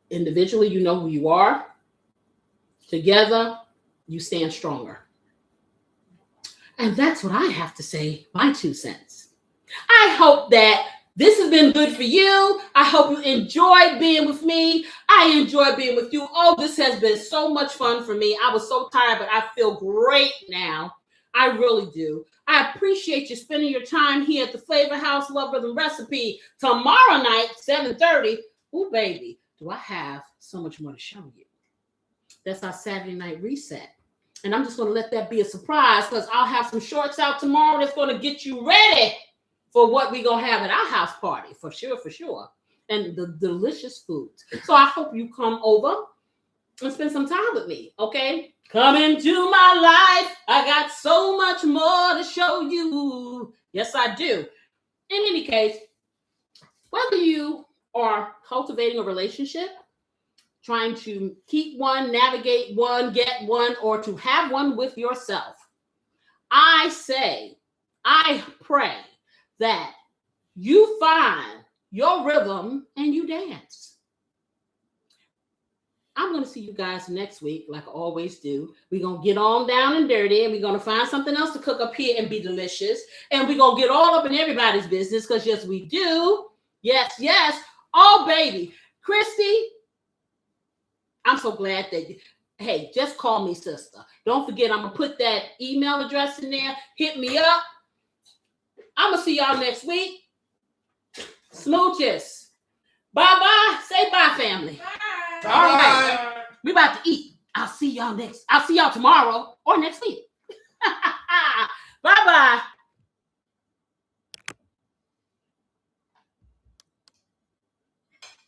Individually, you know who you are. Together, you stand stronger. And that's what I have to say, my 2 cents. I hope that this has been good for you. I hope you enjoyed being with me. I enjoyed being with you. Oh, this has been so much fun for me. I was so tired, but I feel great now. I really do. I appreciate you spending your time here at the Flavor House Love Rhythm Recipe tomorrow night, 7:30. Ooh, baby, do I have so much more to show you. That's our Saturday night reset. And I'm just going to let that be a surprise because I'll have some shorts out tomorrow that's going to get you ready for what we're going to have at our house party. For sure, for sure. And the delicious foods. So I hope you come over and spend some time with me, okay? Come into my life. I got so much more to show you. Yes, I do. In any case, whether you are cultivating a relationship, trying to keep one, navigate one, get one, or to have one with yourself, I pray that you find your rhythm and you dance. I'm going to see you guys next week, like I always do. We're going to get on down and dirty, and we're going to find something else to cook up here and be delicious. And we're going to get all up in everybody's business because, yes, we do. Yes, yes. Oh, baby. Christy, I'm so glad that hey, just call me sister. Don't forget, I'm going to put that email address in there. Hit me up. I'm going to see y'all next week. Smooches. Bye-bye. Say bye, family. Bye. All right. We about to eat. I'll see y'all tomorrow or next week. Bye-bye.